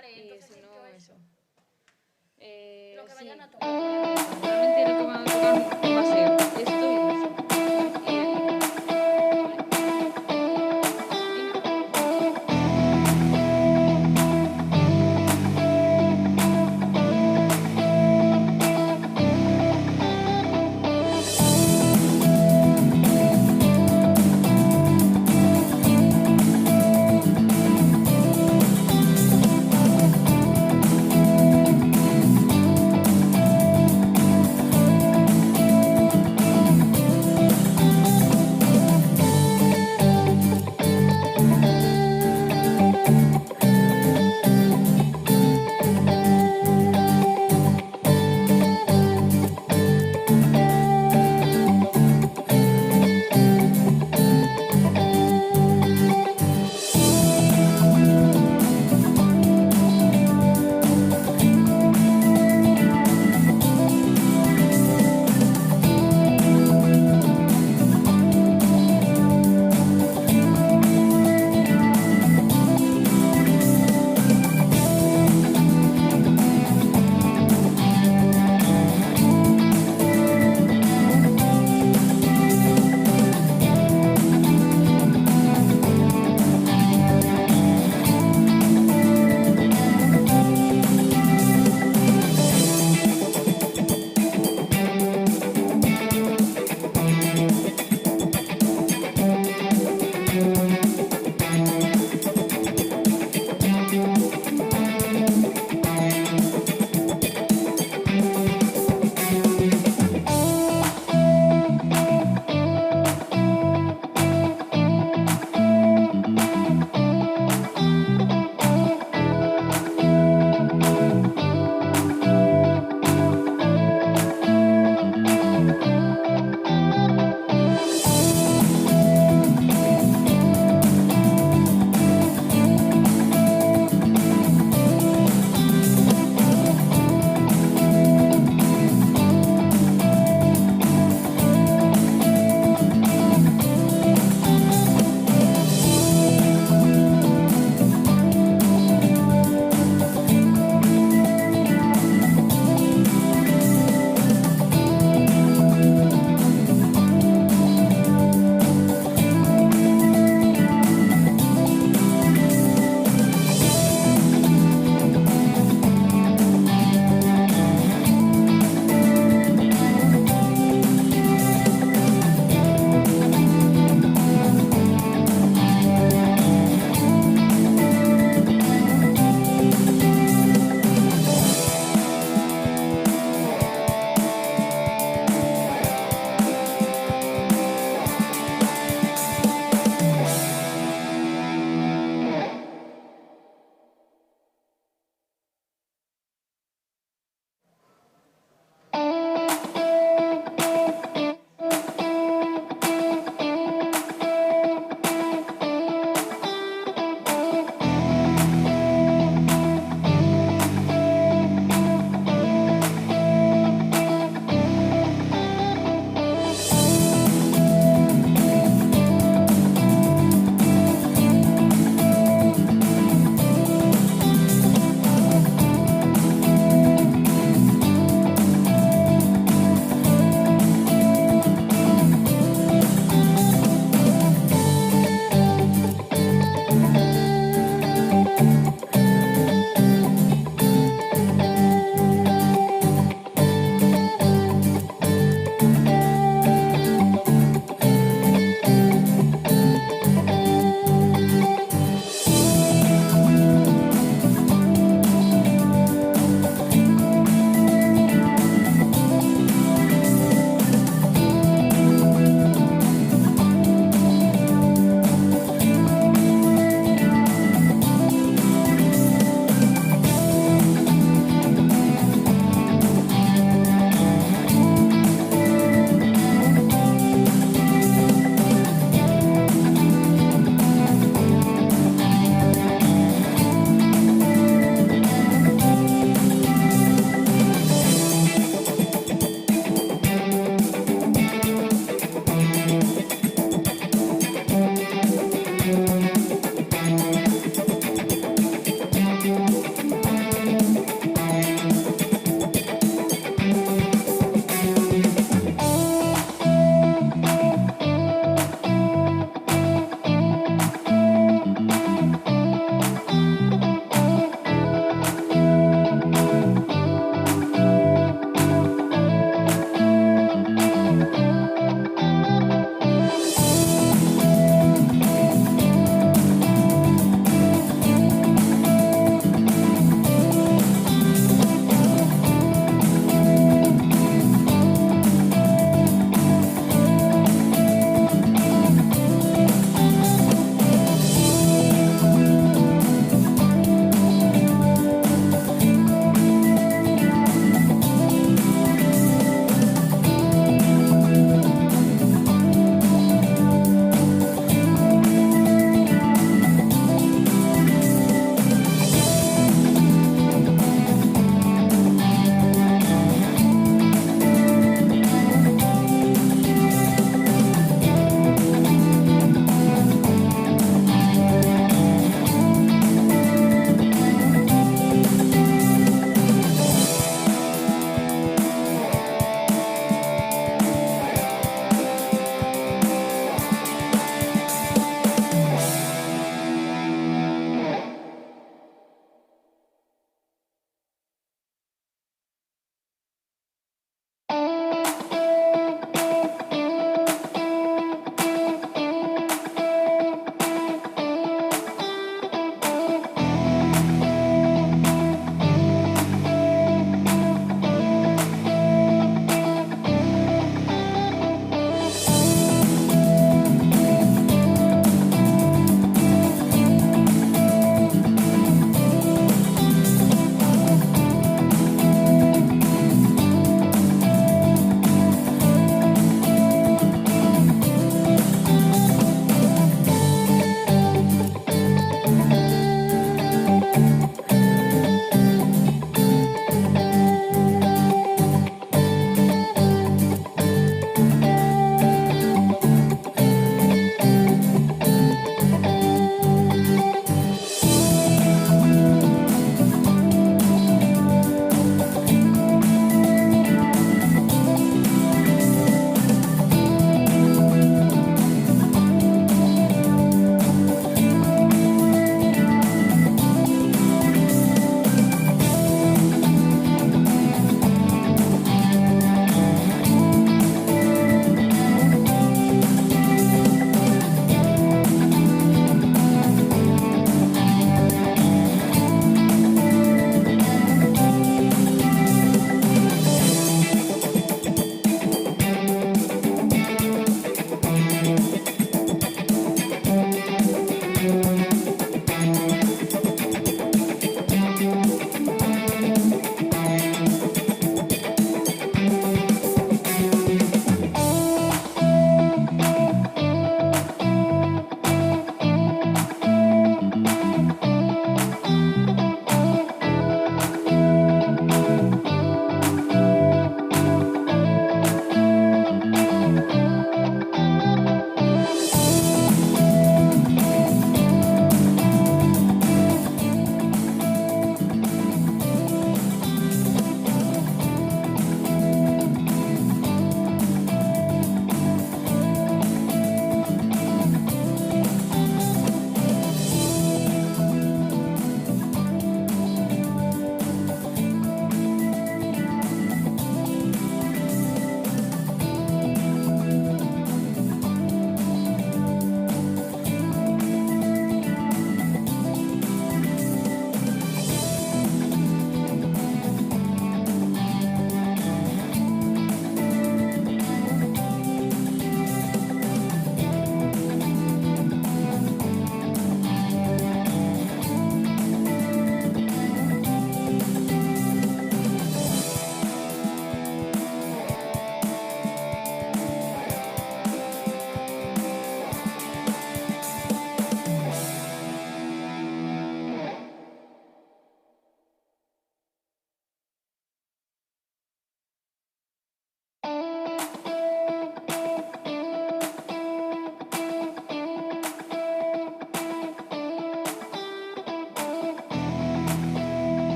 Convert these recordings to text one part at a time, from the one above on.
Vale, y entonces si no, eso. Lo que vayan Sí. a tocar. Realmente lo que van a tocar va a ser esto y eso.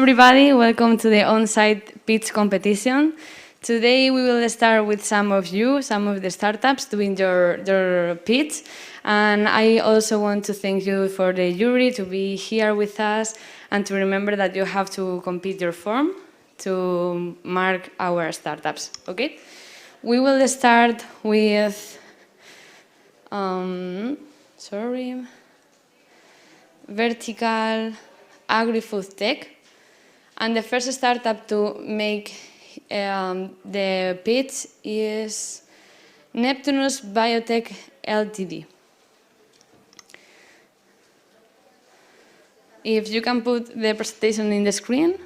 everybody, welcome to the on-site pitch competition. Today we will start with some of the startups doing your pitch. And I also want to thank you for the jury to be here with us and to remember that you have to complete your form to mark our startups, okay? We will start with, vertical agri-food tech. And the first startup to make the pitch is Neptunus Biotech Ltd. If you can put the presentation in the screen.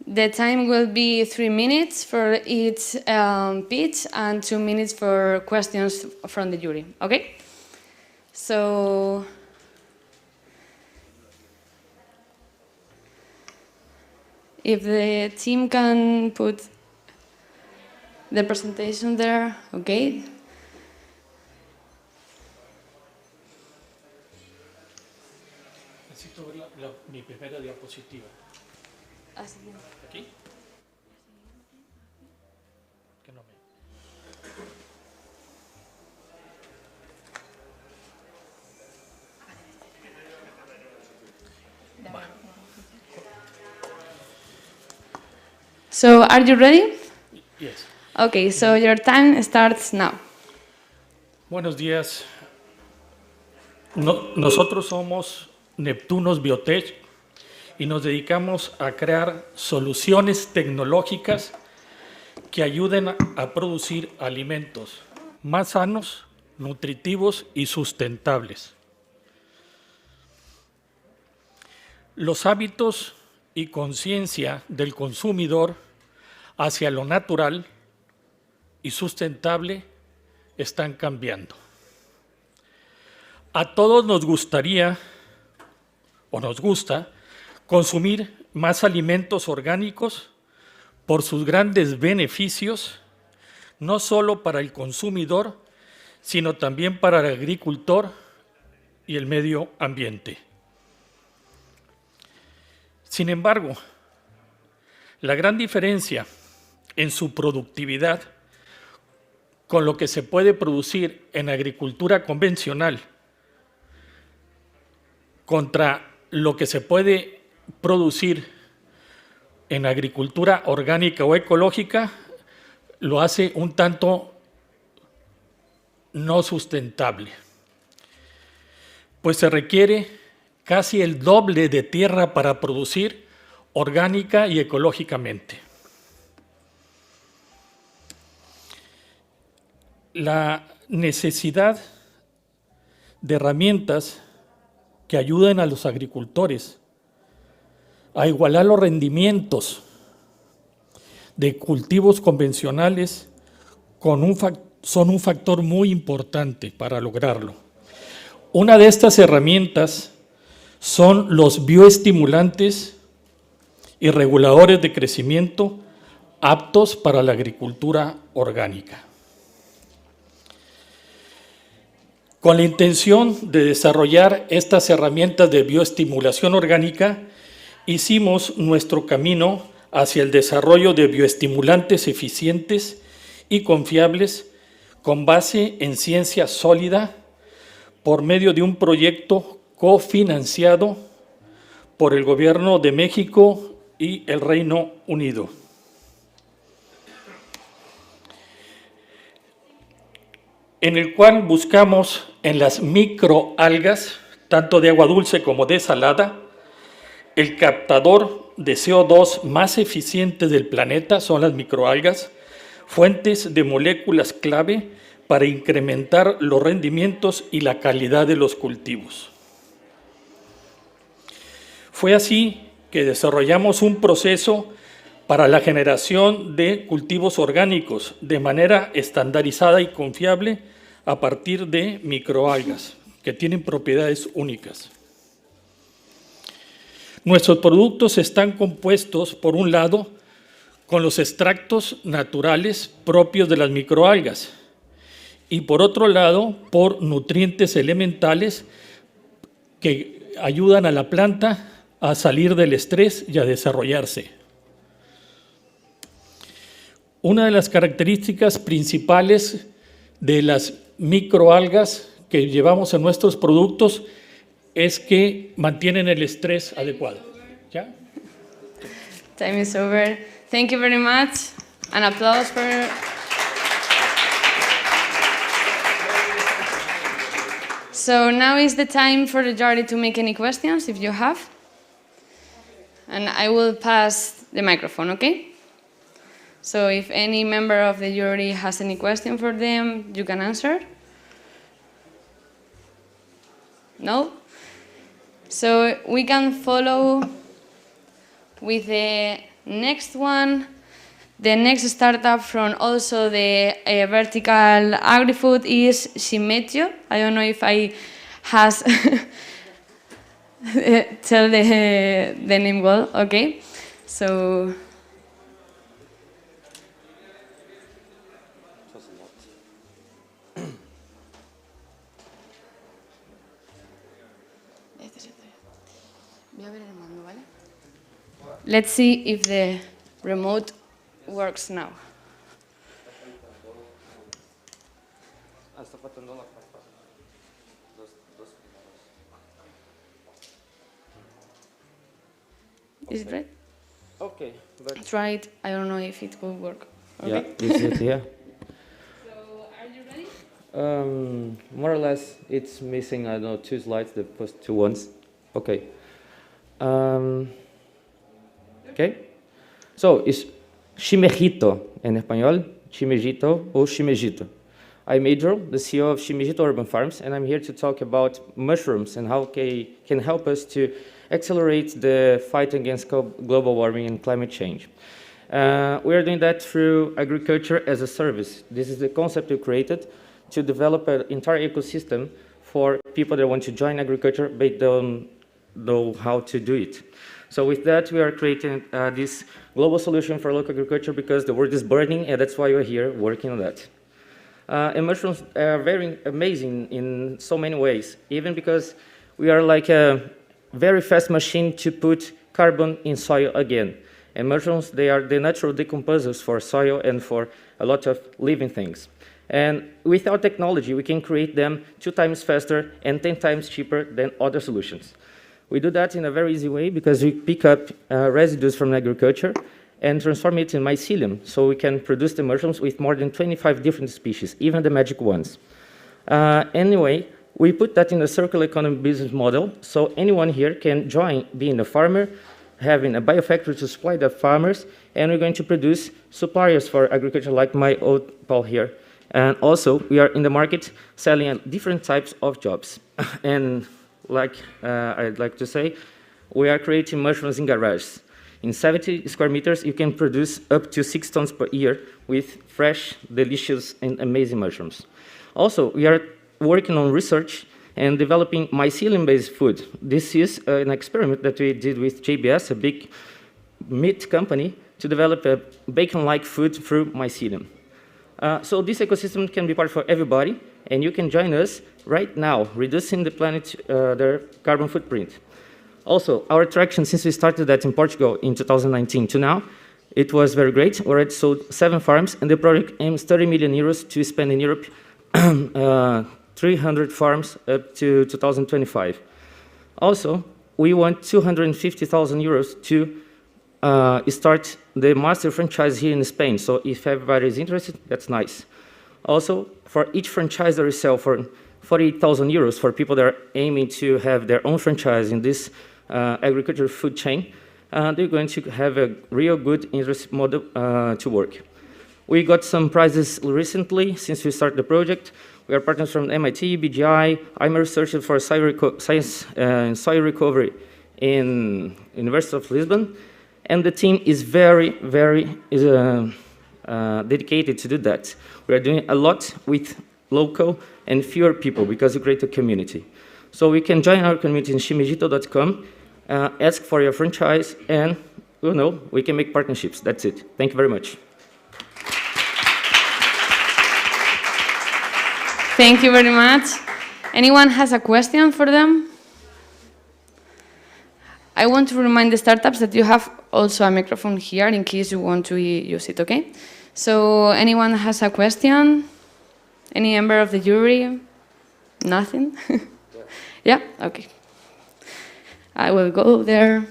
The time will be 3 minutes for each pitch and 2 minutes for questions from the jury, okay? So, if the team can put the presentation there, okay? Necesito ver mi primera diapositiva. ¿Aquí? Que no me... So, are you ready? Yes. Okay, so your time starts now. Buenos días. Nosotros somos Neptunus Biotech y nos dedicamos a crear soluciones tecnológicas que ayuden a producir alimentos más sanos, nutritivos y sustentables. Los hábitos y conciencia del consumidor hacia lo natural y sustentable están cambiando. A todos nos gustaría, o nos gusta, consumir más alimentos orgánicos por sus grandes beneficios, no solo para el consumidor, sino también para el agricultor y el medio ambiente. Sin embargo, la gran diferencia en su productividad con lo que se puede producir en agricultura convencional contra lo que se puede producir en agricultura orgánica o ecológica, lo hace un tanto no sustentable, pues se requiere casi el doble de tierra para producir orgánica y ecológicamente. La necesidad de herramientas que ayuden a los agricultores a igualar los rendimientos de cultivos convencionales son un factor muy importante para lograrlo. Una de estas herramientas son los bioestimulantes y reguladores de crecimiento aptos para la agricultura orgánica. Con la intención de desarrollar estas herramientas de bioestimulación orgánica, hicimos nuestro camino hacia el desarrollo de bioestimulantes eficientes y confiables con base en ciencia sólida por medio de un proyecto cofinanciado por el Gobierno de México y el Reino Unido. En el cual buscamos en las microalgas, tanto de agua dulce como de salada, el captador de CO2 más eficiente del planeta son las microalgas, fuentes de moléculas clave para incrementar los rendimientos y la calidad de los cultivos. Fue así que desarrollamos un proceso para la generación de cultivos orgánicos de manera estandarizada y confiable a partir de microalgas, que tienen propiedades únicas. Nuestros productos están compuestos, por un lado, con los extractos naturales propios de las microalgas y, por otro lado, por nutrientes elementales que ayudan a la planta a salir del estrés y a desarrollarse. Una de las características principales de las microalgas que llevamos en nuestros productos es que mantienen el estrés adecuado. ¿Ya? Time is over. Thank you very much. An applause for... So now is the time for the jury to make any questions, if you have. And I will pass the microphone, okay? So if any member of the jury has any question for them, you can answer. No? So we can follow with the next one. The next startup from also the vertical agri-food is Shimetio. I don't know if I has tell the name well, okay? So let's see if the remote works now. Is it right? Okay, but Try it. I don't know if it will work. Okay. yeah, is it here? So, are you ready? More or less, it's missing, I don't know, 2 slides, the first 2 ones. Okay. Okay. So, it's Shimejito en español, Shimejito or Shimejito. I'm Adriel, the CEO of Shimejito Urban Farms, and I'm here to talk about mushrooms and how they can help us to accelerate the fight against global warming and climate change. We are doing that through agriculture as a service. This is the concept we created to develop an entire ecosystem for people that want to join agriculture but don't know how to do it. So with that, we are creating this global solution for local agriculture because the world is burning, and that's why we're here working on that. And mushrooms are very amazing in so many ways, even because we are like a very fast machine to put carbon in soil again. And mushrooms, they are the natural decomposers for soil and for a lot of living things. And with our technology, we can create them 2 times faster and 10 times cheaper than other solutions. We do that in a very easy way because we pick up residues from agriculture and transform it in mycelium, so we can produce the mushrooms with more than 25 different species, even the magic ones. Anyway, we put that in a circular economy business model, so anyone here can join being a farmer, having a biofactory to supply the farmers, and we're going to produce suppliers for agriculture like my old Paul here. And also, we are in the market selling different types of jobs. And like I'd like to say, we are creating mushrooms in garages. In 70 square meters, you can produce up to 6 tons per year with fresh, delicious, and amazing mushrooms. Also, we are working on research and developing mycelium-based food. This is an experiment that we did with JBS, a big meat company, to develop a bacon-like food through mycelium. So this ecosystem can be part for everybody, and you can join us right now, reducing the planet, their carbon footprint. Also, our traction since we started that in Portugal in 2019 to now, it was very great. We already sold 7 farms, and the project aims 30 million euros to spend in Europe 300 farms up to 2025. Also, we want 250,000 euros to start the master franchise here in Spain. So if everybody is interested, that's nice. Also, for each franchisor we sell for 48,000 euros for people that are aiming to have their own franchise in this agriculture food chain, they're going to have a real good interest model to work. We got some prizes recently since we started the project. We are partners from MIT, BGI. I'm a researcher for science and soil recovery in University of Lisbon. And the team is very dedicated to do that. We are doing a lot with local and fewer people because we create a community. So we can join our community in shimejito.com, ask for your franchise, and we can make partnerships. That's it. Thank you very much. Thank you very much. Anyone has a question for them? I want to remind the startups that you have also a microphone here in case you want to use it, okay? So anyone has a question? Any member of the jury? Nothing? Yeah? Okay. I will go there.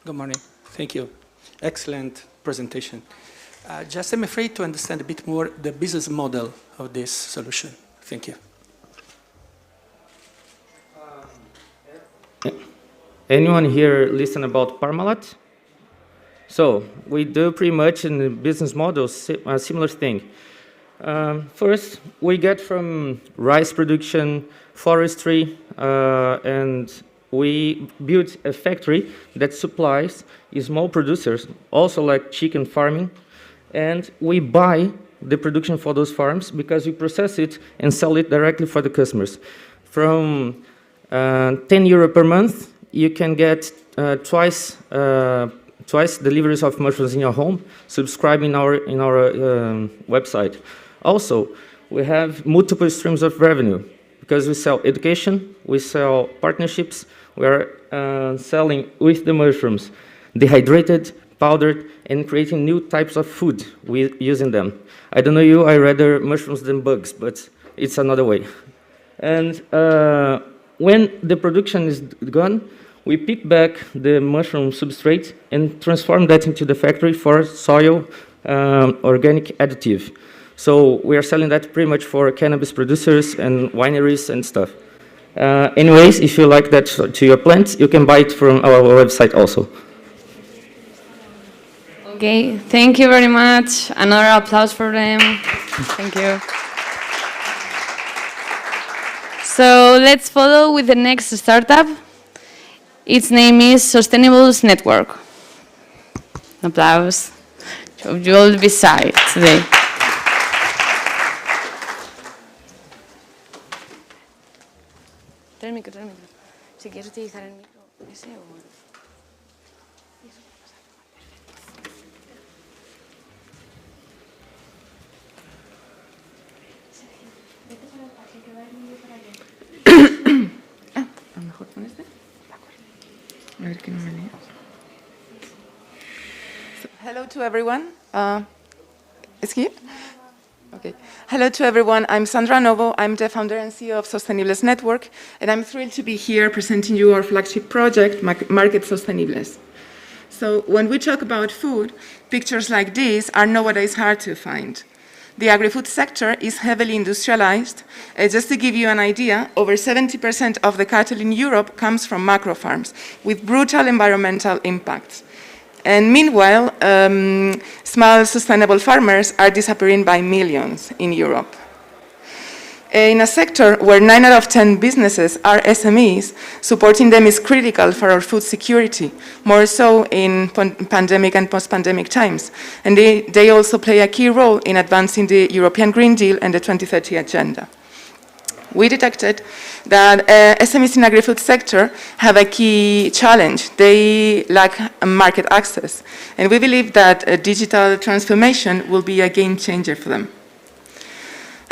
Good morning. Thank you. Excellent presentation. Just I'm afraid to understand a bit more the business model of this solution. Thank you. Anyone here listen about Parmalat? So we do pretty much in the business model a similar thing. First, we get from rice production, forestry, and we build a factory that supplies small producers, also like chicken farming, and we buy the production for those farms because we process it and sell it directly for the customers. From 10 euro per month, you can get twice deliveries of mushrooms in your home. Subscribe in our website. Also, we have multiple streams of revenue because we sell education, we sell partnerships, we are selling with the mushrooms, dehydrated, powdered, and creating new types of food using them. I don't know you, I rather mushrooms than bugs, but it's another way. And when the production is gone, we pick back the mushroom substrate and transform that into the factory for soil organic additive. So we are selling that pretty much for cannabis producers and wineries and stuff. Anyways, if you like that to your plants, you can buy it from our website also. Okay, thank you very much. Another applause for them. Thank you. So let's follow with the next startup. Its name is Sustainables Network. Applause. You will be shy today. Trae el micro. Si quieres utilizar el micro, ese o... A lo mejor con este. A ver que no me lea. Hello to everyone. Is he? Okay. Hello to everyone. I'm Sandra Novo. I'm the founder and CEO of Sostenibles Network, and I'm thrilled to be here presenting you our flagship project, Market Sostenibles. So when we talk about food, pictures like these are nowadays hard to find. The agri-food sector is heavily industrialized. Just to give you an idea, over 70% of the cattle in Europe comes from macro farms with brutal environmental impacts. And meanwhile, small sustainable farmers are disappearing by millions in Europe. In a sector where 9 out of 10 businesses are SMEs, supporting them is critical for our food security, more so in pandemic and post-pandemic times. And they also play a key role in advancing the European Green Deal and the 2030 Agenda. We detected that SMEs in the agri-food sector have a key challenge. They lack market access. And we believe that digital transformation will be a game changer for them.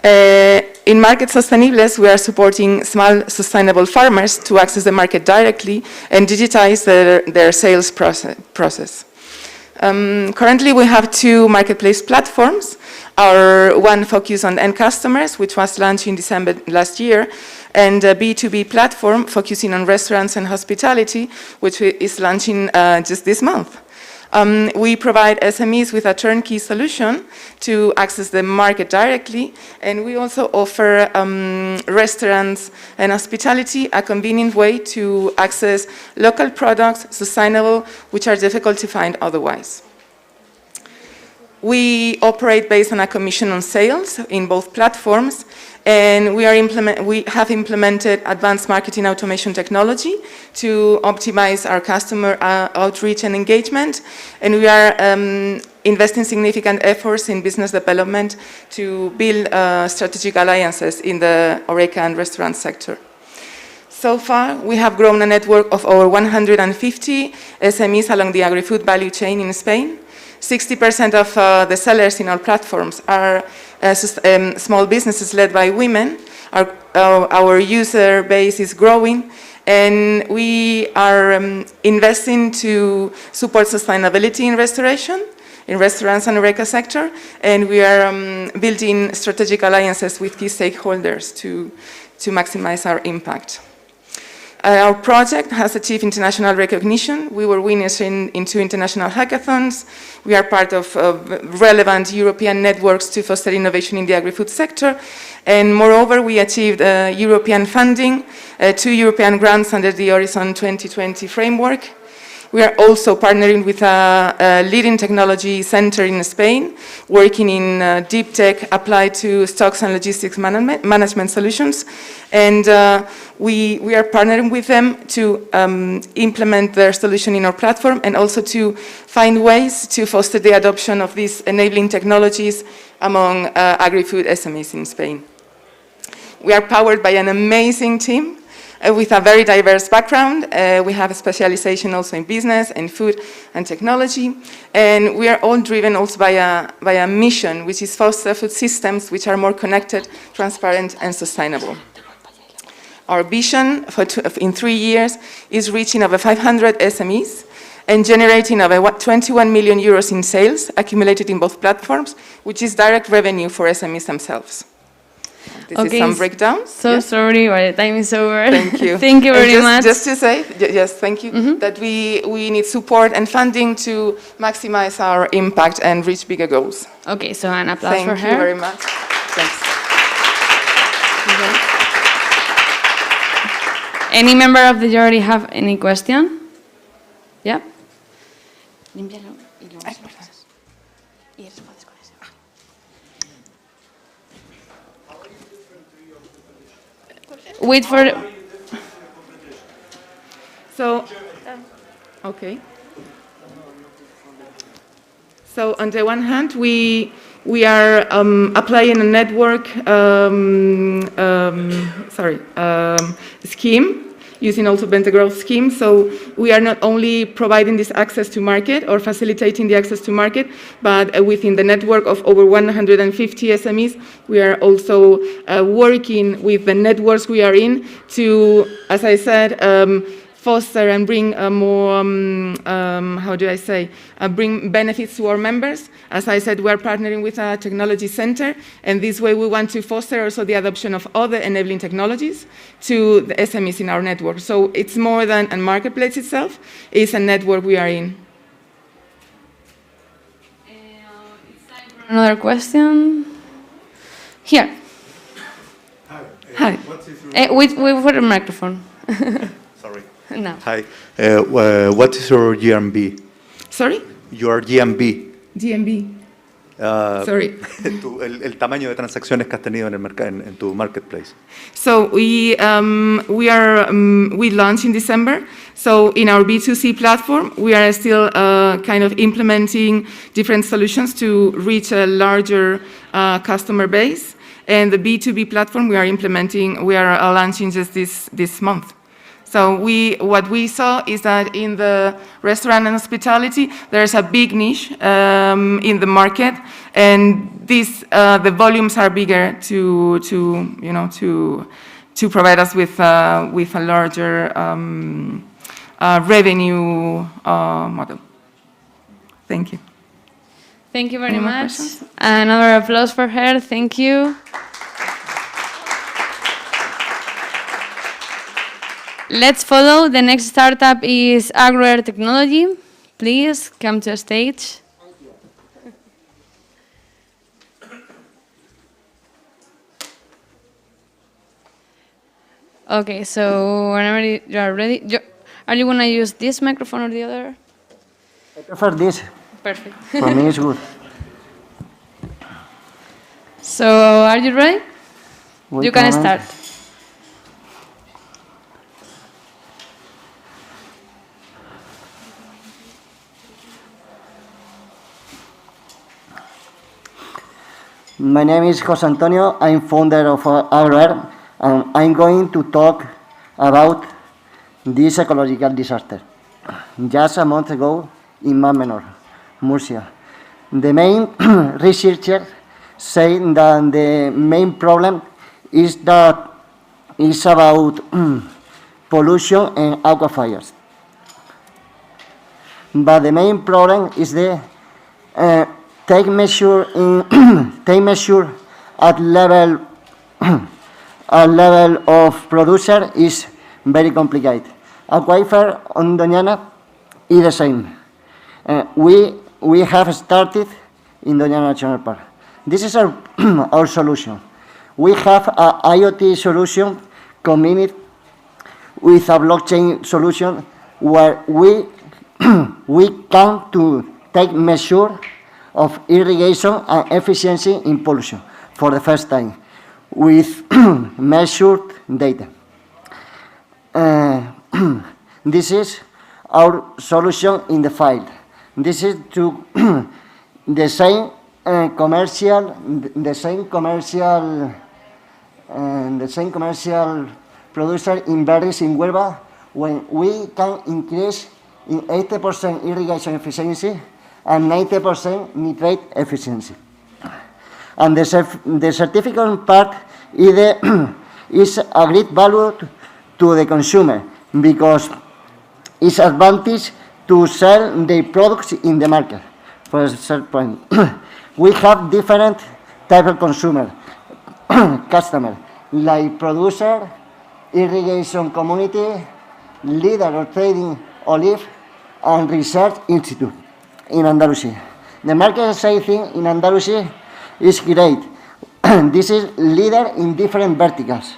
In Market Sostenibles, we are supporting small sustainable farmers to access the market directly and digitize their sales process. Currently, we have 2 marketplace platforms. Our one focus on end customers, which was launched in December last year, and a B2B platform focusing on restaurants and hospitality, which is launching just this month. We provide SMEs with a turnkey solution to access the market directly, and we also offer restaurants and hospitality a convenient way to access local products, sustainable, which are difficult to find otherwise. We operate based on a commission on sales in both platforms, and we have implemented advanced marketing automation technology to optimize our customer outreach and engagement, and we are investing significant efforts in business development to build strategic alliances in the HoReCa and restaurant sector. So far, we have grown a network of over 150 SMEs along the agri-food value chain in Spain. 60% of the sellers in our platforms are small businesses led by women. Our user base is growing, and we are investing to support sustainability in restoration, in restaurants and HoReCa sector, and we are building strategic alliances with key stakeholders to maximize our impact. Our project has achieved international recognition. We were winners in 2 international hackathons. We are part of relevant European networks to foster innovation in the agri-food sector. And moreover, we achieved European funding, 2 European grants under the Horizon 2020 framework. We are also partnering with a leading technology center in Spain, working in deep tech applied to stocks and logistics management solutions. And we are partnering with them to implement their solution in our platform, and also to find ways to foster the adoption of these enabling technologies among agri-food SMEs in Spain. We are powered by an amazing team with a very diverse background. We have a specialization also in business and food and technology. And we are all driven also by a mission, which is foster food systems which are more connected, transparent, and sustainable. Our vision in 3 years is reaching over 500 SMEs and generating over 21 million euros in sales accumulated in both platforms, which is direct revenue for SMEs themselves. This is some breakdown. So yes? Sorry, but the time is over. Thank you. Thank you very much. Just to say, yes, thank you, that we need support and funding to maximize our impact and reach bigger goals. Okay, so an applause for her. Thank you very much. Thanks. Any member of the jury have any question? Yeah? Wait for... So, okay. So on the one hand, we are applying a network scheme, using also Bente Growth scheme. So we are not only providing this access to market or facilitating the access to market, but within the network of over 150 SMEs, we are also working with the networks we are in to, as I said, foster and bring more, bring benefits to our members. As I said, we're partnering with a technology center, and this way we want to foster also the adoption of other enabling technologies to the SMEs in our network. So it's more than a marketplace itself, it's a network we are in. It's time for another question. Here. Hi. Wait for the microphone. Sorry. No. Hi. What is your GMB? Sorry? Your GMB. GMB. Sorry. El tamaño de transacciones que has tenido en el en tu marketplace. So we launched in December. So in our B2C platform, we are still kind of implementing different solutions to reach a larger customer base. And the B2B platform we are launching just this month. So what we saw is that in the restaurant and hospitality, there's a big niche in the market, and the volumes are bigger to provide us with a larger revenue model. Thank you. Thank you very much. Another applause for her. Thank you. Let's follow. The next startup is Agro Technology. Please come to the stage. Okay, so whenever you are ready, are you going to use this microphone or the other? I prefer this. Perfect. For me, it's good. So, are you ready? You can start. My name is José Antonio. I'm founder of AgroAir, and I'm going to talk about this ecological disaster. Just a month ago in Manmenor, Murcia, the main researcher said that the main problem is about pollution and aquifers. But the main problem is the take measure at level of producer is very complicated. Aquifer on Doñana is the same. We have started in Doñana National Park. This is our solution. We have an IoT solution combined with a blockchain solution where we can to take measure of irrigation and efficiency in pollution for the first time with measured data. This is our solution in the field. This is to the same commercial producer in berries in Huelva, when we can increase in 80% irrigation efficiency and 90% nitrate efficiency. And the certificate part is a great value to the consumer because it's advantage to sell their products in the market. For a certain point, we have different type of customer, like producer, irrigation community, leader of trading olive, and research institute in Andalusia. The market side thing in Andalusia is great. This is leader in different verticals.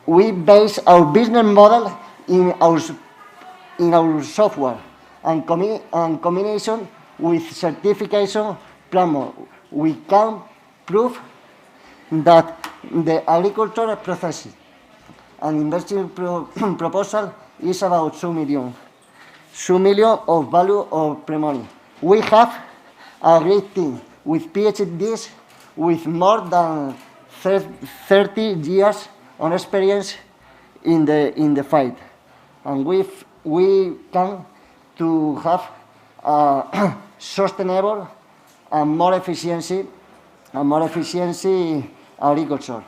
We base our business model in our software and combination with certification platform. We can prove that the agricultural process and investment proposal is about 2 million of value of pre-money. We have a great team with PhDs with more than 30 years on experience in the fight, and we can to have a sustainable and more efficiency agriculture,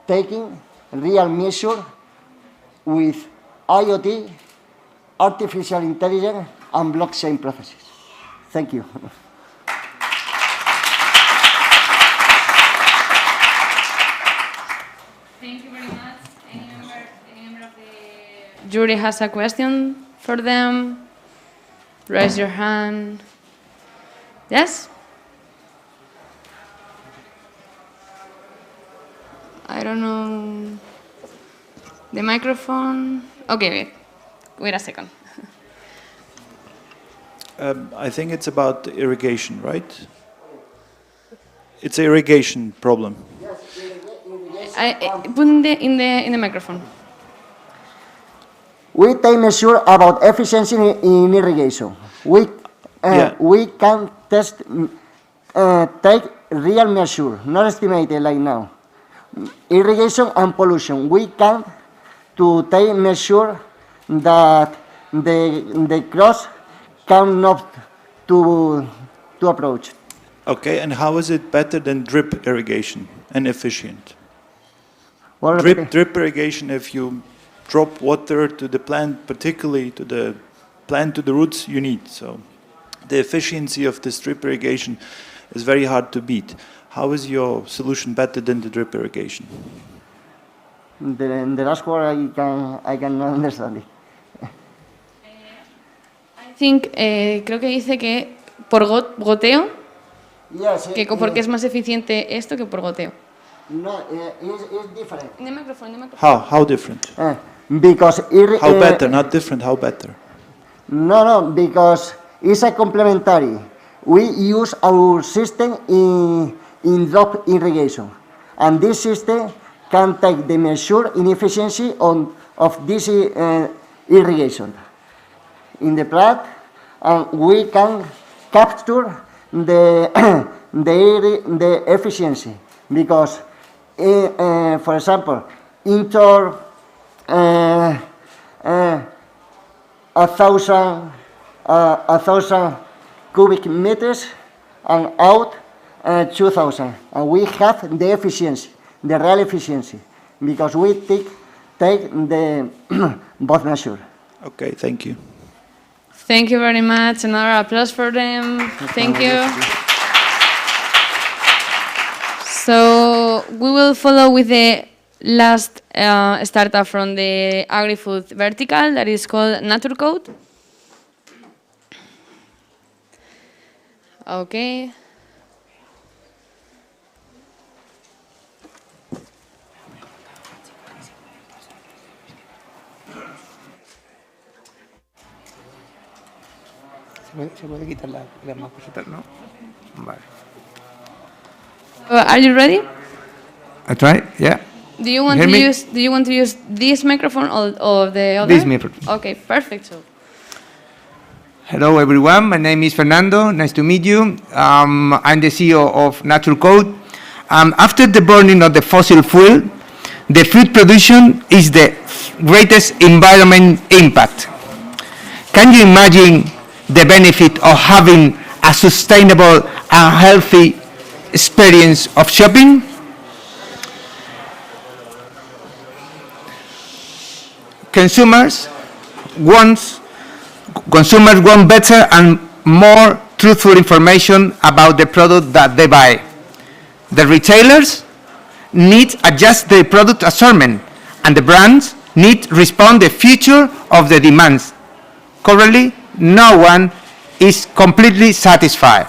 taking real measure with IoT, artificial intelligence, and blockchain processes. Thank you. Thank you very much. Any member of the jury has a question for them? Raise your hand. Yes? I don't know. The microphone. Okay, wait a second. I think it's about irrigation, right? It's an irrigation problem. Put in the microphone. We take measure about efficiency in irrigation. We can test, take real measure, not estimated like now. Irrigation and pollution. We can to take measure that the cross cannot to approach. Okay, and how is it better than drip irrigation and efficient? Well, Drip irrigation, if you drop water to the plant, particularly to the plant, to the roots, you need. So the efficiency of this drip irrigation is very hard to beat. How is your solution better than the drip irrigation? The last word I cannot understand it. I think, creo que dice que por goteo, Yes, porque es más eficiente esto que por goteo. No, it's different. In the microphone. How different? Because How better, not different, how better? No, because it's a complementary. We use our system in drop irrigation, and this system can take the measure in efficiency of this irrigation in the plant, and we can capture the efficiency, because for example, into 1,000 cubic meters and out 2,000. And we have the efficiency, the real efficiency, because we take the both measure. Okay, thank you. Thank you very much. Another applause for them. Thank you. So we will follow with the last startup from the agri-food vertical that is called Naturcode. Okay. ¿Se puede quitar la más cositas, no? Vale. Are you ready? I try, yeah. Do you want to use this microphone or the other? This microphone. Okay, perfect. So. Hello everyone, my name is Fernando, nice to meet you. I'm the CEO of Naturcode. After the burning of the fossil fuel, the food production is the greatest environment impact. Can you imagine the benefit of having a sustainable and healthy experience of shopping? Consumers want better and more truthful information about the product that they buy. The retailers need to adjust their product assortment, and the brands need to respond to the future of the demands. Currently, no one is completely satisfied.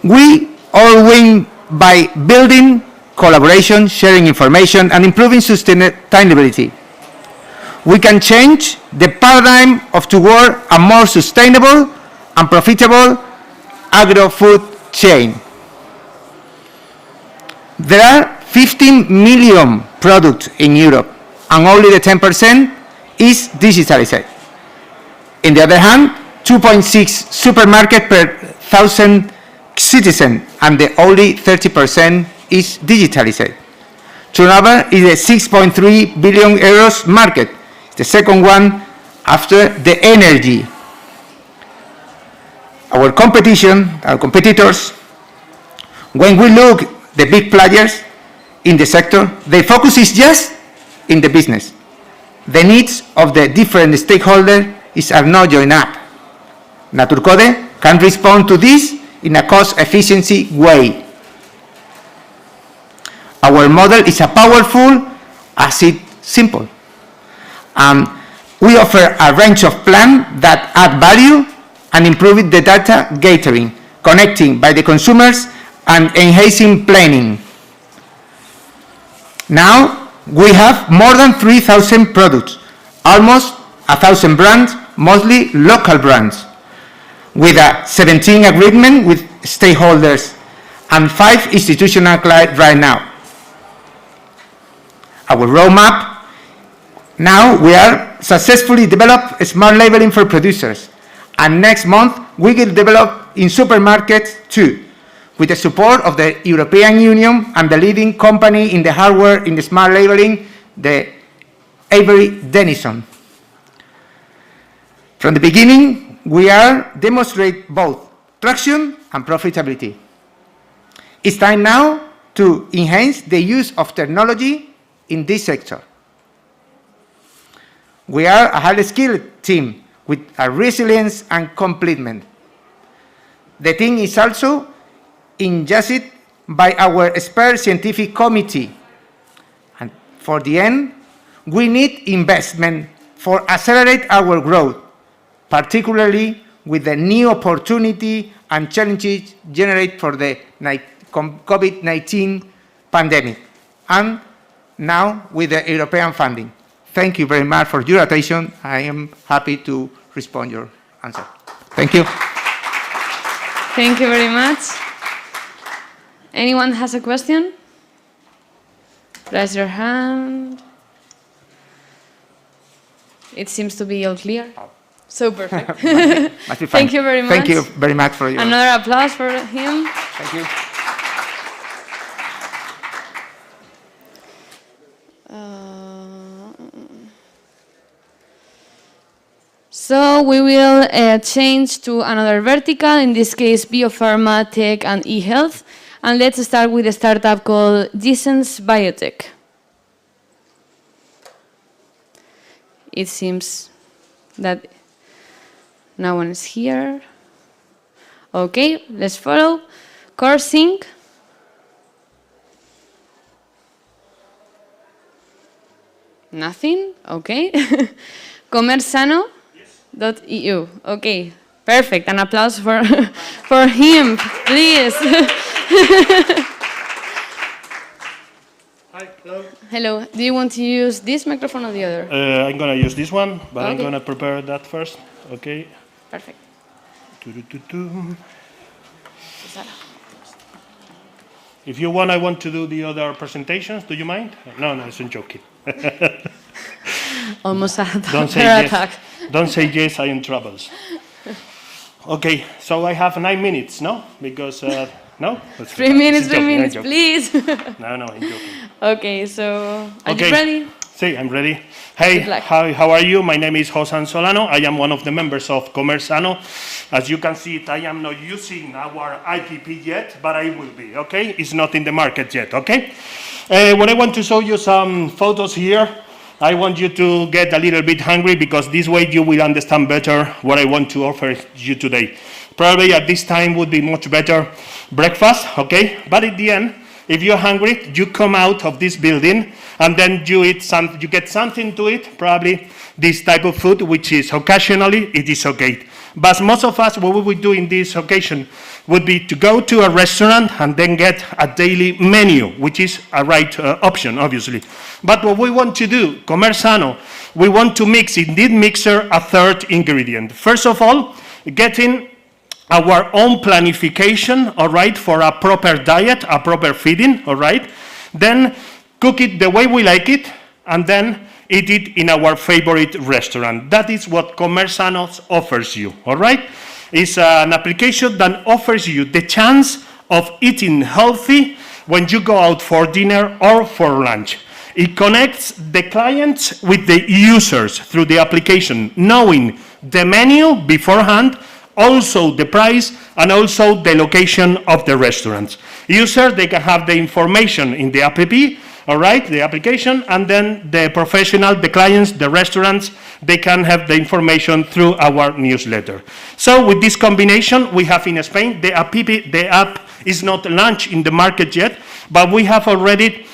We all win by building collaboration, sharing information, and improving sustainability. We can change the paradigm of toward a more sustainable and profitable agro-food chain. There are 15 million products in Europe, and only the 10% is digitalized. On the other hand, 2.6 supermarkets per 1,000 citizens, and the only 30% is digitalized. Turnover is a 6.3 billion euros market, the second one after the energy. Our competitors, when we look the big players in the sector, their focus is just in the business. The needs of the different stakeholders are not joined up. Naturcode can respond to this in a cost-efficiency way. Our model is a powerful as it's simple. We offer a range of plans that add value and improve the data gathering, connecting by the consumers and enhancing planning. Now we have more than 3,000 products, almost 1,000 brands, mostly local brands, with a 17 agreement with stakeholders and 5 institutional clients right now. Our roadmap, now we are successfully developed smart labeling for producers, and next month we will develop in supermarkets too, with the support of the European Union and the leading company in the hardware in the smart labeling, the Avery Dennison. From the beginning, we are demonstrate both traction and profitability. It's time now to enhance the use of technology in this sector. We are a highly skilled team with a resilience and commitment. The team is also adjusted by our expert scientific committee. And for the end, we need investment for accelerate our growth, particularly with the new opportunity and challenges generated for the COVID-19 pandemic, and now with the European funding. Thank you very much for your attention. I am happy to respond your answer. Thank you. Thank you very much. Anyone has a question? Raise your hand. It seems to be all clear. So perfect. Must be fine. Thank you very much. Thank you very much for your... Another applause for him. Thank you. So we will change to another vertical, in this case biopharma, tech and e-health. And let's start with a startup called Gisens Biotech. It seems that no one is here. Okay, let's follow. Coursing. Nothing, okay. Comersano.eu, okay, perfect. An applause for, for him, please. Hi, hello. Hello, do you want to use this microphone or the other? I'm going to use this one, but I'm Okay. going to prepare that first, okay? Perfect. If you want, I want to do the other presentations. Do you mind? No, I'm joking. Almost a Don't say heart yes. attack. Don't say yes, I am troubles. Okay, so I have 9 minutes, no? Because, no? 3 minutes, I'm joking, I'm joking. please. No, I'm joking. Okay, so are Okay. you ready? Sí, I'm ready. Hey, Good luck. how are you? My name is Josan Solano. I am one of the members of Comersano. As you can see, I am not using our IPP yet, but I will be, okay? It's not in the market yet, okay? When I want to show you some photos here, I want you to get a little bit hungry because this way you will understand better what I want to offer you today. Probably at this time would be much better breakfast, okay? But at the end, if you're hungry, you come out of this building and then you eat you get something to eat, probably this type of food, which is occasionally, it is okay. But most of us, what we would do in this occasion would be to go to a restaurant and then get a daily menu, which is a right option, obviously. But what we want to do, Comersano, we want to mix in this mixer a third ingredient. First of all, getting our own planification, all right, for a proper diet, a proper feeding, all right? Then cook it the way we like it, and then eat it in our favorite restaurant. That is what Comersano offers you, all right? It's an application that offers you the chance of eating healthy when you go out for dinner or for lunch. It connects the clients with the users through the application, knowing the menu beforehand, also the price, and also the location of the restaurants. Users, they can have the information in the app, all right, the application, and then the professional, the clients, the restaurants, they can have the information through our newsletter. So with this combination, we have in Spain, the app is not launched in the market yet, but we have already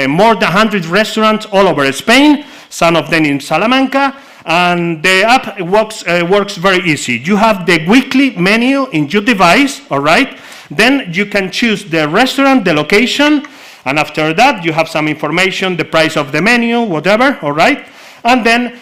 more than 100 restaurants all over Spain, some of them in Salamanca, and the app works very easy. You have the weekly menu in your device, all right? Then you can choose the restaurant, the location, and after that you have some information, the price of the menu, whatever, all right? And then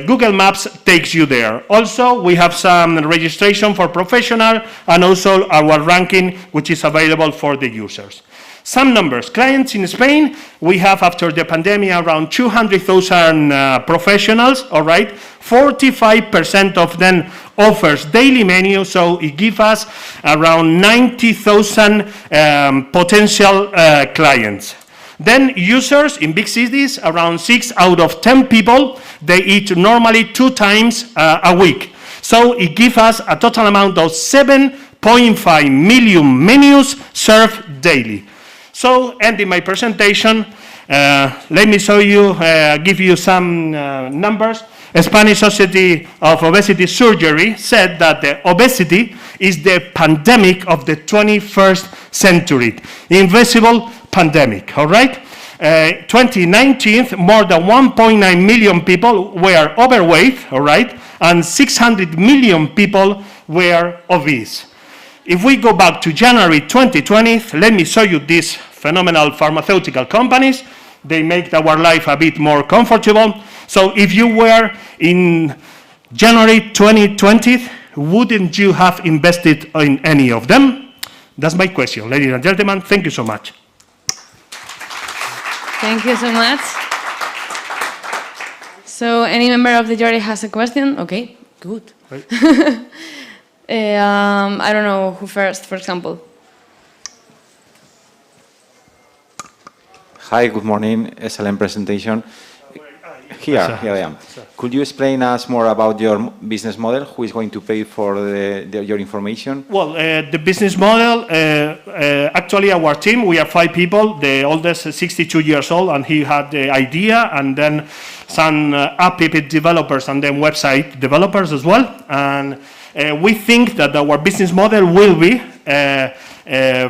Google Maps takes you there. Also, we have some registration for professional and also our ranking, which is available for the users. Some numbers. Clients in Spain, we have after the pandemic around 200,000 professionals, all right? 45% of them offers daily menu, so it gives us around 90,000 potential clients. Then users in big cities, around 6 out of 10 people, they eat normally 2 times a week. So it gives us a total amount of 7.5 million menus served daily. So, ending my presentation, let me show you, give you some numbers. Spanish Society of Obesity Surgery said that the obesity is the pandemic of the 21st century, invisible pandemic, all right? 2019, more than 1.9 million people were overweight, all right? And 600 million people were obese. If we go back to January 2020, let me show you these phenomenal pharmaceutical companies. They make our life a bit more comfortable. So if you were in January 2020, wouldn't you have invested in any of them? That's my question, ladies and gentlemen. Thank you so much. Thank you so much. So any member of the jury has a question? Okay, good. Right. I don't know who first, for example. Hi, good morning. Excellent presentation. Here I am. Could you explain us more about your business model? Who is going to pay for your information? Well, the business model, actually our team, we are 5 people. The oldest is 62 years old, and he had the idea, and then some app developers and then website developers as well. And we think that our business model will be,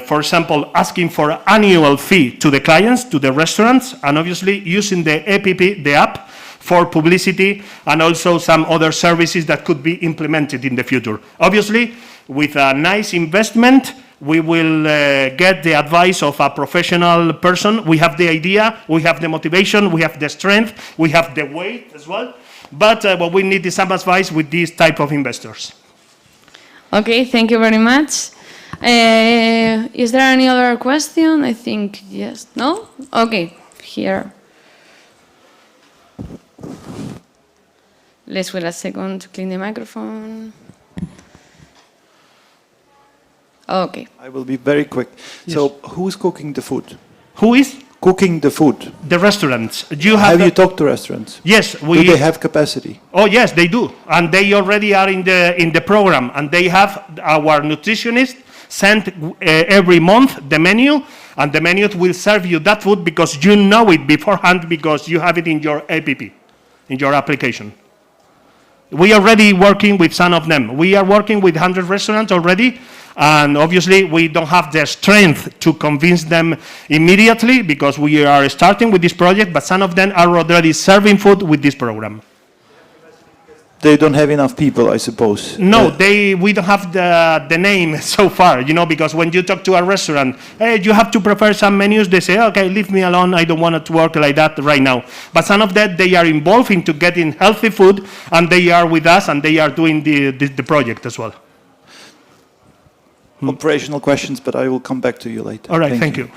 for example, asking for annual fee to the clients, to the restaurants, and obviously using the app, the app for publicity and also some other services that could be implemented in the future. Obviously, with a nice investment, we will get the advice of a professional person. We have the idea, we have the motivation, we have the strength, we have the weight as well. But what we need is some advice with these type of investors. Okay, thank you very much. Is there any other question? I think yes. No? Okay, here. Let's wait a second to clean the microphone. Okay. I will be very quick. Yes. So, who's cooking the food? Who is? Cooking the food. The restaurants. Have you talked to restaurants? Yes, Do they have capacity? Oh yes, they do, and they already are in the program, and they have our nutritionist send every month the menu, and the menu will serve you that food because you know it beforehand because you have it in your app, in your application. We are already working with some of them. We are working with 100 restaurants already, and obviously we don't have the strength to convince them immediately because we are starting with this project, but some of them are already serving food with this program. They don't have enough people, I suppose. No, we don't have the name so far, you know, because when you talk to a restaurant, hey, you have to prepare some menus, they say, okay, leave me alone, I don't want to work like that right now. But some of that, they are involved into getting healthy food, and they are with us, and they are doing the project as well. Operational questions, but I will come back to you later. All right, thank you.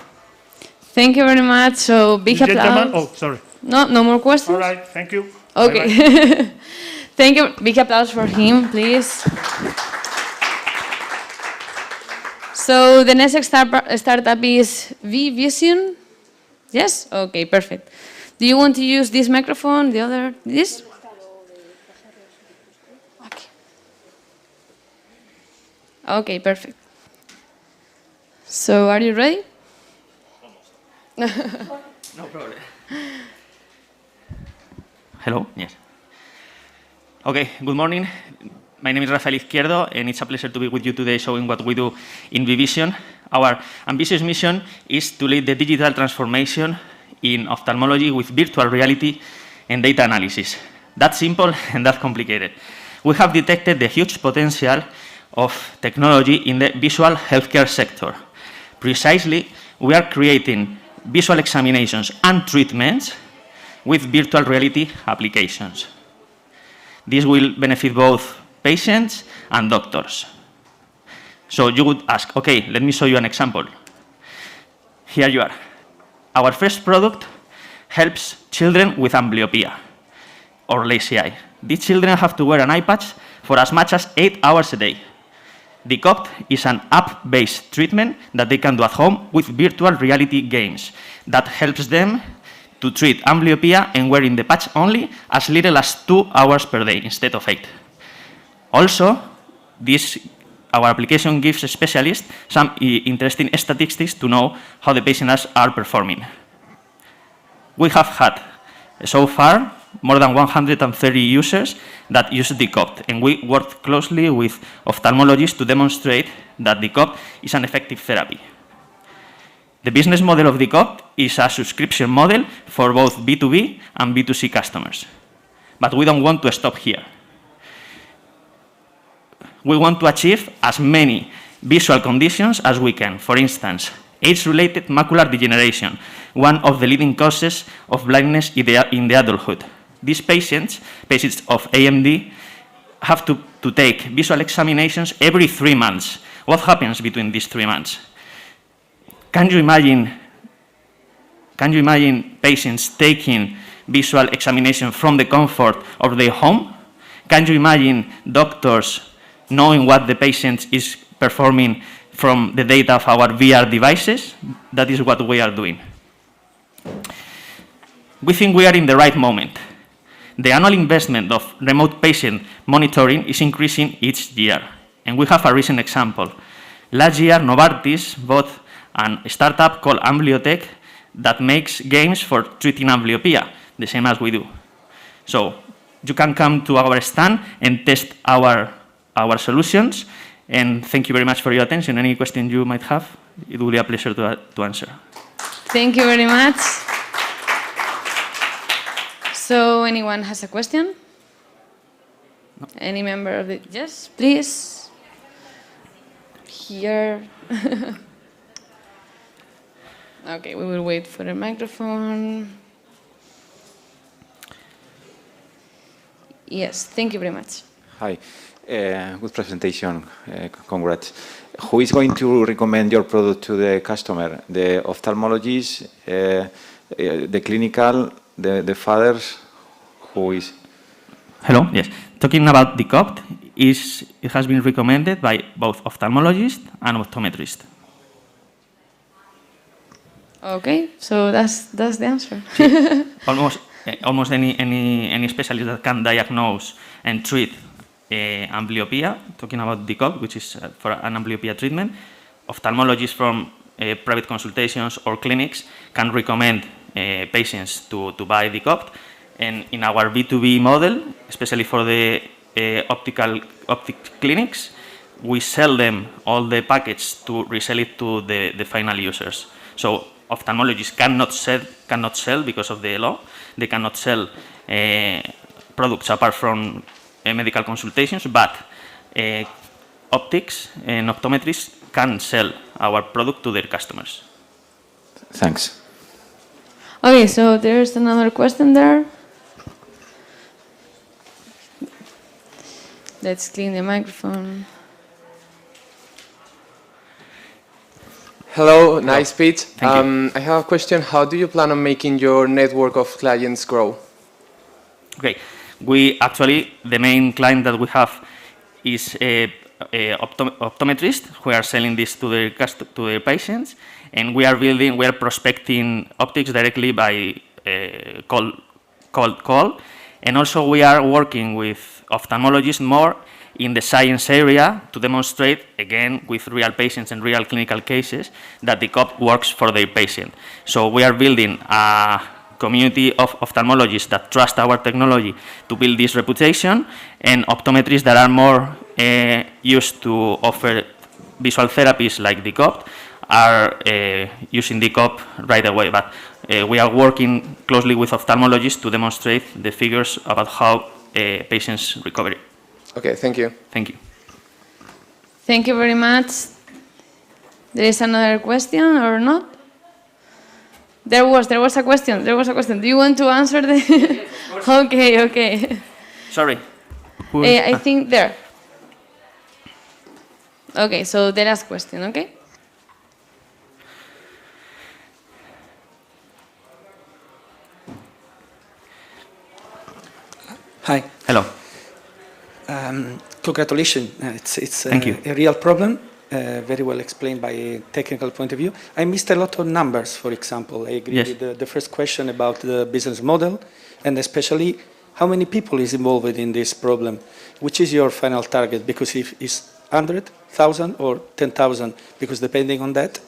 Thank you very much. So, big applause. Oh, sorry. No more questions? All right, thank you. Okay. Bye-bye. Thank you. Big applause for him, please. So the next startup is V-Vision. Yes? Okay, perfect. Do you want to use this microphone, the other, this? Okay. Okay, perfect. So are you ready? No problem. Hello? Yes. Okay, good morning. My name is Rafael Izquierdo, and it's a pleasure to be with you today showing what we do in V-Vision. Our ambitious mission is to lead the digital transformation in ophthalmology with virtual reality and data analysis. That's simple and that's complicated. We have detected the huge potential of technology in the visual healthcare sector. Precisely, we are creating visual examinations and treatments with virtual reality applications. This will benefit both patients and doctors. So you would ask, okay, let me show you an example. Here you are. Our first product helps children with amblyopia or lazy eye. These children have to wear an eye patch for as much as 8 hours a day. DCOPT is an app-based treatment that they can do at home with virtual reality games that helps them to treat amblyopia and wearing the patch only as little as 2 hours per day instead of 8. Also, our application gives specialists some interesting statistics to know how the patients are performing. We have had, so far, more than 130 users that use DCOPT, and we worked closely with ophthalmologists to demonstrate that DCOPT is an effective therapy. The business model of DCOPT is a subscription model for both B2B and B2C customers. But we don't want to stop here. We want to achieve as many visual conditions as we can. For instance, age-related macular degeneration, one of the leading causes of blindness in the adulthood. These patients of AMD, have to take visual examinations every 3 months. What happens between these 3 months? Can you imagine patients taking visual examination from the comfort of their home? Can you imagine doctors knowing what the patient is performing from the data of our VR devices? That is what we are doing. We think we are in the right moment. the annual investment of remote patient monitoring is increasing each year. And we have a recent example. Last year, Novartis bought a startup called Ambliotech that makes games for treating amblyopia, the same as we do. So you can come to our stand and test our solutions. And thank you very much for your attention. Any question you might have, it will be a pleasure to answer. Thank you very much. So anyone has a question? No. Any member of the... Yes, please. Here. Okay, we will wait for the microphone. Yes, thank you very much. Hi, good presentation, congrats. Who is going to recommend your product to the customer? The ophthalmologist, the clinical, the fathers, who is? Hello, yes. Talking about Decopt, it has been recommended by both ophthalmologists and optometrists. Okay, so that's the answer. Almost any specialist that can diagnose and treat amblyopia, talking about Decopt, which is for an amblyopia treatment, ophthalmologists from private consultations or clinics can recommend patients to buy Decopt. And in our B2B model, especially for the optic clinics, we sell them all the package to resell it to the final users. So ophthalmologists cannot sell because of the law. They cannot sell products apart from medical consultations, but optics and optometrists can sell our product to their customers. Thanks. Okay, so there's another question there. Let's clean the microphone. Hello, nice speech. Thank you. I have a question. How do you plan on making your network of clients grow? Okay, the main client that we have is optometrists who are selling this to their patients, and we are prospecting optics directly by cold call, and also we are working with ophthalmologists more in the science area to demonstrate, again, with real patients and real clinical cases, that the Decopt works for their patient. So we are building a community of ophthalmologists that trust our technology to build this reputation, and optometrists that are more used to offer visual therapies like the Decopt are using the Decopt right away. But we are working closely with ophthalmologists to demonstrate the figures about how patients recover. Okay, thank you. Thank you. Thank you very much. There is another question or not? There was a question. Do you want to answer the? Okay. Sorry. I think there. Okay, so the last question, okay? Hi. Hello. Congratulations. It's a real problem, very well explained by a technical point of view. I missed a lot of numbers, for example. I agree with the first question about the business model, and especially how many people is involved in this problem. Which is your final target? Because if it's 100,000 or 10,000, because depending on that,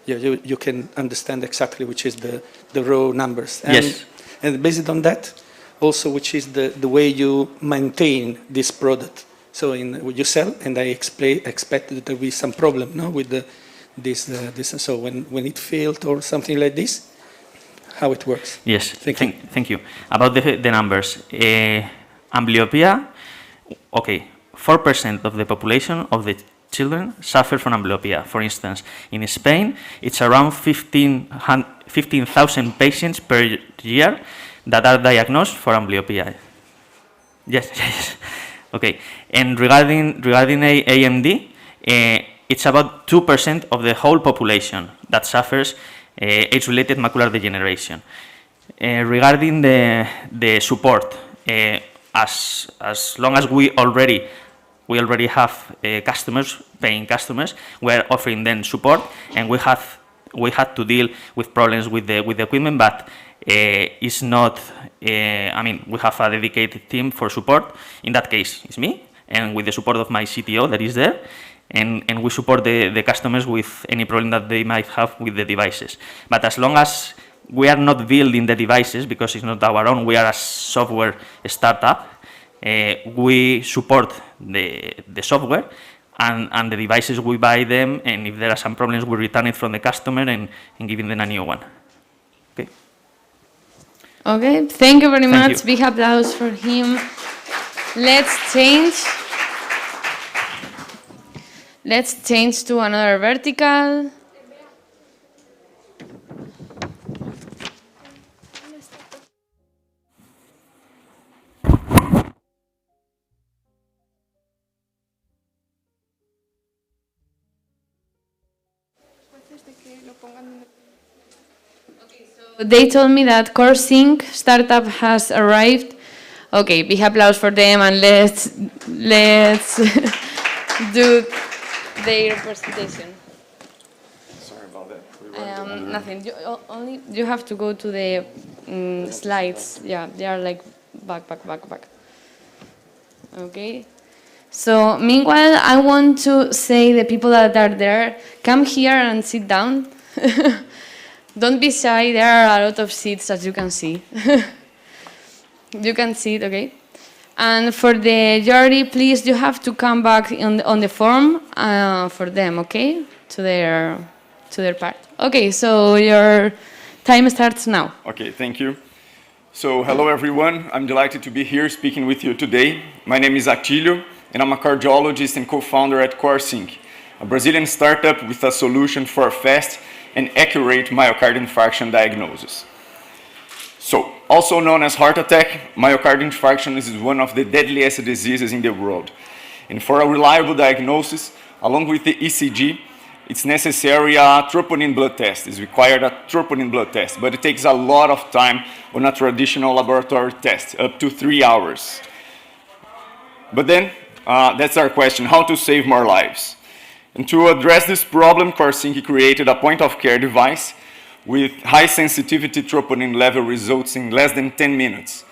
you can understand exactly which is the raw numbers. And based on that, also which is the way you maintain this product. So you sell, and I expect that there will be some problem, no, with this. So when it failed or something like this, how it works? Yes, thank you. About the numbers, amblyopia. Okay, 4% of the population of the children suffer from amblyopia. For instance, in Spain, it's around 15,000 patients per year that are diagnosed for amblyopia. Yes. Okay. And regarding AMD, it's about 2% of the whole population that suffers age-related macular degeneration. Regarding the support, as long as we already have customers, paying customers, we are offering them support, and we had to deal with problems with the equipment, but is not, I mean, we have a dedicated team for support. In that case, it's me, and with the support of my CTO that is there, and we support the customers with any problem that they might have with the devices. But as long as we are not building the devices, because it's not our own, we are a software startup, we support the software, and the devices, we buy them, and if there are some problems, we return it from the customer and give them a new one. Okay. Okay, thank you very Thank much. you. Big applause for him. Let's change. Let's change to another vertical. They told me that CoreSync startup has arrived. Okay, big applause for them, and let's do their presentation. Sorry about that. Nothing. You have to go to the slides. Yeah, they are like back. Okay. So meanwhile, I want to say the people that are there, come here and sit down. Don't be shy. There are a lot of seats, as you can see. You can sit, okay? And for the jury, please, you have to come back on the form for them, okay? To their part. Okay, so your time starts now. Okay, thank you. So, hello everyone. I'm delighted to be here speaking with you today. My name is Atílio, and I'm a cardiologist and co-founder at CoreSync, a Brazilian startup with a solution for fast and accurate myocardial infarction diagnosis. So, also known as heart attack, myocardial infarction is one of the deadliest diseases in the world. And for a reliable diagnosis, along with the ECG, it's necessary a troponin blood test. It's required a troponin blood test, but it takes a lot of time on a traditional laboratory test, up to 3 hours. But then, that's our question, how to save more lives? And to address this problem, CoreSync created a point-of-care device with high-sensitivity troponin level results in less than 10 minutes.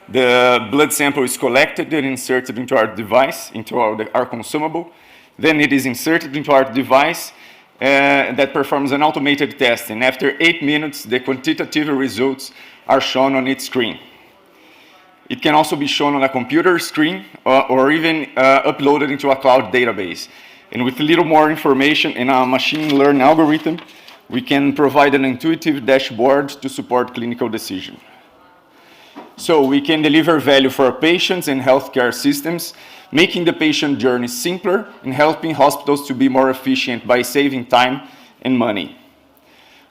The blood sample is collected and inserted into our device, into our consumable. Then it is inserted into our device that performs an automated test. And after 8 minutes, the quantitative results are shown on its screen. It can also be shown on a computer screen or even uploaded into a cloud database. And with a little more information in a machine learning algorithm, we can provide an intuitive dashboard to support clinical decision. So we can deliver value for our patients and healthcare systems, making the patient journey simpler and helping hospitals to be more efficient by saving time and money.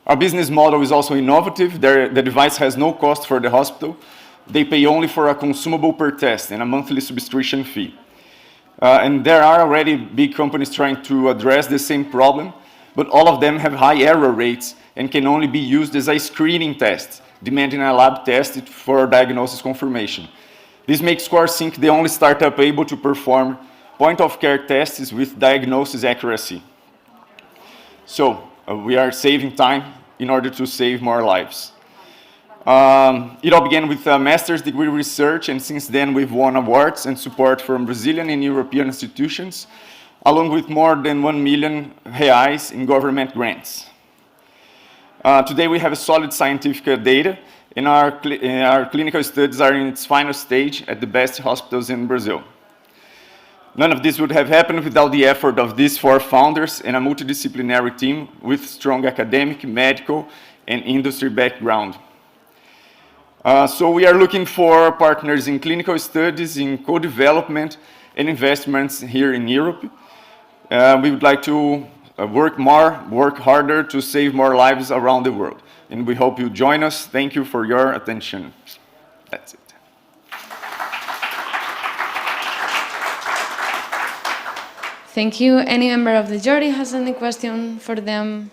Our business model is also innovative. The device has no cost for the hospital. They pay only for a consumable per test and a monthly subscription fee. And there are already big companies trying to address the same problem, but all of them have high error rates and can only be used as a screening test, demanding a lab test for diagnosis confirmation. This makes CoreSync the only startup able to perform point-of-care tests with diagnosis accuracy. So we are saving time in order to save more lives. It all began with a master's degree research, and since then we've won awards and support from Brazilian and European institutions, along with more than 1 million reais in government grants. Today we have solid scientific data, and our clinical studies are in its final stage at the best hospitals in Brazil. None of this would have happened without the effort of these 4 founders and a multidisciplinary team with strong academic, medical, and industry background. So we are looking for partners in clinical studies, in co-development, and investments here in Europe. We would like to work harder to save more lives around the world. And we hope you join us. Thank you for your attention. That's it. Thank you. Any member of the jury has any question for them?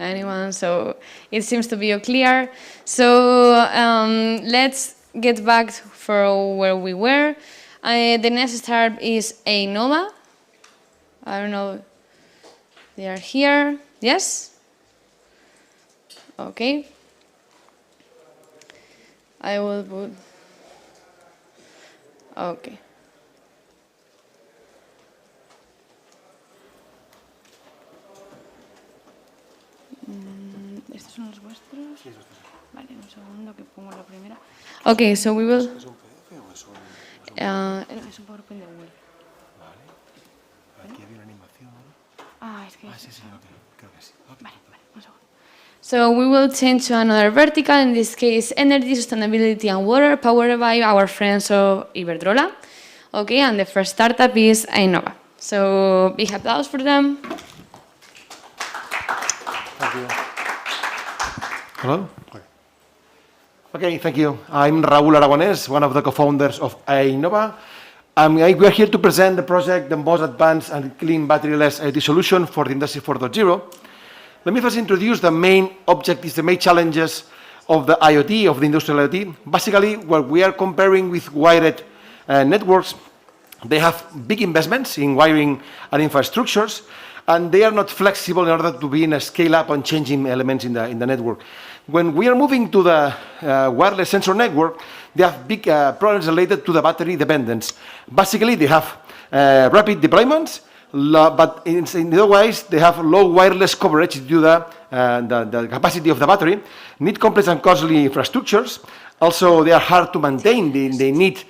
Anyone? So it seems to be all clear. So let's get back for where we were. The next startup is Ainova. I don't know. They are here. Yes? Okay. I will put. Okay. ¿Estos son los vuestros? Sí, vale, un segundo que pongo la primera. Okay, so we will. ¿Es un PDF o es un...? Es un PowerPoint de Google. Vale. Aquí había una animación. Es que... sí, ok. Creo que sí. Okay. Vale, un segundo. So we will change to another vertical, in this case, energy, sustainability and water, powered by our friends of Iberdrola. Okay, and the first startup is Ainova. So big applause for them. Thank you. Hello? Okay, thank you. I'm Raúl Aragonés, one of the co-founders of Ainova. We are here to present the project, the most advanced and clean battery-less IoT solution for the Industry 4.0. Let me first introduce the main objectives, the main challenges of the IoT, of the industrial IoT. Basically, what we are comparing with wired networks, they have big investments in wiring and infrastructures, and they are not flexible in order to be in a scale-up and changing elements in the network. When we are moving to the wireless sensor network, they have big problems related to the battery dependence. Basically, they have rapid deployments, but in otherwise, they have low wireless coverage due to the capacity of the battery, need complex and costly infrastructures. Also, they are hard to maintain. They need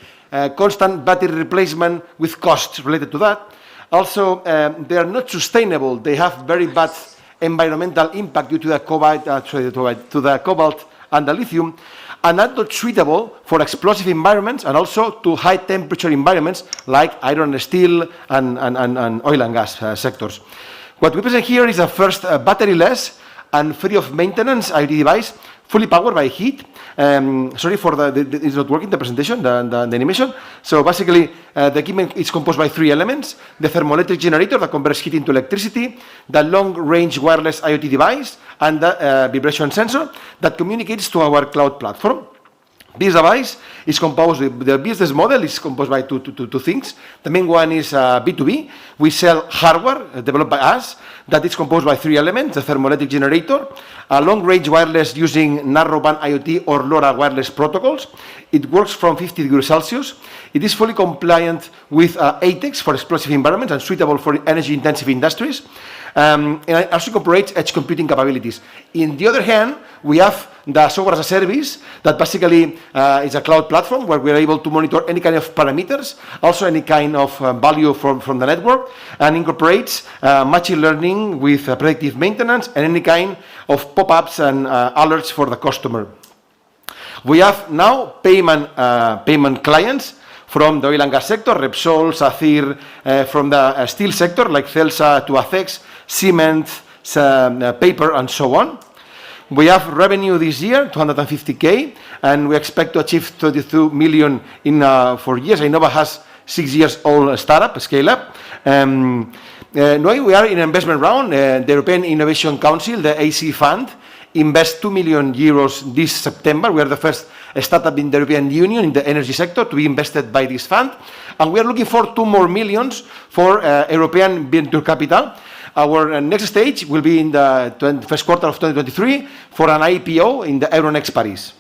constant battery replacement with costs related to that. Also, they are not sustainable. They have very bad environmental impact due to the cobalt and the lithium, and are not suitable for explosive environments and also to high temperature environments like iron and steel and oil and gas sectors. What we present here is a first battery-less and free of maintenance IoT device, fully powered by heat. Sorry for it's not working, the presentation, the animation. So basically, the equipment is composed by three elements: the thermoelectric generator that converts heat into electricity, the long-range wireless IoT device, and the vibration sensor that communicates to our cloud platform. This device is composed, the business model is composed by two things. The main one is B2B. We sell hardware developed by us that is composed by three elements: the thermoelectric generator, a long-range wireless using narrowband IoT or LoRa wireless protocols. It works from 50 degrees Celsius. It is fully compliant with ATEX for explosive environments and suitable for energy-intensive industries. And it also incorporates edge computing capabilities. On the other hand, we have the software as a service that basically is a cloud platform where we are able to monitor any kind of parameters, also any kind of value from the network, and incorporates machine learning with predictive maintenance and any kind of pop-ups and alerts for the customer. We have now payment clients from the oil and gas sector, Repsol, Sacyr, from the steel sector like Celsa to Acex, Cement, paper, and so on. We have revenue this year, 250K, and we expect to achieve 22 million in 4 years. Ainova has 6 years old startup, scale-up. Now we are in an investment round. The European Innovation Council, the AC Fund, invest 2 million euros this September. We are the first startup in the European Union in the energy sector to be invested by this fund. And we are looking for 2 more millions for European venture capital. Our next stage will be in the first quarter of 2023 for an IPO in the Euronext Paris.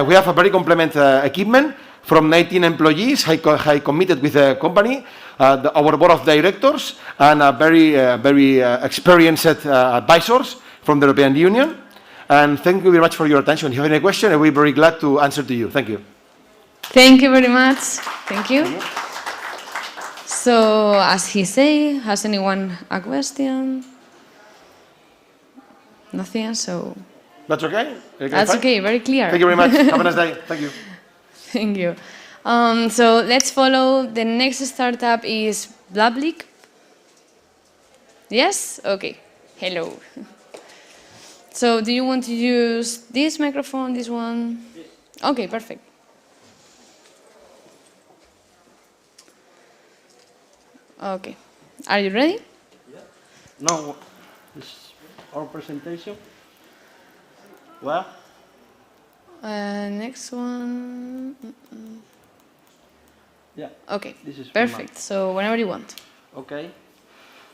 We have a very complementary equipment from 19 employees, high committed with the company, our board of directors, and very experienced advisors from the European Union. And thank you very much for your attention. If you have any question, I will be very glad to answer to you. Thank you. Thank you very much. Thank you. So, as he said, has anyone a question? Nothing, so... That's okay? That's okay, very clear. Thank you very much. Have a nice day. Thank you. Thank you. So, let's follow. The next startup is Blablik. Yes? Okay. Hello. So, do you want to use this microphone, this one? Okay, perfect. Okay. Are you ready? Yeah. No, it's our presentation. Well? Next one. Yeah. Okay, this is perfect. So, whenever you want. Okay.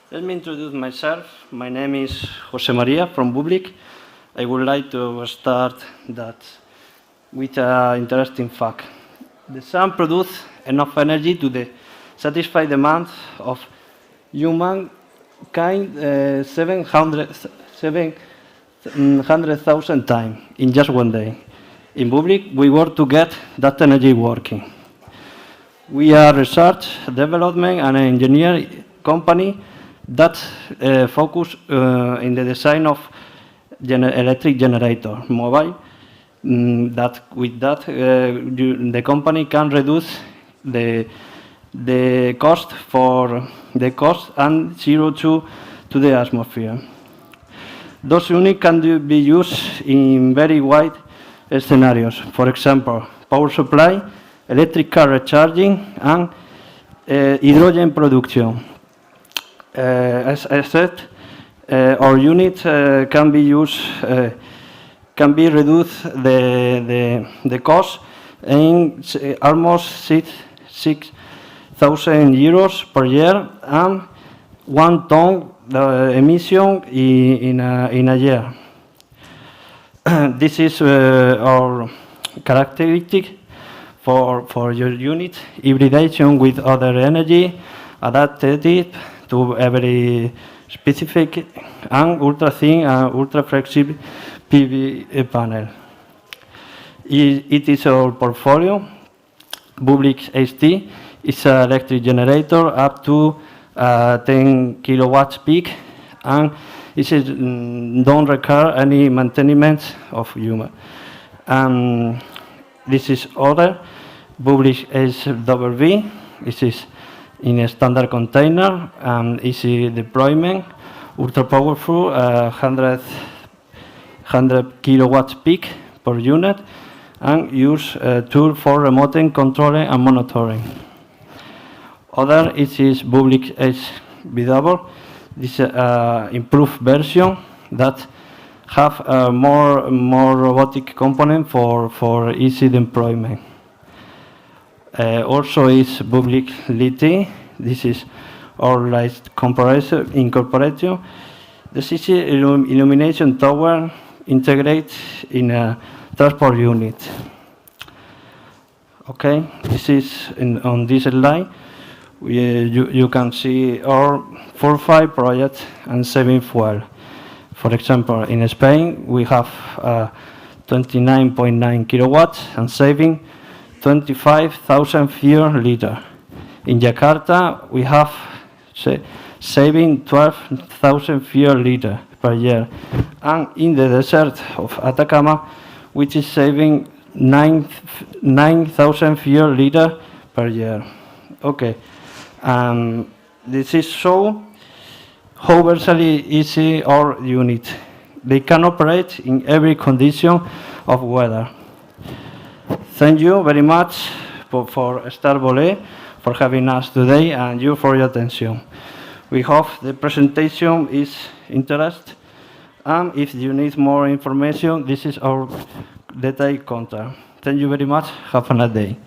Let me introduce myself. My name is Jose Maria from Public. I would like to start that with an interesting fact. The sun produces enough energy to satisfy demand of humankind 700,000 times in just one day. In public, we work to get that energy working. We are a research, development, and engineering company that focus in the design of electric generator, mobile. With that, the company can reduce the cost and CO2 to the atmosphere. Those units can be used in very wide scenarios. For example, power supply, electric car recharging, and hydrogen production. As I said, our unit can be used, can be reduced the cost in almost 6,000 euros per year and 1 ton emission in a year. This is our characteristic for your unit, hybridization with other energy, adapted to every specific and ultra thin and ultra flexible PV panel. It is our portfolio. Public HT is an electric generator up to 10 kilowatts peak, and it don't require any maintenance of human. This is other public HW. This is in a standard container and easy deployment, ultra powerful, 100 kilowatts peak per unit, and use a tool for remote controlling and monitoring. Other is public HBW. This is an improved version that have a more robotic component for easy deployment. Also is public LT. This is our light incorporation. The CC illumination tower integrates in a transport unit. Okay, this is on this slide. You can see our 4-5 projects and saving fuel. For example, in Spain, we have 29.9 kilowatts and saving 25,000 fewer liters. In Jakarta, we have saving 12,000 fewer liters per year. And in the desert of Atacama, which is saving 9,000 fewer liters per year. Okay. This is so how versatile easy our unit. They can operate in every condition of weather. Thank you very much for Startup Olé for having us today and you for your attention. We hope the presentation is interesting, and if you need more information, this is our detailed contact. Thank you very much. Have a nice day.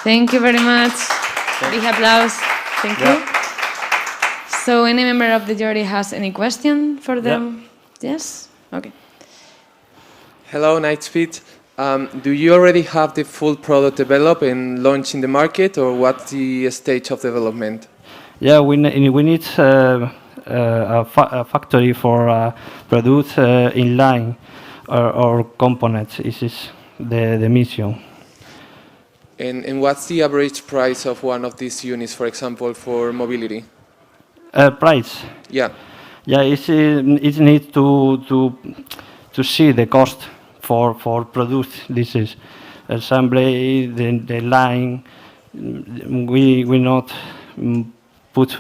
Thank you very much. Big applause. Thank you. So any member of the jury has any question for them? Yes? Okay. Hello, Nightspeed. Do you already have the full product developed and launched in the market, or what's the stage of development? Yeah, we need a factory for produce in line or components. This is the mission. And what's the average price of one of these units, for example, for mobility? Price? Yeah. Yeah, it needs to see the cost for produce. This is assembly, the line. We not put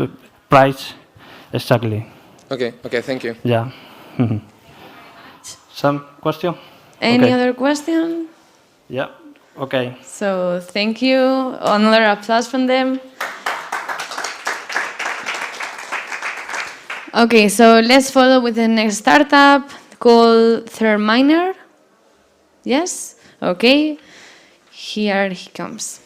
price exactly. Okay, thank you. Yeah. Some question? Any other question? Yeah. Okay. So thank you. Another applause from them. Okay, so let's follow with the next startup called Therminer. Yes? Okay. Here he comes.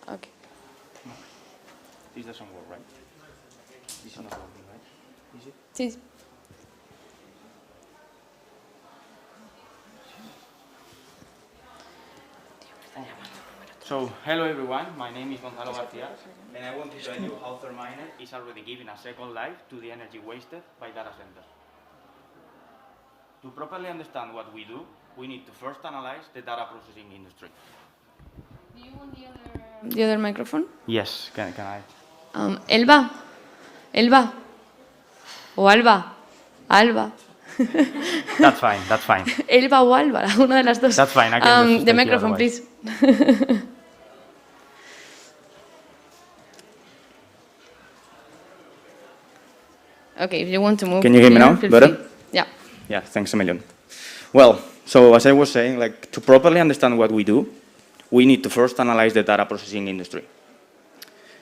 Okay. This doesn't work, right? This is not working, right? Is it? Sí. So, hello everyone, my name is Gonzalo Garcia, and I want to tell you how Therminer is already giving a second life to the energy wasted by data centers. To properly understand what we do, we need to first analyze the data processing industry. Do you want the other microphone? Yes, can I? Elba? Elba? O Alba? Alba? That's fine, that's fine. Elba o Álvara, una de las dos. That's fine, I can just the stay microphone, otherwise. please. Okay, if you want to move. Can you hear me now? Better? Free. Yeah. Yeah, thanks a million. Well, so as I was saying, like to properly understand what we do, we need to first analyze the data processing industry.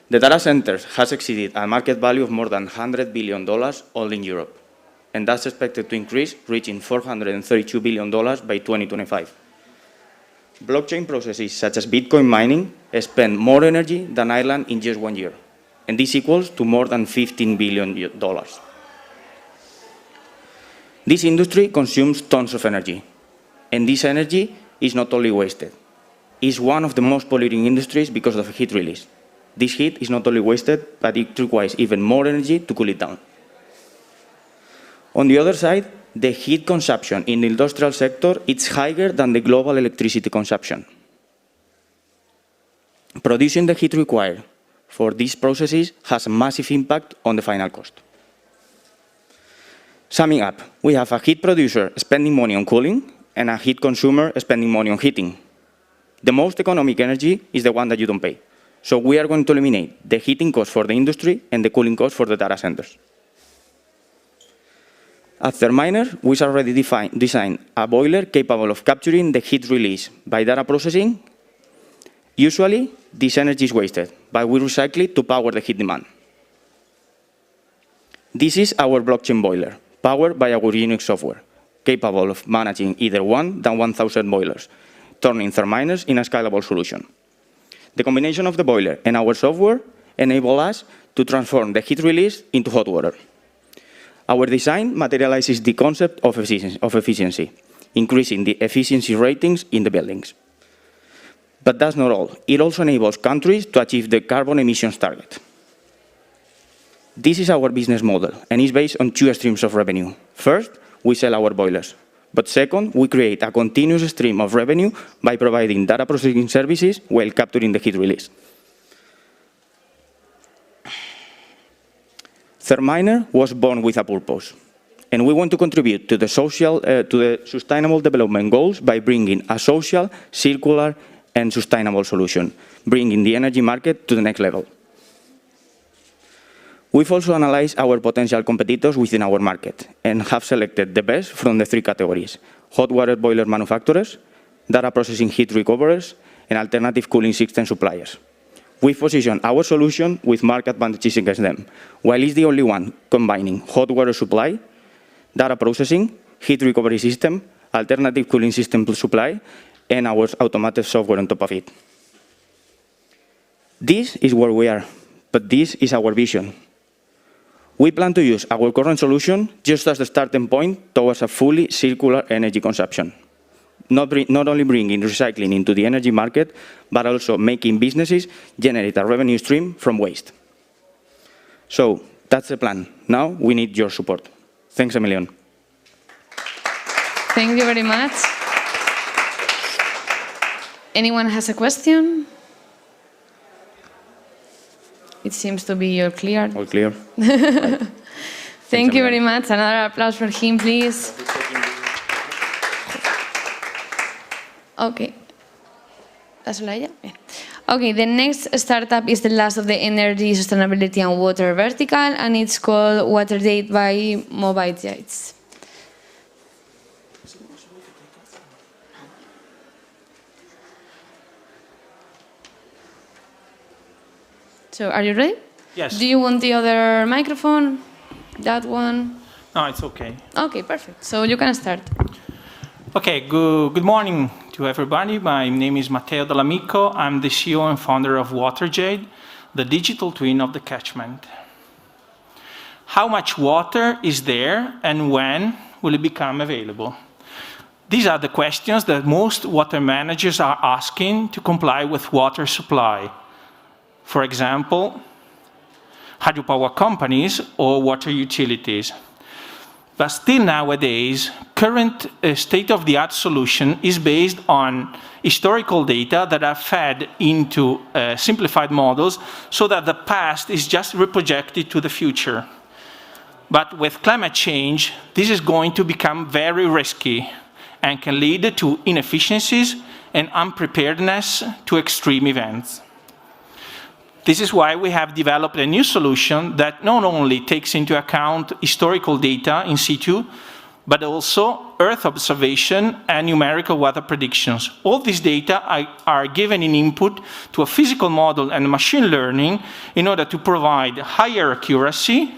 The data centers has exceeded a market value of more than $100 billion all in Europe, and that's expected to increase, reaching $432 billion by 2025. Blockchain processes such as Bitcoin mining spend more energy than Ireland in just 1 year, and this equals to more than $15 billion. This industry consumes tons of energy, and this energy is not only wasted. It's one of the most polluting industries because of heat release. This heat is not only wasted, but it requires even more energy to cool it down. On the other side, the heat consumption in the industrial sector is higher than the global electricity consumption. Producing the heat required for these processes has a massive impact on the final cost. Summing up, we have a heat producer spending money on cooling and a heat consumer spending money on heating. The most economic energy is the one that you don't pay. So we are going to eliminate the heating cost for the industry and the cooling cost for the data centers. At Therminer, we already designed a boiler capable of capturing the heat release by data processing. Usually, this energy is wasted, but we recycle it to power the heat demand. This is our blockchain boiler, powered by our Unix software, capable of managing either 1 than 1,000 boilers, turning Therminers in a scalable solution. The combination of the boiler and our software enable us to transform the heat release into hot water. Our design materializes the concept of efficiency, increasing the efficiency ratings in the buildings. But that's not all. It also enables countries to achieve the carbon emissions target. This is our business model, and is based on 2 streams of revenue. First, we sell our boilers. But second, we create a continuous stream of revenue by providing data processing services while capturing the heat release. Therminer was born with a purpose, and we want to contribute to the sustainable development goals by bringing a social, circular, and sustainable solution, bringing the energy market to the next level. We've also analyzed our potential competitors within our market and have selected the best from the 3 categories: hot water boiler manufacturers, data processing heat recoverers, and alternative cooling system suppliers. We've positioned our solution with market advantages against them, while it's the only one combining hot water supply, data processing, heat recovery system, alternative cooling system supply, and our automated software on top of it. This is where we are, but this is our vision. We plan to use our current solution just as the starting point towards a fully circular energy consumption. Not only bringing recycling into the energy market, but also making businesses generate a revenue stream from waste. So that's the plan. Now we need your support. Thanks a million. Thank you very much. Anyone has a question? It seems to be all clear. All clear. Thank you very much. Another applause for him, please. Okay. ¿That's all ella? Okay, the next startup is the last of the energy, sustainability and water vertical, and it's called Watergate by Mobile Jets. So, are you ready? Yes. Do you want the other microphone? That one? No, it's okay. Okay, perfect. So you can start. Okay, good morning to everybody. My name is Matteo Dall'Amico. I'm the CEO and founder of Waterjade. the digital twin of the catchment. How much water is there and when will it become available? These are the questions that most water managers are asking to comply with water supply. For example, hydropower companies or water utilities. But still nowadays, current state-of-the-art solution is based on historical data that are fed into simplified models so that the past is just reprojected to the future. But with climate change, this is going to become very risky and can lead to inefficiencies and unpreparedness to extreme events. This is why we have developed a new solution that not only takes into account historical data in situ, but also Earth observation and numerical weather predictions. All these data are given in input to a physical model and machine learning in order to provide higher accuracy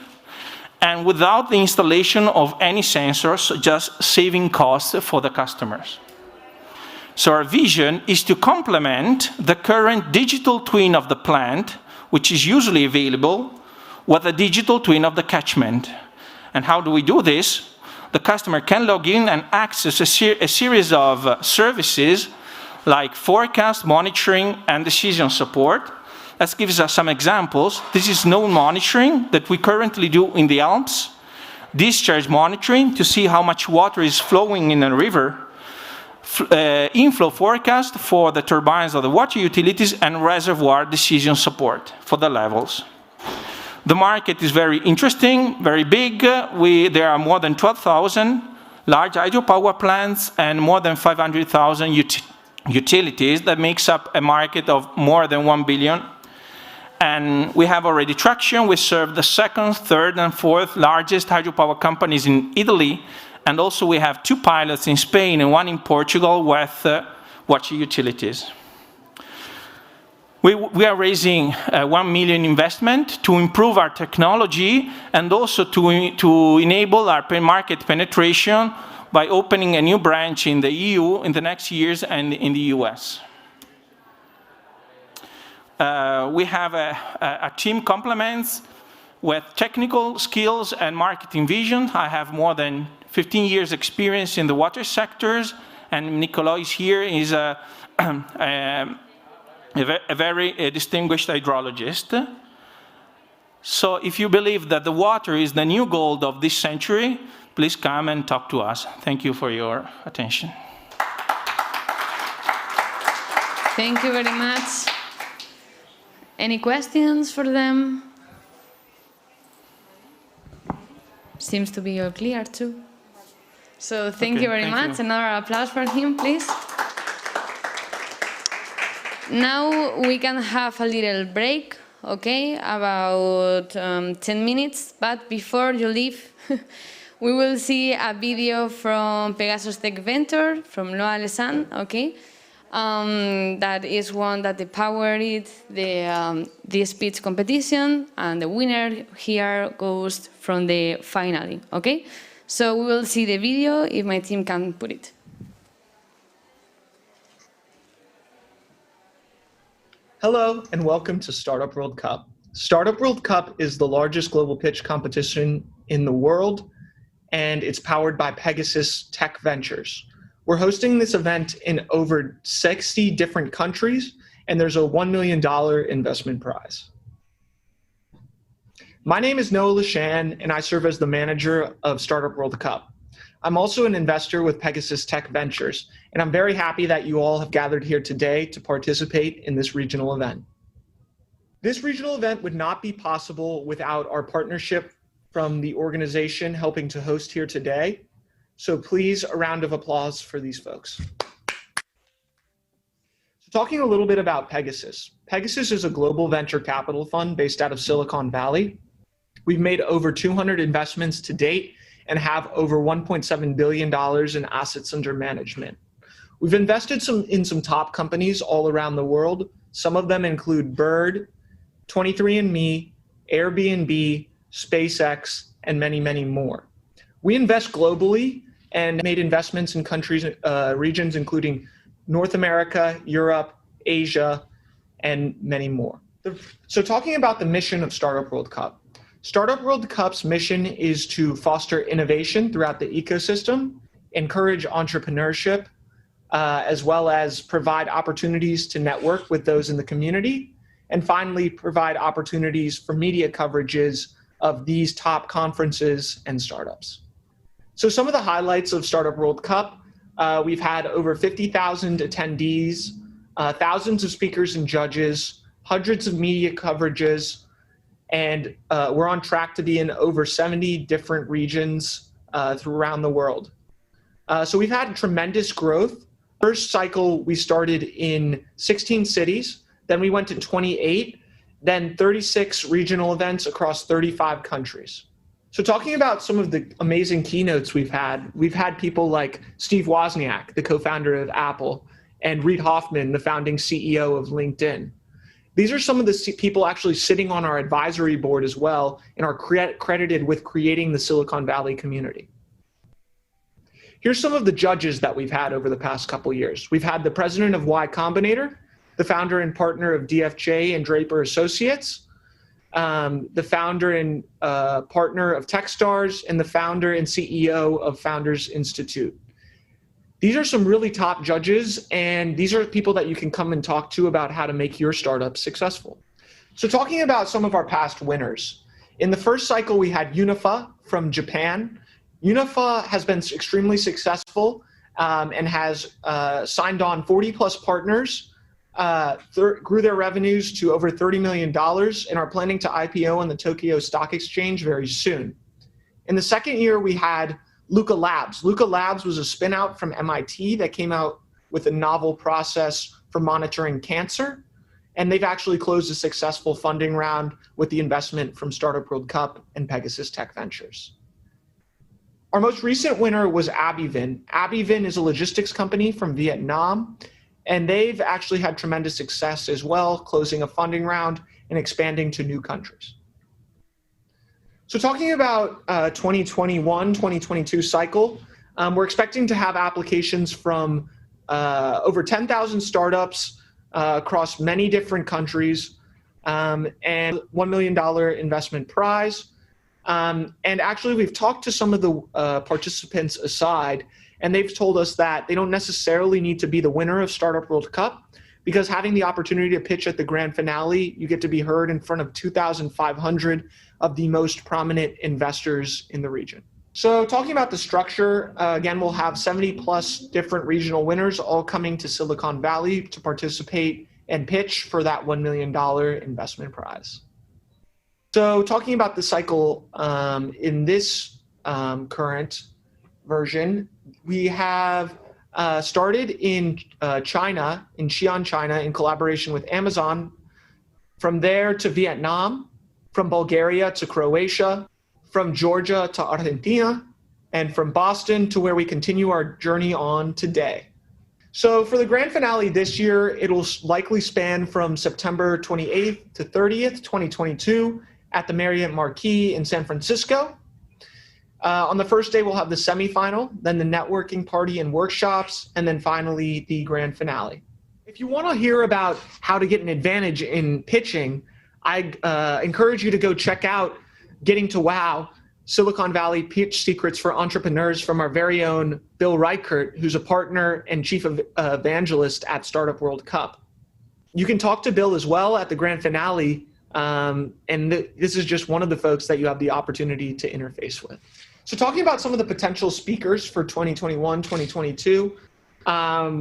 and without the installation of any sensors, just saving costs for the customers. So our vision is to complement the current digital twin of the plant, which is usually available, with a digital twin of the catchment. And how do we do this? The customer can log in and access a series of services like forecast, monitoring, and decision support. Let's give us some examples. This is node monitoring that we currently do in the Alps, discharge monitoring to see how much water is flowing in a river, inflow forecast for the turbines of the water utilities, and reservoir decision support for the levels. The market is very interesting, very big. There are more than 12,000 large hydropower plants and more than 500,000 utilities. That makes up a market of more than 1 billion. And we have already traction. We serve the second, third, and fourth largest hydropower companies in Italy. And also we have 2 pilots in Spain and 1 in Portugal with water utilities. We are raising 1 million investment to improve our technology and also to enable our market penetration by opening a new branch in the EU in the next years and in the US. We have a team complements with technical skills and marketing vision. I have more than 15 years experience in the water sectors, and Nicolas here is a very distinguished hydrologist. So if you believe that the water is the new gold of this century, please come and talk to us. Thank you for your attention. Thank you very much. Any questions for them? Seems to be all clear too. So thank you very much. Another applause for him, please. Now we can have a little break, okay, about 10 minutes. But before you leave, we will see a video from Pegasus Tech Venture, from Noah Lesan, okay? That is one that powered the speech competition, and the winner here goes from the finale, okay? So we will see the video if my team can put it. Hello and welcome to Startup World Cup. Startup World Cup is the largest global pitch competition in the world, and it's powered by Pegasus Tech Ventures. We're hosting this event in over 60 different countries, and there's a $1 million investment prize. My name is Noah Leshan, and I serve as the manager of Startup World Cup. I'm also an investor with Pegasus Tech Ventures, and I'm very happy that you all have gathered here today to participate in this regional event. This regional event would not be possible without our partnership from the organization helping to host here today. So please, a round of applause for these folks. So talking a little bit about Pegasus. Pegasus is a global venture capital fund based out of Silicon Valley. We've made over 200 investments to date and have over $1.7 billion in assets under management. We've invested in some top companies all around the world. Some of them include Bird, 23andMe, Airbnb, SpaceX, and many, many more. We invest globally and made investments in countries, regions including North America, Europe, Asia, and many more. So talking about the mission of Startup World Cup. Startup World Cup's mission is to foster innovation throughout the ecosystem, encourage entrepreneurship, as well as provide opportunities to network with those in the community, and finally provide opportunities for media coverages of these top conferences and startups. So some of the highlights of Startup World Cup, we've had over 50,000 attendees, thousands of speakers and judges, hundreds of media coverages, and we're on track to be in over 70 different regions around the world. So we've had tremendous growth. First cycle, we started in 16 cities, then we went to 28, then 36 regional events across 35 countries. So talking about some of the amazing keynotes we've had people like Steve Wozniak, the co-founder of Apple, and Reid Hoffman, the founding CEO of LinkedIn. These are some of the people actually sitting on our advisory board as well and are credited with creating the Silicon Valley community. Here's some of the judges that we've had over the past couple years. We've had the president of Y Combinator, the founder and partner of DFJ and Draper Associates, the founder and partner of Techstars, and the founder and CEO of Founders Institute. These are some really top judges, and these are people that you can come and talk to about how to make your startup successful. So talking about some of our past winners. In the first cycle, we had Unifa from Japan. Unifa has been extremely successful and has signed on 40 plus partners, grew their revenues to over $30 million, and are planning to IPO on the Tokyo Stock Exchange very soon. In the second year, we had Luca Labs. Luca Labs was a spin out from MIT that came out with a novel process for monitoring cancer. And they've actually closed a successful funding round with the investment from Startup World Cup and Pegasus Tech Ventures. Our most recent winner was Abivin. Abivin is a logistics company from Vietnam, and they've actually had tremendous success as well, closing a funding round and expanding to new countries. So talking about 2021-2022 cycle, we're expecting to have applications from over 10,000 startups across many different countries and $1 million investment prize. And actually, we've talked to some of the participants aside, and they've told us that they don't necessarily need to be the winner of Startup World Cup, because having the opportunity to pitch at the grand finale, you get to be heard in front of 2,500 of the most prominent investors in the region. So talking about the structure, again, we'll have 70 plus different regional winners all coming to Silicon Valley to participate and pitch for that $1 million investment prize. So talking about the cycle in this current version, we have started in China, in Xi'an, China, in collaboration with Amazon. From there to Vietnam, from Bulgaria to Croatia, from Georgia to Argentina, and from Boston to where we continue our journey on today. So for the grand finale this year, it'll likely span from September 28th to 30th, 2022 at the Marriott Marquis in San Francisco. On the first day, we'll have the semifinal, then the networking party and workshops, and then finally the grand finale. If you want to hear about how to get an advantage in pitching, I encourage you to go check out Getting to Wow, Silicon Valley Pitch Secrets for Entrepreneurs from our very own Bill Reichert, who's a partner and chief evangelist at Startup World Cup. You can talk to Bill as well at the grand finale, and this is just one of the folks that you have the opportunity to interface with. So talking about some of the potential speakers for 2021, 2022,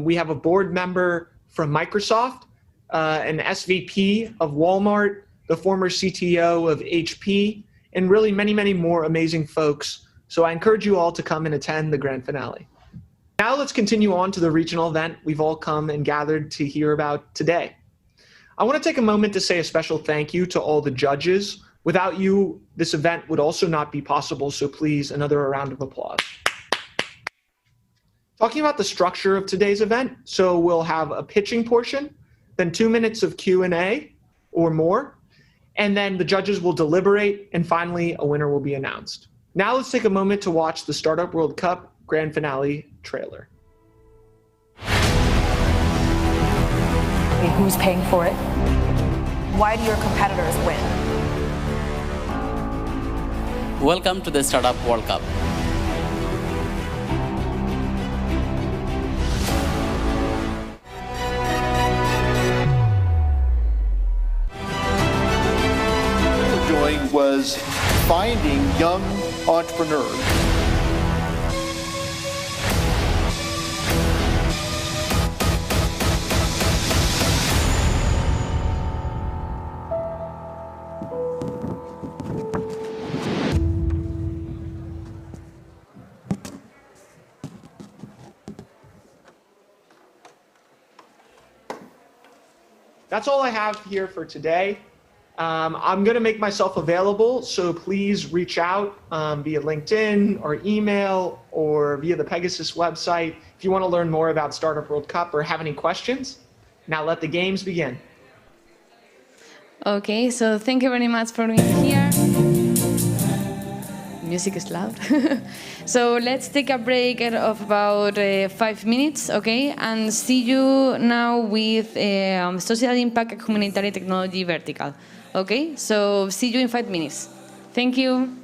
we have a board member from Microsoft, an SVP of Walmart, the former CTO of HP, and really many, many more amazing folks. So I encourage you all to come and attend the grand finale. Now let's continue on to the regional event we've all come and gathered to hear about today. I want to take a moment to say a special thank you to all the judges. Without you, this event would also not be possible, so please, another round of applause. Talking about the structure of today's event, so we'll have a pitching portion, then 2 minutes of Q&A or more, and then the judges will deliberate, and finally a winner will be announced. Now let's take a moment to watch the Startup World Cup grand finale trailer. Who's paying for it? why do your competitors win? Welcome to the Startup World Cup. Doing was finding young entrepreneurs. That's all I have here for today. I'm going to make myself available, so please reach out via LinkedIn or email or via the Pegasus website if you want to learn more about Startup World Cup or have any questions. Now let the games begin. Okay, so thank you very much for being here. Music is loud. So let's take a break of about 5 minutes, okay? And see you now with Social Impact and Humanitarian Technology vertical. Okay, so see you in 5 minutes. Thank you.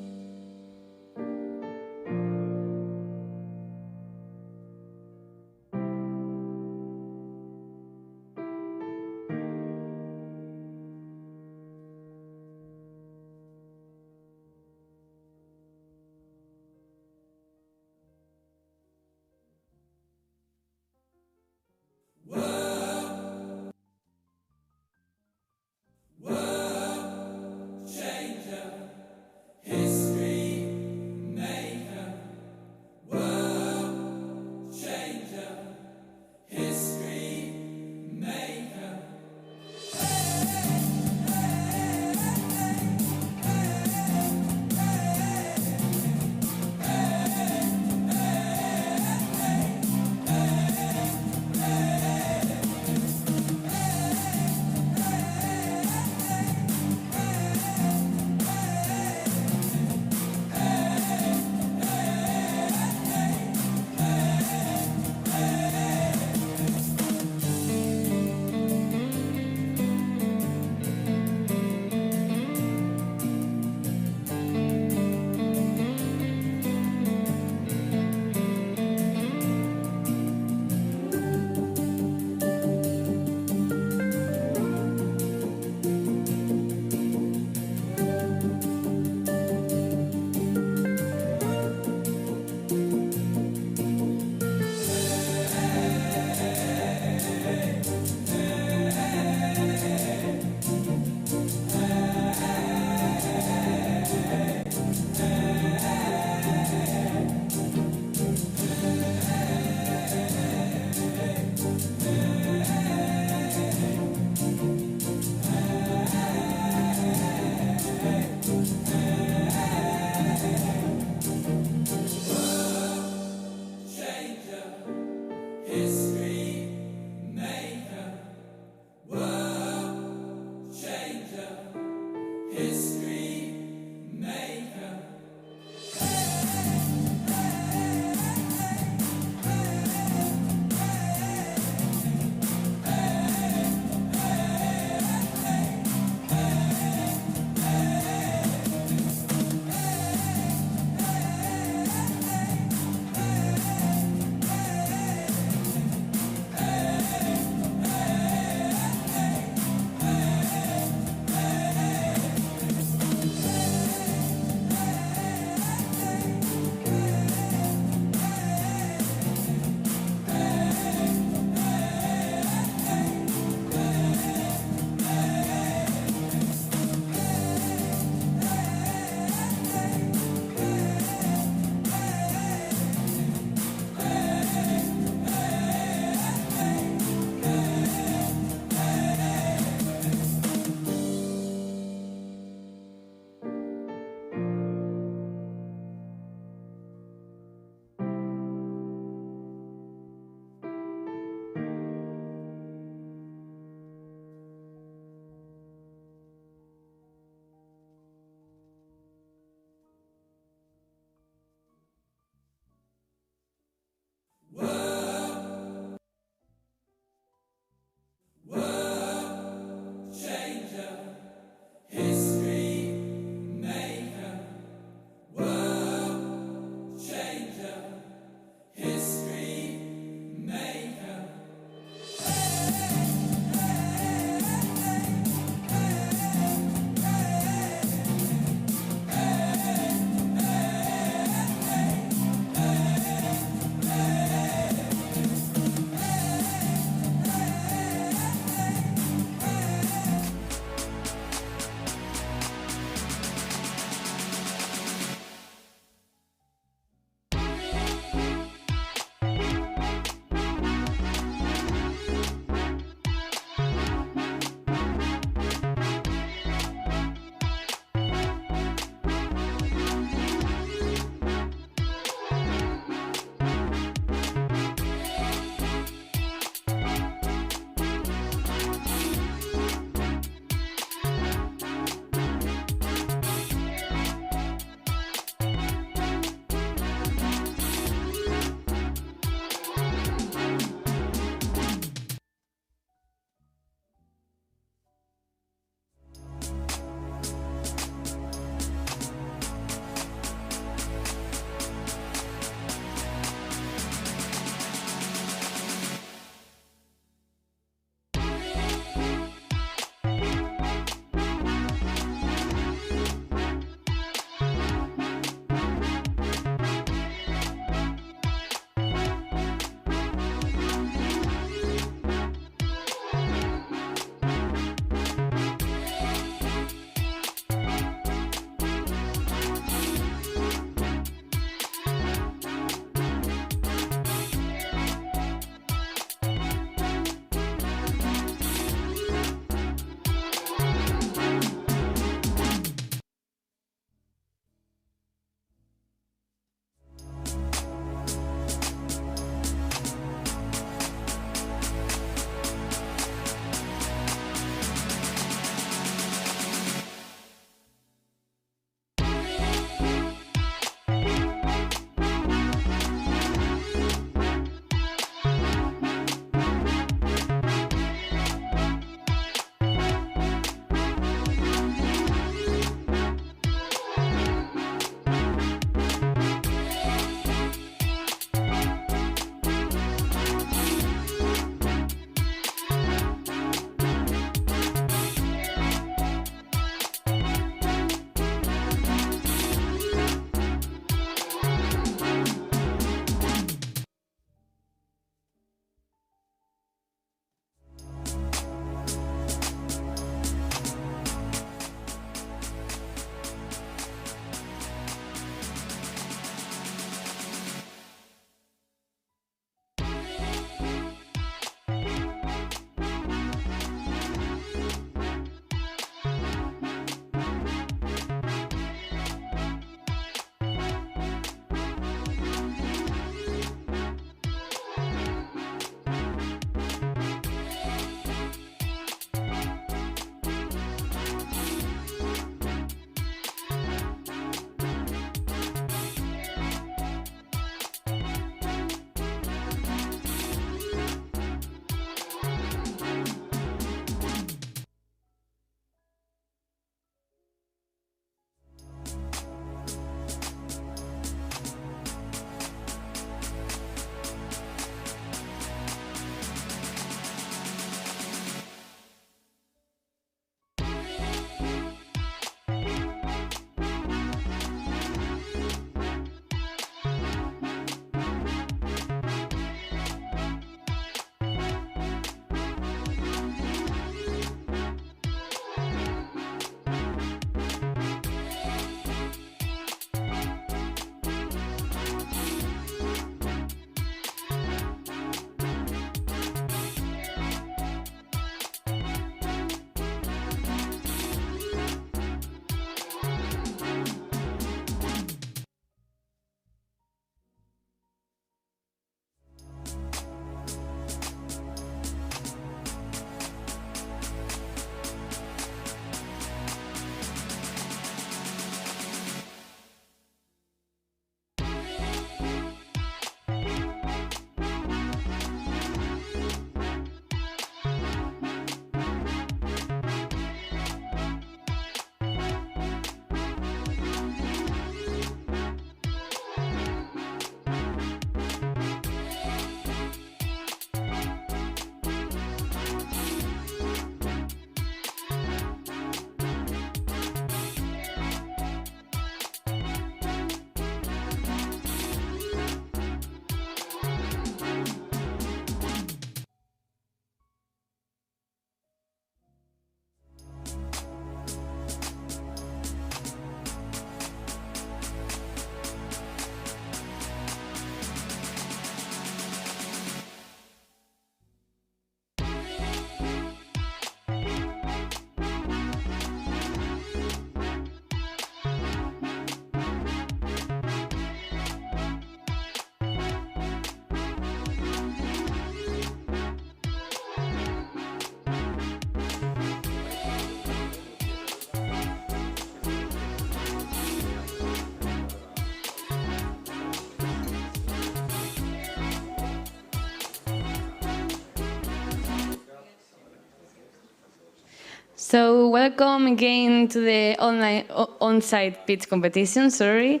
So welcome again to the on-site pitch competition. Sorry,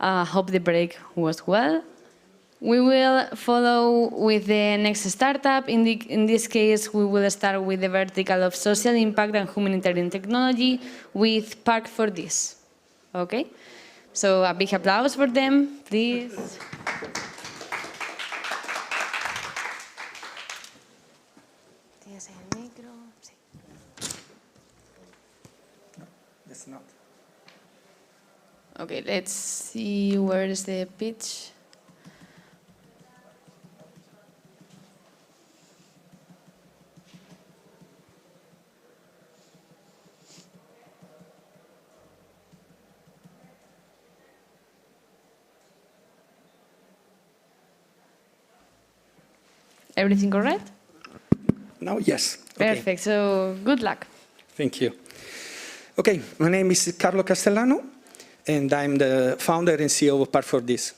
hope the break was well. We will follow with the next startup. In this case, we will start with the vertical of social impact and humanitarian technology with Park for This. Okay, so a big applause for them, please. That's not. Okay, let's see where is the pitch. Everything correct? Now, yes. Perfect. Okay. So good luck. Thank you. Okay, my name is Carlo Castellano, and I'm the founder and CEO of Park for This.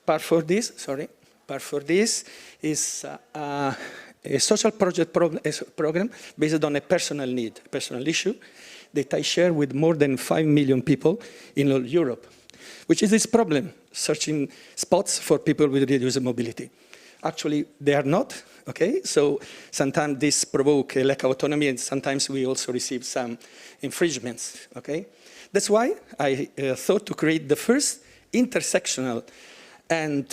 Park for This is a social project program based on a personal need, a personal issue that I share with more than 5 million people in all Europe, which is this problem, searching spots for people with reduced mobility. Actually, they are not, okay? So sometimes this provokes a lack of autonomy, and sometimes we also receive some infringements, okay? That's why I thought to create the first intersectional and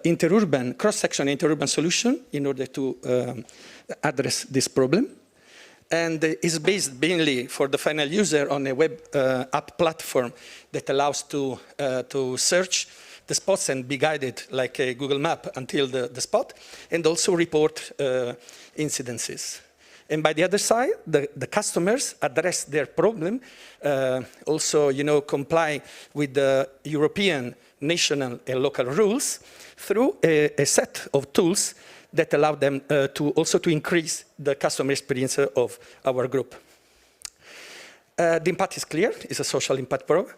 interurban, cross-section interurban solution in order to address this problem. And it's based mainly for the final user on a web app platform that allows to search the spots and be guided like a Google map until the spot, and also report incidences. And by the other side, the customers address their problem, also, comply with the European, national, and local rules through a set of tools that allow them to increase the customer experience of our group. The impact is clear. It's a social impact program.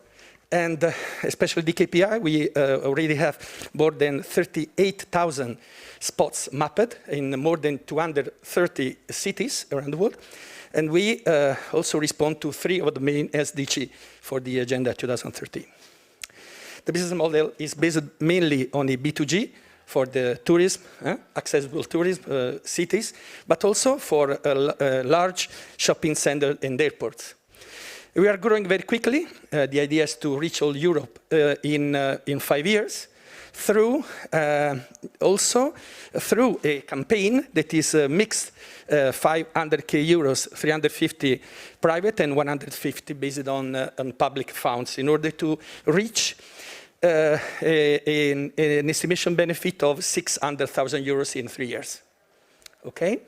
And especially the KPI, we already have more than 38,000 spots mapped in more than 230 cities around the world. And we also respond to 3 of the main SDG for the Agenda 2030. The business model is based mainly on a B2G for the tourism, accessible tourism cities, but also for large shopping centers and airports. We are growing very quickly. The idea is to reach all Europe in 5 years through a campaign that is mixed 500k euros, 350 private and 150 based on public funds in order to reach an estimation benefit of 600,000 euros in 3 years. Okay?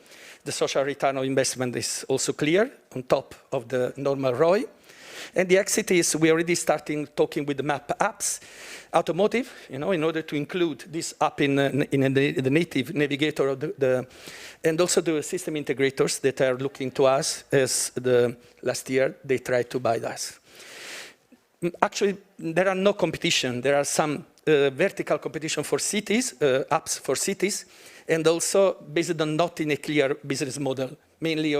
The social return of investment is also clear on top of the normal ROI. And the exit is we already starting talking with the map apps, automotive, in order to include this app in the native navigator of and also the system integrators that are looking to us as last year they tried to buy us. Actually, there are no competition. There are some vertical competition for cities, apps for cities, and also based on not in a clear business model, mainly,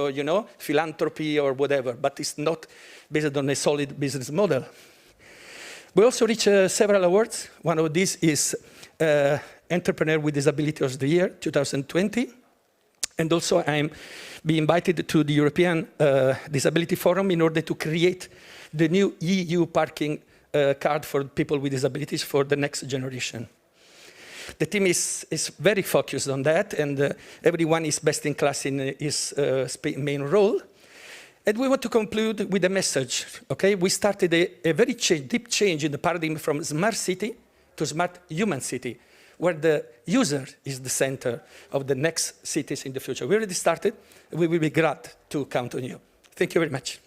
philanthropy or whatever, but it's not based on a solid business model. We also reached several awards. One of these is Entrepreneur with Disability of the Year, 2020. And also I'm being invited to the European Disability Forum in order to create the new EU parking card for people with disabilities for the next generation. The team is very focused on that, and everyone is best in class in his main role. And we want to conclude with a message, okay? We started a very deep change in the paradigm from smart city to smart human city, where the user is the center of the next cities in the future. We already started. We will be glad to count on you. Thank you very much.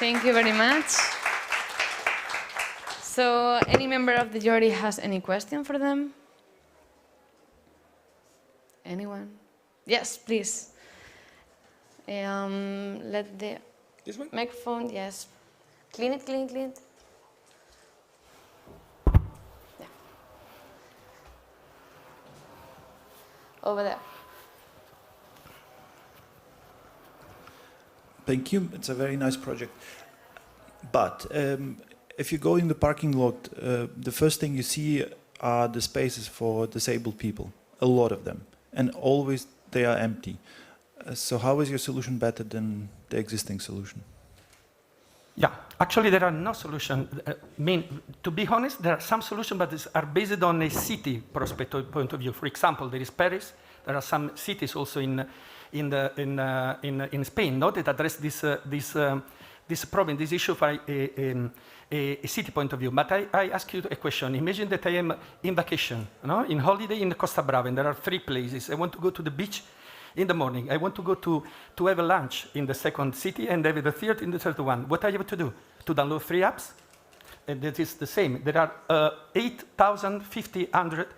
Thank you very much. So, any member of the jury has any question for them? Anyone? Yes, please. Let the microphone, yes. Clean it. Yeah. Over there. Thank you. It's a very nice project. But if you go in the parking lot, the first thing you see are the spaces for disabled people, a lot of them, and always they are empty. So how is your solution better than the existing solution? Yeah, actually there are no solutions. To be honest, there are some solutions, but these are based on a city perspective point of view. For example, there is Paris. There are some cities also in Spain, no, that address this problem, this issue from a city point of view. But I ask you a question. Imagine that I am in vacation, no, in holiday in Costa Brava, and there are 3 places. I want to go to the beach in the morning. I want to go to have a lunch in the second city and have the third in the third one. What I have to do? To download 3 apps? And that is the same. There are 8,500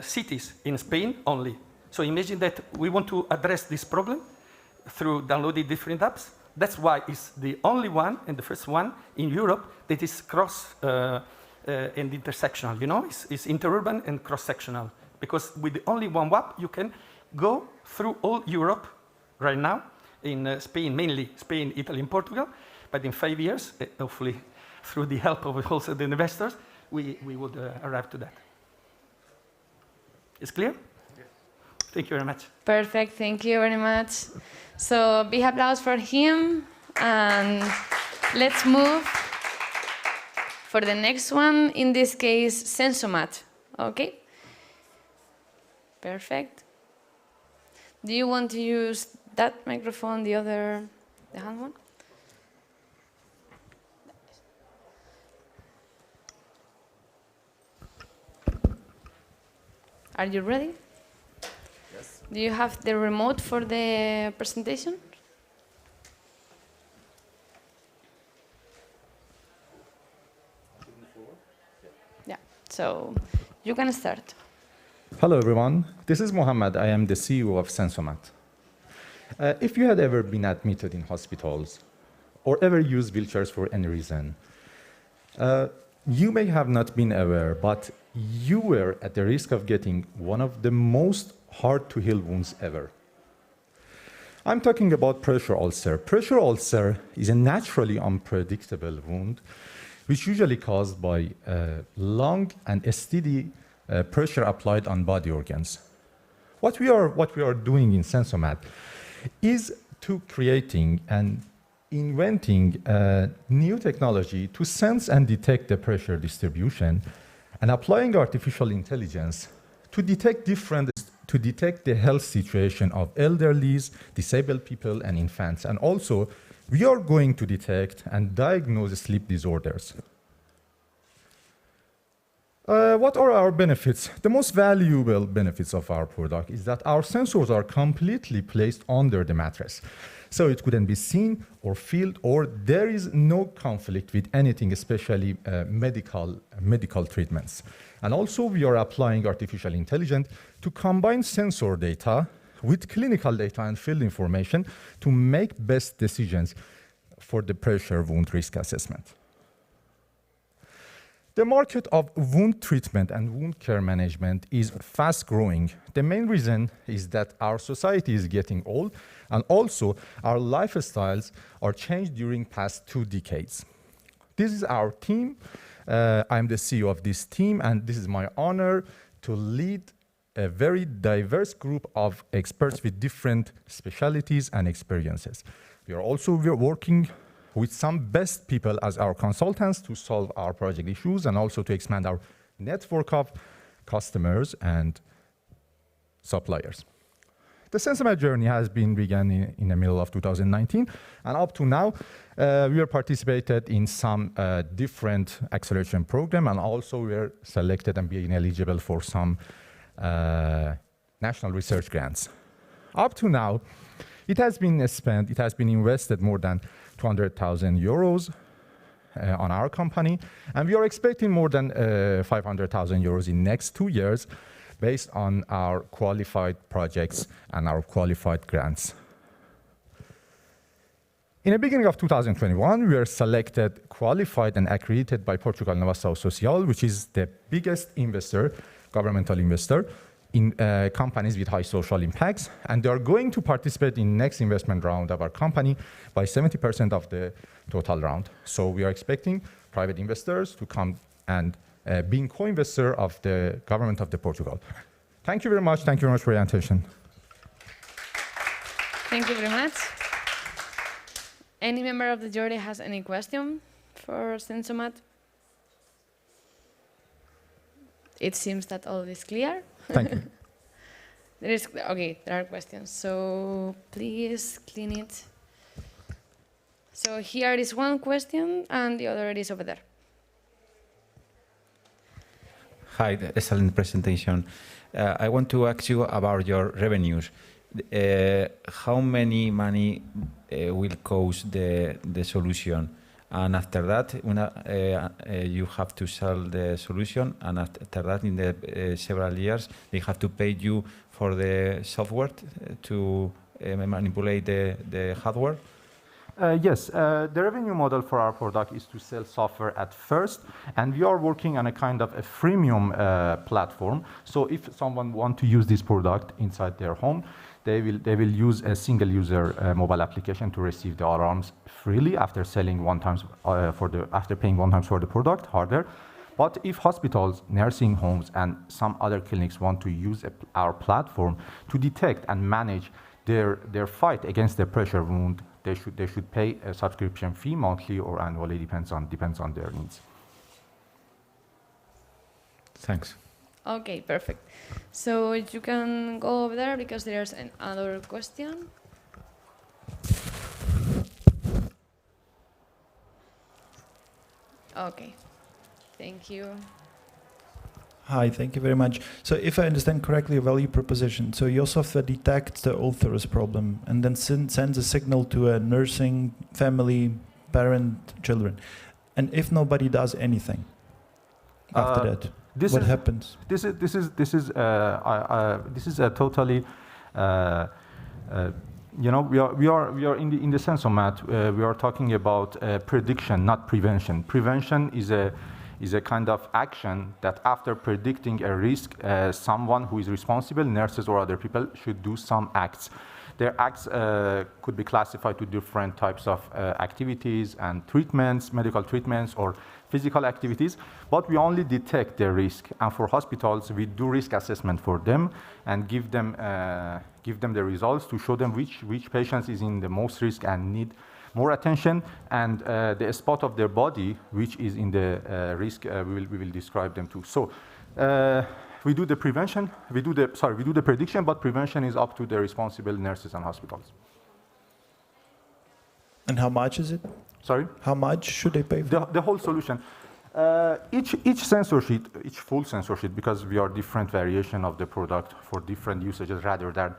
cities in Spain only. So imagine that we want to address this problem through downloading different apps. That's why it's the only one and the first one in Europe that is cross and intersectional. You know, it's interurban and cross-sectional. Because with the only one app, you can go through all Europe right now, in Spain, mainly Spain, Italy, and Portugal. But in 5 years, hopefully, through the help of also the investors, we would arrive to that. It's clear? Yes. Thank you very much. Perfect. Thank you very much. So big applause for him. And let's move for the next one. In this case, Sensomat. Okay? Perfect. Do you want to use that microphone, the hand one? Are you ready? Yes. Do you have the remote for the presentation? Yeah, so you can start. Hello, everyone. This is Mohammed. I am the CEO of Sensomat. If you had ever been admitted in hospitals or ever used wheelchairs for any reason, you may have not been aware, but you were at the risk of getting one of the most hard-to-heal wounds ever. I'm talking about pressure ulcer. Pressure ulcer is a naturally unpredictable wound, which usually caused by long and steady pressure applied on body organs. What we are doing in Sensomat is to creating and inventing a new technology to sense and detect the pressure distribution and applying artificial intelligence to detect the health situation of elderlies, disabled people, and infants. And also, we are going to detect and diagnose sleep disorders. What are our benefits? The most valuable benefits of our product is that our sensors are completely placed under the mattress. So it couldn't be seen or felt, or there is no conflict with anything, especially medical treatments. And also we are applying artificial intelligence to combine sensor data with clinical data and field information to make best decisions for the pressure wound risk assessment. The market of wound treatment and wound care management is fast growing. The main reason is that our society is getting old, and also our lifestyles are changed during past 2 decades. This is our team. I'm the CEO of this team, and this is my honor to lead a very diverse group of experts with different specialties and experiences. We are also working with some best people as our consultants to solve our project issues and also to expand our network of customers and suppliers. The Sensomat journey has been begun in the middle of 2019, and up to now, we are participated in some different acceleration program, and also we are selected and being eligible for some national research grants. Up to now, it has been invested more than 200,000 euros on our company, and we are expecting more than 500,000 euros in next 2 years based on our qualified projects and our qualified grants. In the beginning of 2021, we were selected, qualified, and accredited by Portugal Inovação Social, which is the biggest investor, governmental investor, in companies with high social impacts, and they are going to participate in next investment round of our company by 70% of the total round. So we are expecting private investors to come and being co-investor of the government of the Portugal. Thank you very much. Thank you very much for your attention. Thank you very much. Any member of the jury has any question for Sensomat? It seems that all is clear. Thank you. There are questions. So please clean it. So here is one question, and the other is over there. Hi, excellent presentation. I want to ask you about your revenues. How many money will cost the solution? And after that, you have to sell the solution, and after that, in the several years, they have to pay you for the software to manipulate the hardware? Yes, the revenue model for our product is to sell software at first, and we are working on a kind of a freemium platform. So if someone wants to use this product inside their home, they will use a single user mobile application to receive the alarms freely after selling after paying one time for the product hardware. But if hospitals, nursing homes, and some other clinics want to use our platform to detect and manage their fight against the pressure wound, they should pay a subscription fee monthly or annually, depends on their needs. Thanks. Okay, perfect. So you can go over there because there's another question. Okay, thank you. Hi, thank you very much. So if I understand correctly, your value proposition, so your software detects the author's problem and then sends a signal to a nursing family, parent, children. And if nobody does anything after that, what happens? This is a totally, we are in the Sensomat, we are talking about prediction, not prevention. Prevention is a kind of action that after predicting a risk, someone who is responsible, nurses or other people, should do some acts. Their acts could be classified to different types of activities and treatments, medical treatments or physical activities, but we only detect the risk. And for hospitals, we do risk assessment for them and give them the results to show them which patients is in the most risk and need more attention, and the spot of their body which is in the risk, we will describe them too. So we do the prevention, we do the prediction, but prevention is up to the responsible nurses and hospitals. And how much is it? Sorry? How much should they pay for? The whole solution. Each sensor sheet, each full sensor sheet, because we are different variation of the product for different usages rather than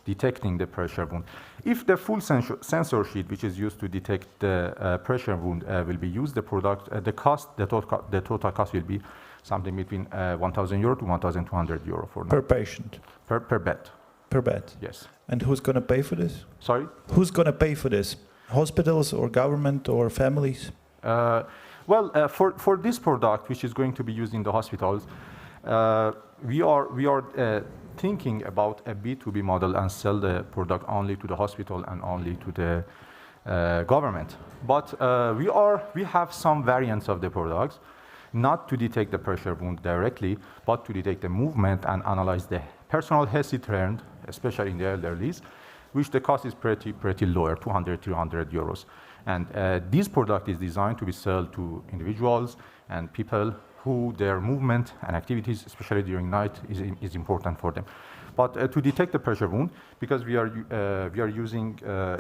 detecting the pressure wound. If the full sensor sheet, which is used to detect the pressure wound, will be used, the product, the total cost will be something between 1,000 euro to 1,200 euro for now. Per patient? Per bed. Per bed? Yes. And who's going to pay for this? Sorry? Who's going to pay for this? Hospitals or government or families? For this product, which is going to be used in the hospitals, we are thinking about a B2B model and sell the product only to the hospital and only to the government. But we have some variants of the products, not to detect the pressure wound directly, but to detect the movement and analyze the personal health trend, especially in the elderly, which the cost is pretty lower, 200, 300 euros. And this product is designed to be sold to individuals and people who their movement and activities, especially during night, is important for them. But to detect the pressure wound, because we are using a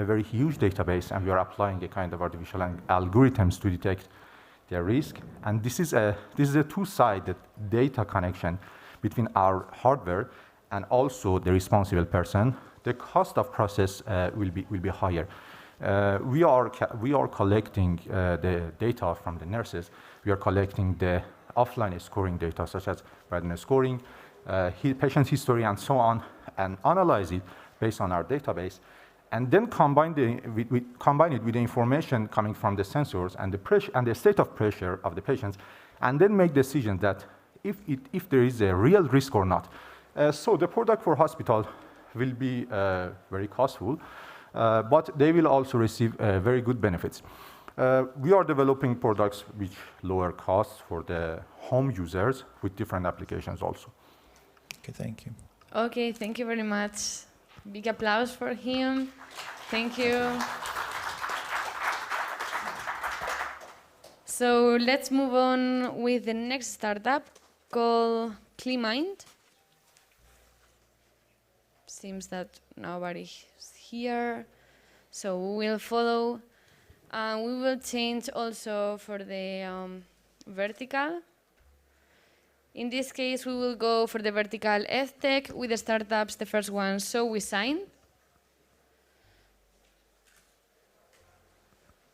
very huge database and we are applying a kind of artificial algorithms to detect their risk, and this is a two-sided data connection between our hardware and also the responsible person. The cost of process will be higher. We are collecting the data from the nurses. We are collecting the offline scoring data, such as readiness scoring, patient history, and so on, and analyze it based on our database, and then combine it with the information coming from the sensors and the pressure and the state of pressure of the patients, and then make decisions that if there is a real risk or not. So the product for hospital will be very costful, but they will also receive very good benefits. We are developing products which lower costs for the home users with different applications also. Okay, thank you. Okay, thank you very much. Big applause for him. Thank you. So let's move on with the next startup called CleanMind. Seems that nobody's here, so we'll follow. We will change also for the vertical. In this case, we will go for the vertical EdTech with the startups. The first one, So We Sign.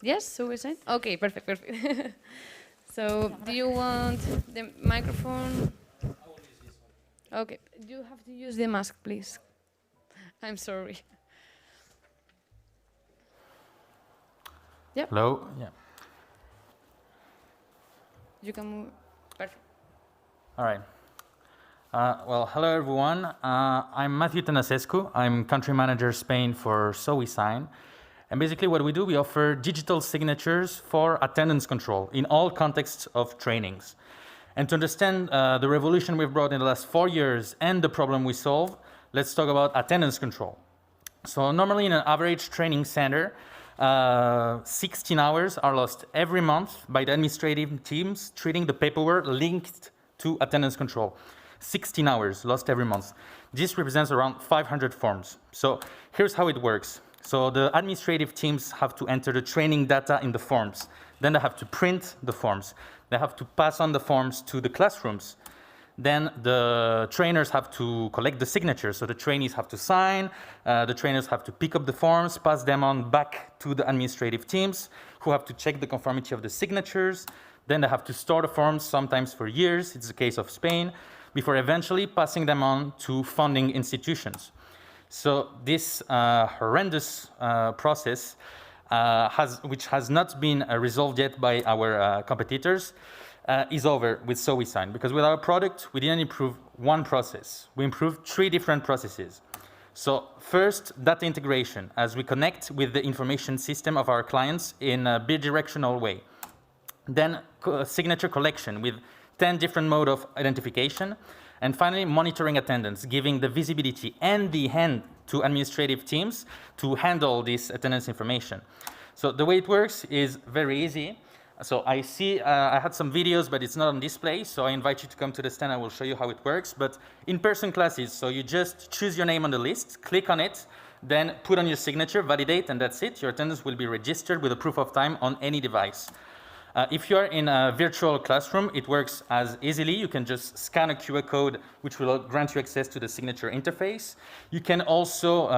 Yes, So We Sign? Okay, perfect, perfect. So do you want the microphone? Okay, you have to use the mask, please. I'm sorry. Yep. Hello. Yeah. You can move. Perfect. All right. Well, hello everyone. I'm Matthew Tănăsescu. I'm country manager Spain for So We Sign. And basically what we do, we offer digital signatures for attendance control in all contexts of trainings. And to understand the revolution we've brought in the last 4 years and the problem we solve, let's talk about attendance control. So normally in an average training center, 16 hours are lost every month by the administrative teams treating the paperwork linked to attendance control. 16 hours lost every month. This represents around 500 forms. So here's how it works. So the administrative teams have to enter the training data in the forms. Then they have to print the forms. They have to pass on the forms to the classrooms. Then the trainers have to collect the signatures. So the trainees have to sign, the trainers have to pick up the forms, pass them on back to the administrative teams, who have to check the conformity of the signatures. Then they have to store the forms, sometimes for years, it's the case of Spain, before eventually passing them on to funding institutions. So this horrendous process, which has not been resolved yet by our competitors, is over with So We Sign. Because with our product, we didn't improve one process. We improved 3 different processes. So first, data integration, as we connect with the information system of our clients in a bidirectional way. Then signature collection with 10 different modes of identification. And finally, monitoring attendance, giving the visibility and the hand to administrative teams to handle this attendance information. So the way it works is very easy. So I see, I had some videos, but it's not on display. So I invite you to come to the stand. I will show you how it works. But in-person classes, so you just choose your name on the list, click on it, then put on your signature, validate, and that's it. Your attendance will be registered with a proof of time on any device. If you are in a virtual classroom, it works as easily. You can just scan a QR code, which will grant you access to the signature interface. You can also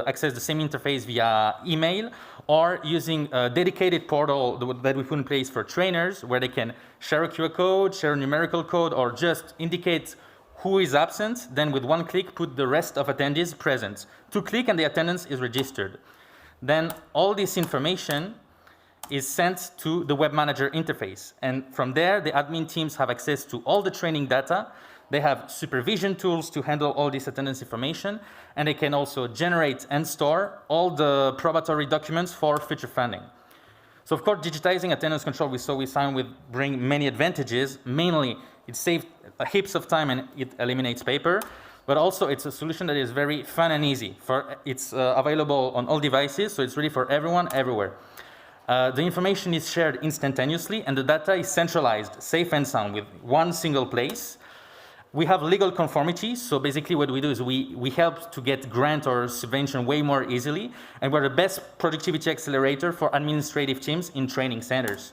access the same interface via email or using a dedicated portal that we put in place for trainers, where they can share a QR code, share a numerical code, or just indicate who is absent. Then with one click, put the rest of attendees present. 2 clicks and the attendance is registered. Then all this information is sent to the web manager interface. And from there, the admin teams have access to all the training data. They have supervision tools to handle all this attendance information. And they can also generate and store all the probatory documents for future funding. So of course, digitizing attendance control with So We Sign will bring many advantages. Mainly, it saves heaps of time and it eliminates paper. But also, it's a solution that is very fun and easy. It's available on all devices, so it's ready for everyone, everywhere. The information is shared instantaneously, and the data is centralized, safe and sound, with one single place. We have legal conformity, so basically what we do is we help to get grant or subvention way more easily, and we're the best productivity accelerator for administrative teams in training centers.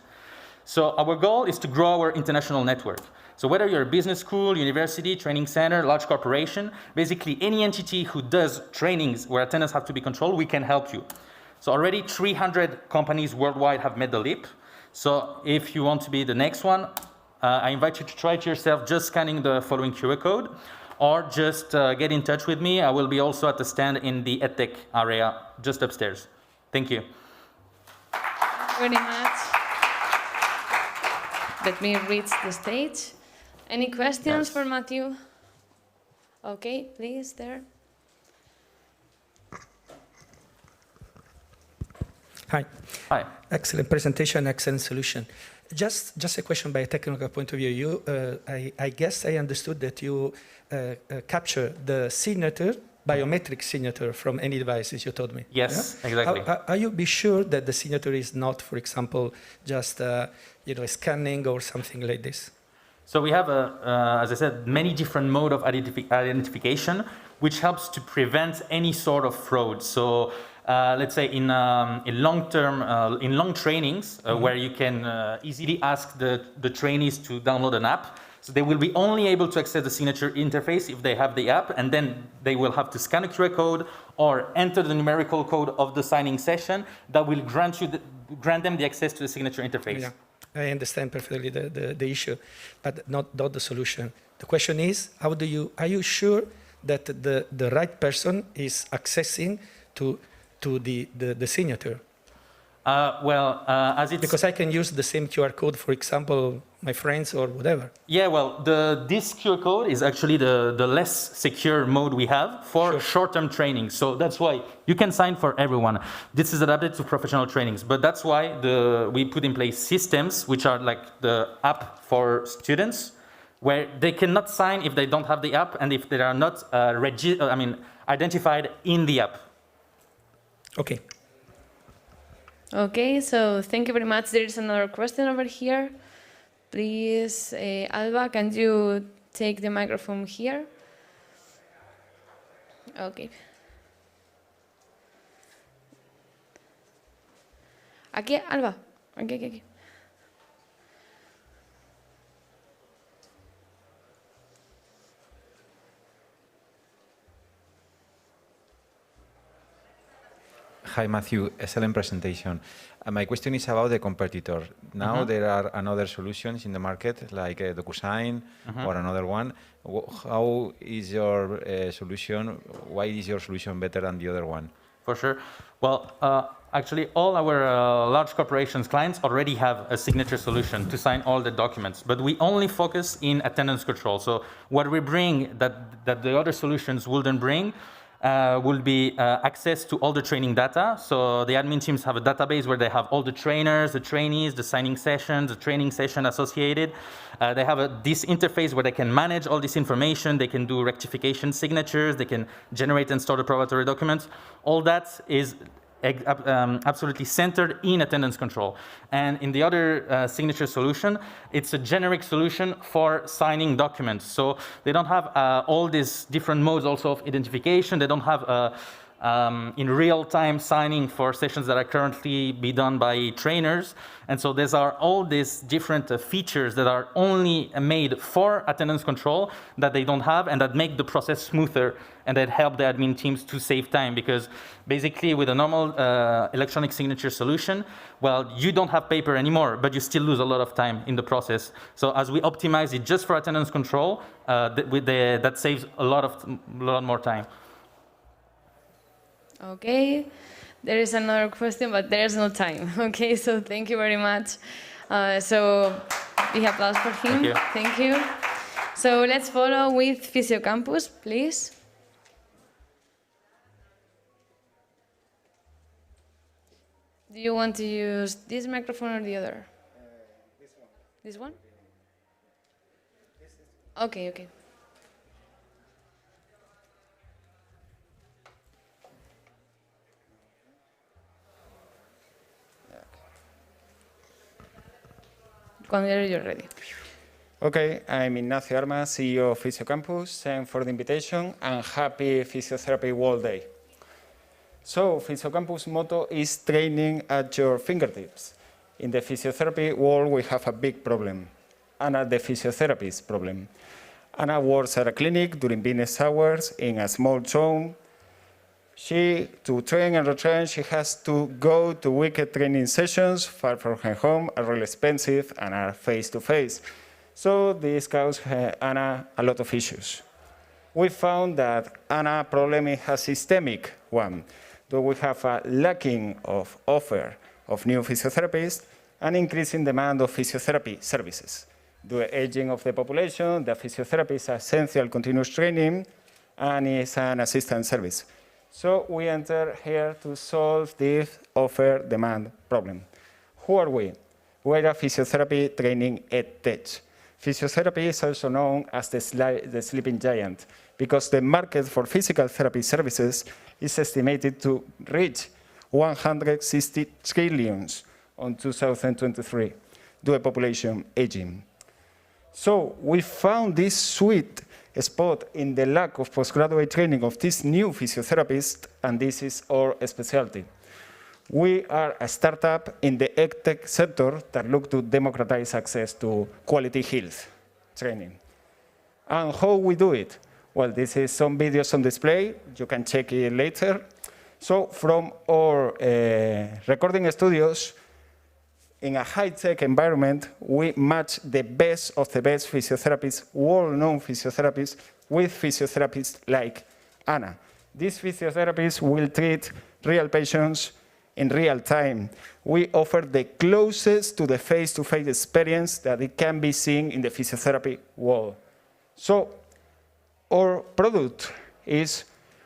So our goal is to grow our international network. So whether you're a business school, university, training center, large corporation, basically any entity who does trainings where attendance have to be controlled, we can help you. So already 300 companies worldwide have made the leap. So if you want to be the next one, I invite you to try it yourself, just scanning the following QR code, or just get in touch with me. I will be also at the stand in the EdTech area, just upstairs. Thank you. Very much. Let me reach the stage. Any questions for Matthew? Okay, please, there. Hi. Hi. Excellent presentation, excellent solution. Just a question by a technical point of view. I guess I understood that you capture the signature, biometric signature from any devices you told me. Yes, yeah? exactly. Are you be sure that the signature is not, for example, just scanning or something like this? So we have, as I said, many different mode of identification, which helps to prevent any sort of fraud. So let's say in long trainings, where you can easily ask the trainees to download an app. So they will be only able to access the signature interface if they have the app, and then they will have to scan a QR code or enter the numerical code of the signing session that will grant them the access to the signature interface. Yeah. I understand perfectly the issue, but not the solution. The question is, are you sure that the right person is accessing to the signature? As it's... Because I can use the same QR code, for example, my friends or whatever. Yeah, well, this QR code is actually the less secure mode we have for short-term training. So that's why you can sign for everyone. This is adapted to professional trainings, but that's why we put in place systems which are like the app for students, where they cannot sign if they don't have the app and if they are not identified in the app. Okay. Okay, so thank you very much. There is another question over here. Please, Alba, can you take the microphone here? Okay. Aquí, Alba. Aquí. Hi, Matthew. Excellent presentation. My question is about the competitor. Now there are another solutions in the market, like DocuSign or another one. How is your solution? Why is your solution better than the other one? For sure. Well, actually, all our large corporations clients already have a signature solution to sign all the documents, but we only focus in attendance control. So what we bring that the other solutions wouldn't bring will be access to all the training data. So the admin teams have a database where they have all the trainers, the trainees, the signing sessions, the training session associated. They have this interface where they can manage all this information. They can do rectification signatures. They can generate and store the probatory documents. All that is absolutely centered in attendance control. And in the other signature solution, it's a generic solution for signing documents. So they don't have all these different modes also of identification. They don't have in real-time signing for sessions that are currently be done by trainers. And so these are all these different features that are only made for attendance control that they don't have and that make the process smoother and that help the admin teams to save time, because basically with a normal electronic signature solution, well, you don't have paper anymore, but you still lose a lot of time in the process. So as we optimize it just for attendance control, that saves a lot more time. Okay, there is another question, but there's no time. Okay, so thank you very much. So big applause for him. Thank you. So let's follow with Physiocampus, please. Do you want to use this microphone or the other? This one. This one? Okay. Whenever you're ready. Okay, I'm Ignacio Armas, CEO of Physiocampus. Thanks for the invitation and happy Physiotherapy World Day. So, Physiocampus motto is training at your fingertips. In the physiotherapy world, we have a big problem, and the physiotherapist problem. Anna works at a clinic during business hours in a small town. To train and retrain, she has to go to weekend training sessions far from her home, are really expensive and are face-to-face. So this causes Anna a lot of issues. We found that Anna's problem is a systemic one. Though we have a lacking of offer of new physiotherapists and increasing demand of physiotherapy services. The aging of the population, the physiotherapy is essential continuous training, and it's an assistant service. So we enter here to solve this offer-demand problem. Who are we? We're a physiotherapy training edtech. Physiotherapy is also known as the sleeping giant because the market for physical therapy services is estimated to reach 160 trillions on 2023 due to population aging. So we found this sweet spot in the lack of postgraduate training of these new physiotherapists, and this is our specialty. We are a startup in the edtech sector that look to democratize access to quality health training. And how we do it? Well, this is some videos on display. You can check it later. So from our recording studios, in a high-tech environment, we match the best of the best physiotherapists, world-known physiotherapists, with physiotherapists like Anna. These physiotherapists will treat real patients in real time. We offer the closest to the face-to-face experience that it can be seen in the physiotherapy world. So our product is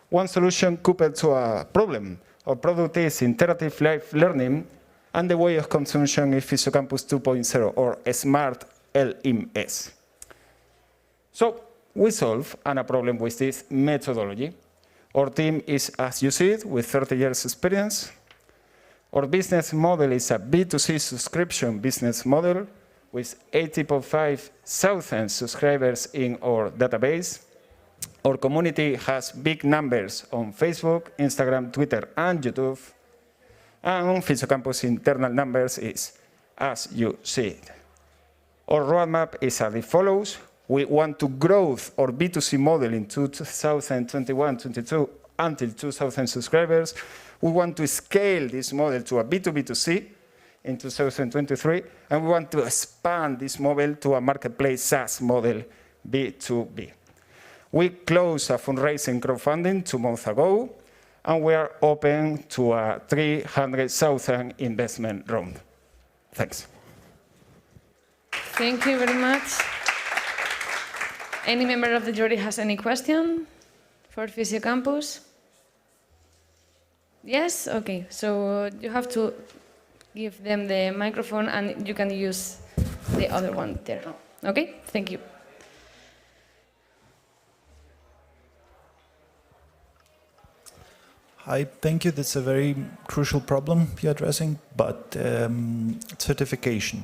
one solution coupled to a problem. Our product is interactive live learning, and the way of consumption is PhysioCampus 2.0, or Smart LMS. So we solve a problem with this methodology. Our team is, as you see it, with 30 years experience. Our business model is a B2C subscription business model with 80,500 subscribers in our database. Our community has big numbers on Facebook, Instagram, Twitter, and YouTube. And PhysioCampus internal numbers is as you see it. Our roadmap is as it follows. We want to grow our B2C model in 2021-22 until 2,000 subscribers. We want to scale this model to a B2B2C in 2023, and we want to expand this model to a marketplace SaaS model, B2B. We closed a fundraising crowdfunding 2 months ago, and we are open to a 300,000 investment round. Thanks. Thank you very much. Any member of the jury has any question for PhysioCampus? Yes? Okay, so you have to give them the microphone and you can use the other one there. Okay, thank you. I thank you. That's a very crucial problem you're addressing, but certification.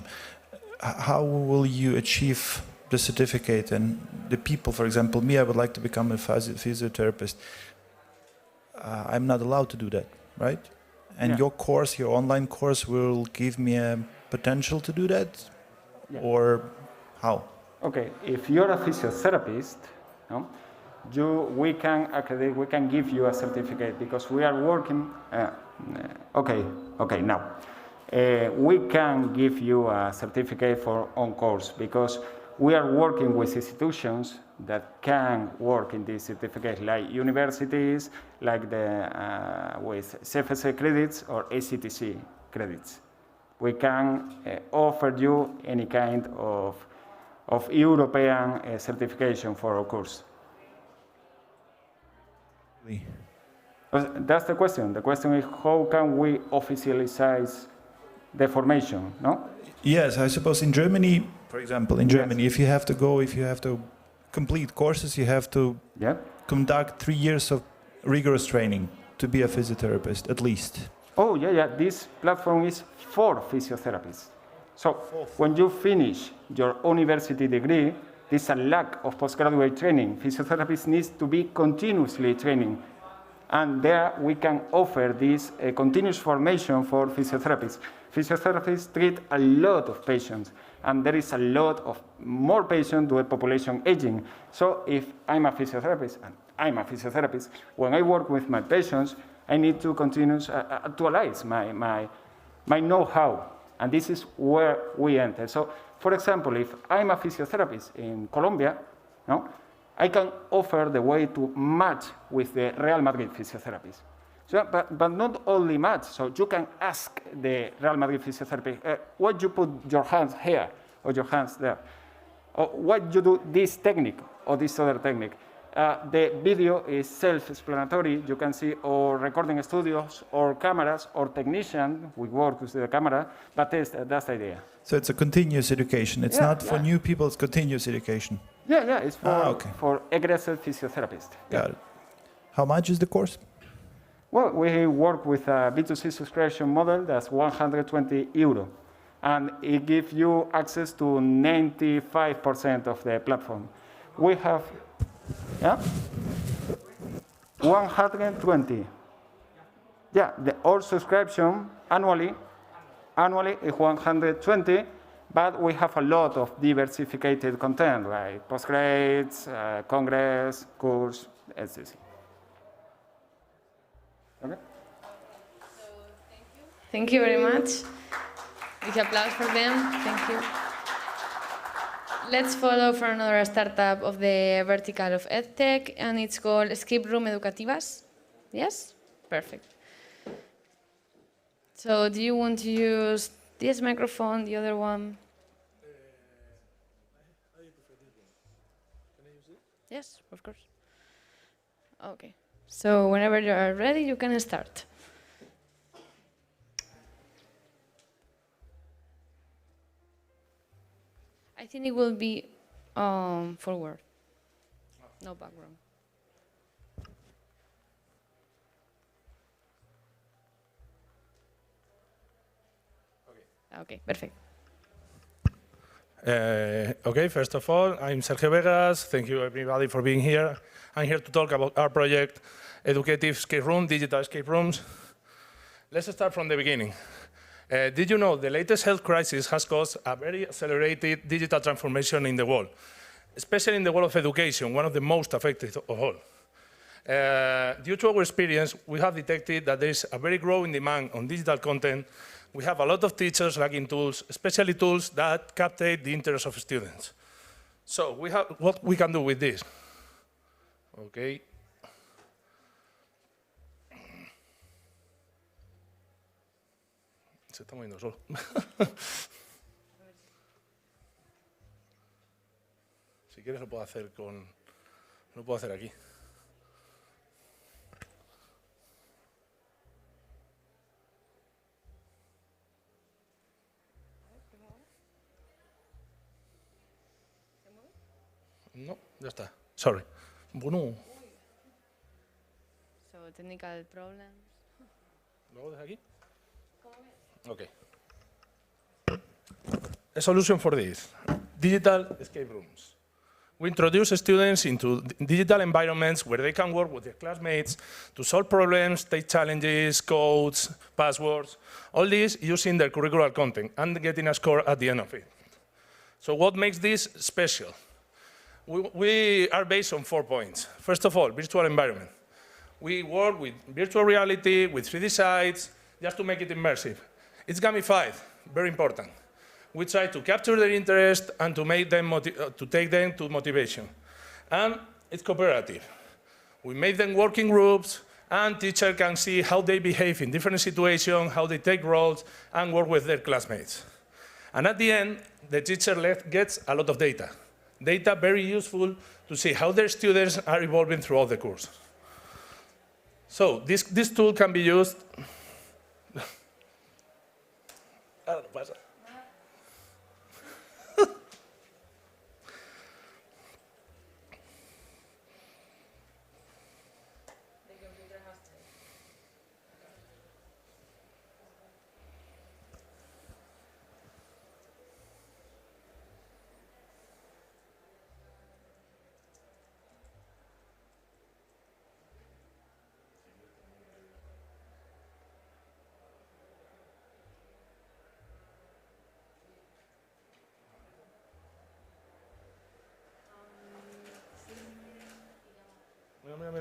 How will you achieve the certificate and the people? For example, me, I would like to become a physiotherapist. I'm not allowed to do that, right? And your course, your online course, will give me a potential to do that, or how? Okay, if you're a physiotherapist, no, we can give you a certificate because we are working. We can give you a certificate for on course because we are working with institutions that can work in this certificate, like universities, like with CFC credits or ACTC credits. We can offer you any kind of European certification for our course. That's the question. The question is, how can we officialize the formation, no? Yes, I suppose in Germany, for example, in Germany, if you have to complete courses, you have to conduct 3 years of rigorous training to be a physiotherapist, at least. Oh, yeah. This platform is for physiotherapists. So when you finish your university degree, there's a lack of postgraduate training. Physiotherapists need to be continuously training. And there we can offer this continuous formation for physiotherapists. Physiotherapists treat a lot of patients, and there is a lot of more patients with population aging. So if I'm a physiotherapist, when I work with my patients, I need to continue to actualize my know-how. And this is where we enter. So, for example, if I'm a physiotherapist in Colombia, no, I can offer the way to match with the Real Madrid physiotherapist. So, but not only match. So you can ask the Real Madrid physiotherapist, why you put your hands here or your hands there? Or why you do this technique or this other technique? The video is self-explanatory. You can see our recording studios, or cameras, or technician. We work with the camera, but that's the idea. So it's a continuous education. It's not for new people, it's continuous education. Yeah, it's for aggressive physiotherapists. Got it. How much is the course? Well, we work with a B2C subscription model that's €120, and it gives you access to 95% of the platform. We have 120. Yeah, the old subscription annually is 120, but we have a lot of diversified content, like postgrades, congress, course, etc. Okay. Thank you very much. Big applause for them. Thank you. Let's follow for another startup of the vertical of EdTech, and it's called Escape Room Educativas. Yes? Perfect. So do you want to use this microphone, the other one? Yes, of course. Okay. So whenever you are ready, you can start. I think it will be forward, no background. Okay, perfect. Okay, first of all, I'm Sergio Vegas. Thank you everybody for being here. I'm here to talk about our project, Educative Escape Room, Digital Escape Rooms. Let's start from the beginning. Did you know the latest health crisis has caused a very accelerated digital transformation in the world, especially in the world of education, one of the most affected of all. Due to our experience, we have detected that there is a very growing demand on digital content. We have a lot of teachers lacking tools, especially tools that capture the interest of students. So what we can do with this. Okay. Se está moviendo solo. Si quieres lo puedo hacer lo puedo hacer aquí. No, ya está. Sorry. Bueno. So technical problems. ¿Lo hago desde aquí? Okay. A solution for this, digital escape rooms. We introduce students into digital environments where they can work with their classmates to solve problems, take challenges, codes, passwords, all this using their curricular content and getting a score at the end of it. So what makes this special? We are based on 4 points. First of all, virtual environment. We work with virtual reality, with 3D sites, just to make it immersive. It's gamified, very important. We try to capture their interest and to make them to take them to motivation. And it's cooperative. We make them work in groups, and teacher can see how they behave in different situations, how they take roles, and work with their classmates. And at the end, the teacher gets a lot of data. Data very useful to see how their students are evolving throughout the course. So this tool can be used. Ahora no pasa.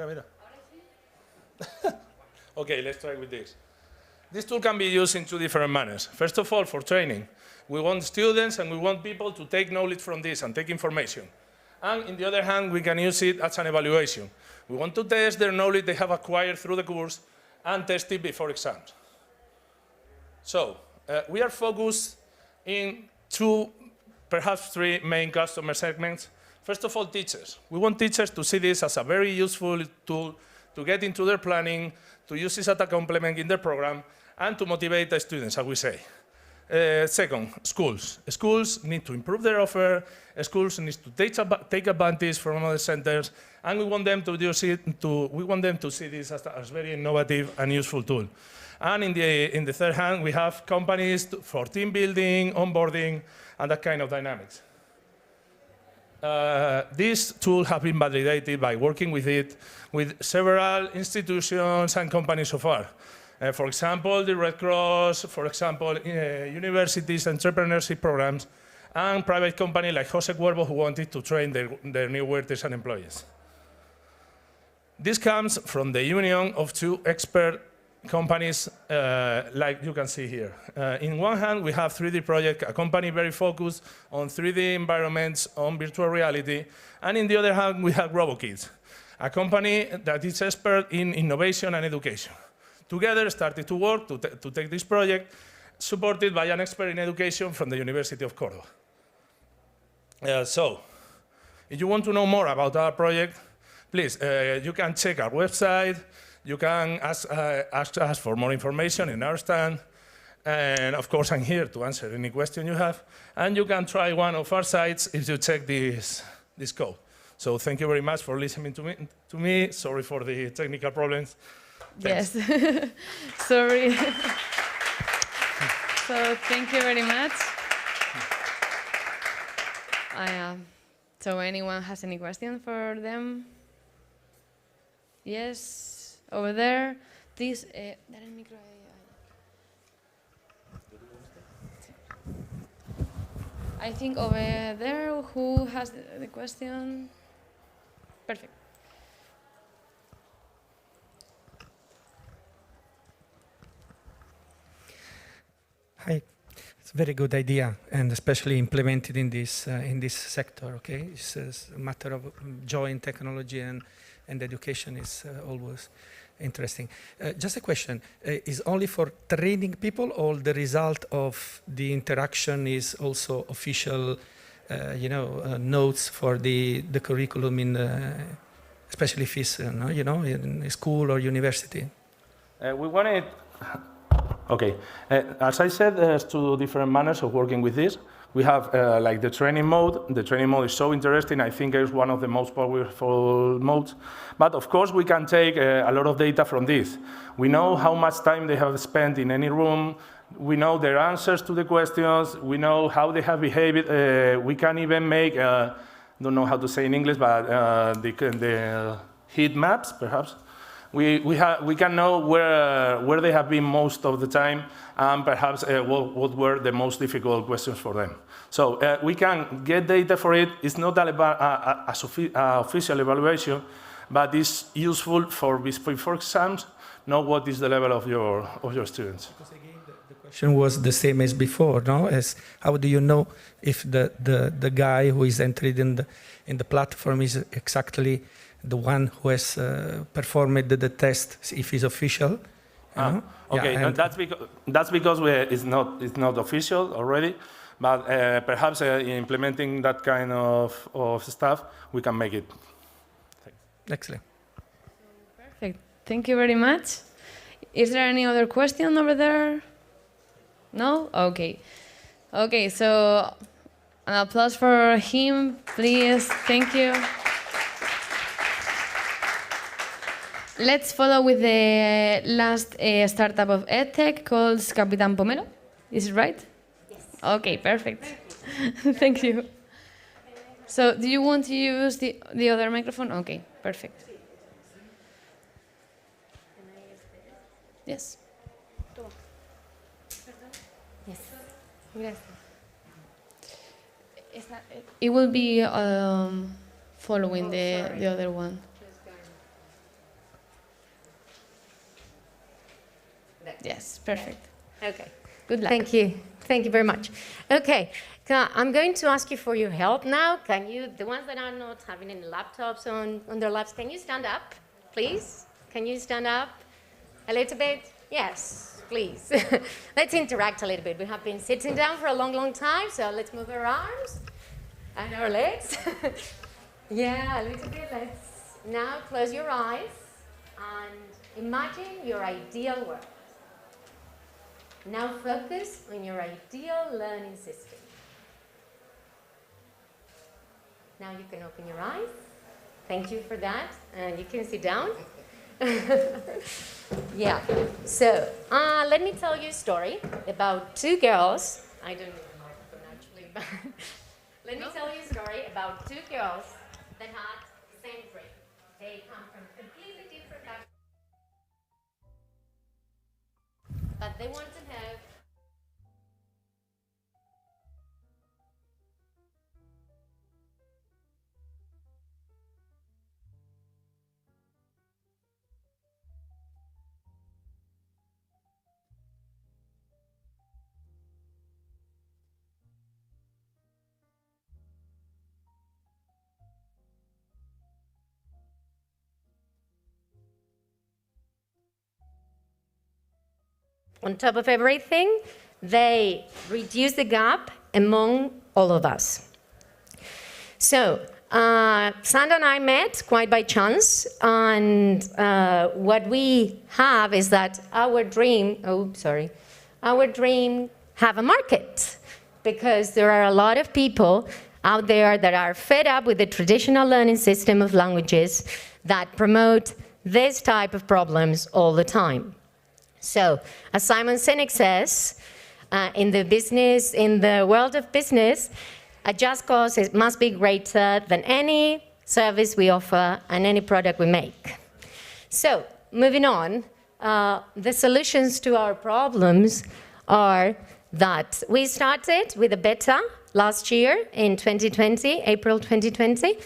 Mira. Okay, let's try with this. This tool can be used in 2 different manners. First of all, for training. We want students and we want people to take knowledge from this and take information. And on the other hand, we can use it as an evaluation. We want to test their knowledge they have acquired through the course and test it before exams. So, we are focused in 2, perhaps 3 main customer segments. First of all, teachers. We want teachers to see this as a very useful tool to get into their planning, to use this as a complement in their program, and to motivate the students, as we say. Second, schools. Schools need to improve their offer. Schools need to take advantage from other centers, and we want them to use it. We want them to see this as very innovative and useful tool. And in the third hand, we have companies for team building, onboarding, and that kind of dynamics. This tool has been validated by working with it with several institutions and companies so far. For example, the Red Cross, for example, universities, entrepreneurship programs, and private company like Jose Cuervo who wanted to train their new workers and employees. This comes from the union of two expert companies like you can see here. In one hand, we have 3D Project, a company very focused on 3D environments, on virtual reality. And in the other hand, we have RoboKids, a company that is expert in innovation and education. Together, started to work to take this project, supported by an expert in education from the University of Córdoba. So, if you want to know more about our project, please, you can check our website. You can ask us for more information in our stand. And of course, I'm here to answer any question you have. And you can try one of our sites if you check this code. So thank you very much for listening to me. Sorry for the technical problems. Thanks. Yes. Sorry. So thank you very much. So anyone has any question for them? Yes, over there. Please. Dar el micro I think over there. Who has the question? Perfect. Hi. It's a very good idea, and especially implemented in this sector. Okay, it's a matter of joy in technology, and education is always interesting. Just a question: is only for training people, or the result of the interaction is also official, notes for the curriculum in, especially if it's in school or university? We wanted. Okay, as I said, there's two different manners of working with this. We have like the training mode. The training mode is so interesting. I think it's one of the most powerful modes. But of course, we can take a lot of data from this. We know how much time they have spent in any room. We know their answers to the questions. We know how they have behaved. We can even make, don't know how to say in English, but the heat maps, perhaps. We can know where they have been most of the time, and perhaps what were the most difficult questions for them. So we can get data for it. It's not an official evaluation, but it's useful for before exams. Know what is the level of your students. Because again, the question was the same as before, no? As how do you know if the guy who is entered in the platform is exactly the one who has performed the test, if it's official? Okay, yeah, that's because it's not official already, but perhaps in implementing that kind of stuff, we can make it. Excellent. Perfect. Thank you very much. Is there any other question over there? No? Okay. Okay, so an applause for him, please. Thank you. Let's follow with the last startup of EdTech called Capitán Pomelo. Is it right? Yes. Okay, perfect. Thank you. So, do you want to use the other microphone? Okay, perfect. Yes. Yes. It will be following the other one. Yes, perfect. Okay. Good luck. Thank you. Thank you very much. Okay, I'm going to ask you for your help now. Can you, the ones that are not having any laptops on their laps, can you stand up, please? Can you stand up a little bit? Yes, please. Let's interact a little bit. We have been sitting down for a long, long time, so let's move our arms and our legs. Yeah, a little bit. Let's now close your eyes and imagine your ideal world. Now focus on your ideal learning system. Now you can open your eyes. Thank you for that. And you can sit down. Yeah. So let me tell you a story about two girls. I don't know the microphone actually, but let me tell you a story about two girls that had the same dream. They come from completely different backgrounds, but they want to have on top of everything, they reduce the gap among all of us. So, Sandra and I met quite by chance, and what we have is that our dream have a market, because there are a lot of people out there that are fed up with the traditional learning system of languages that promote this type of problems all the time. So, as Simon Sinek says, in the world of business, a just cause must be greater than any service we offer and any product we make. So, moving on, the solutions to our problems are that we started with a beta last year in 2020, April 2020,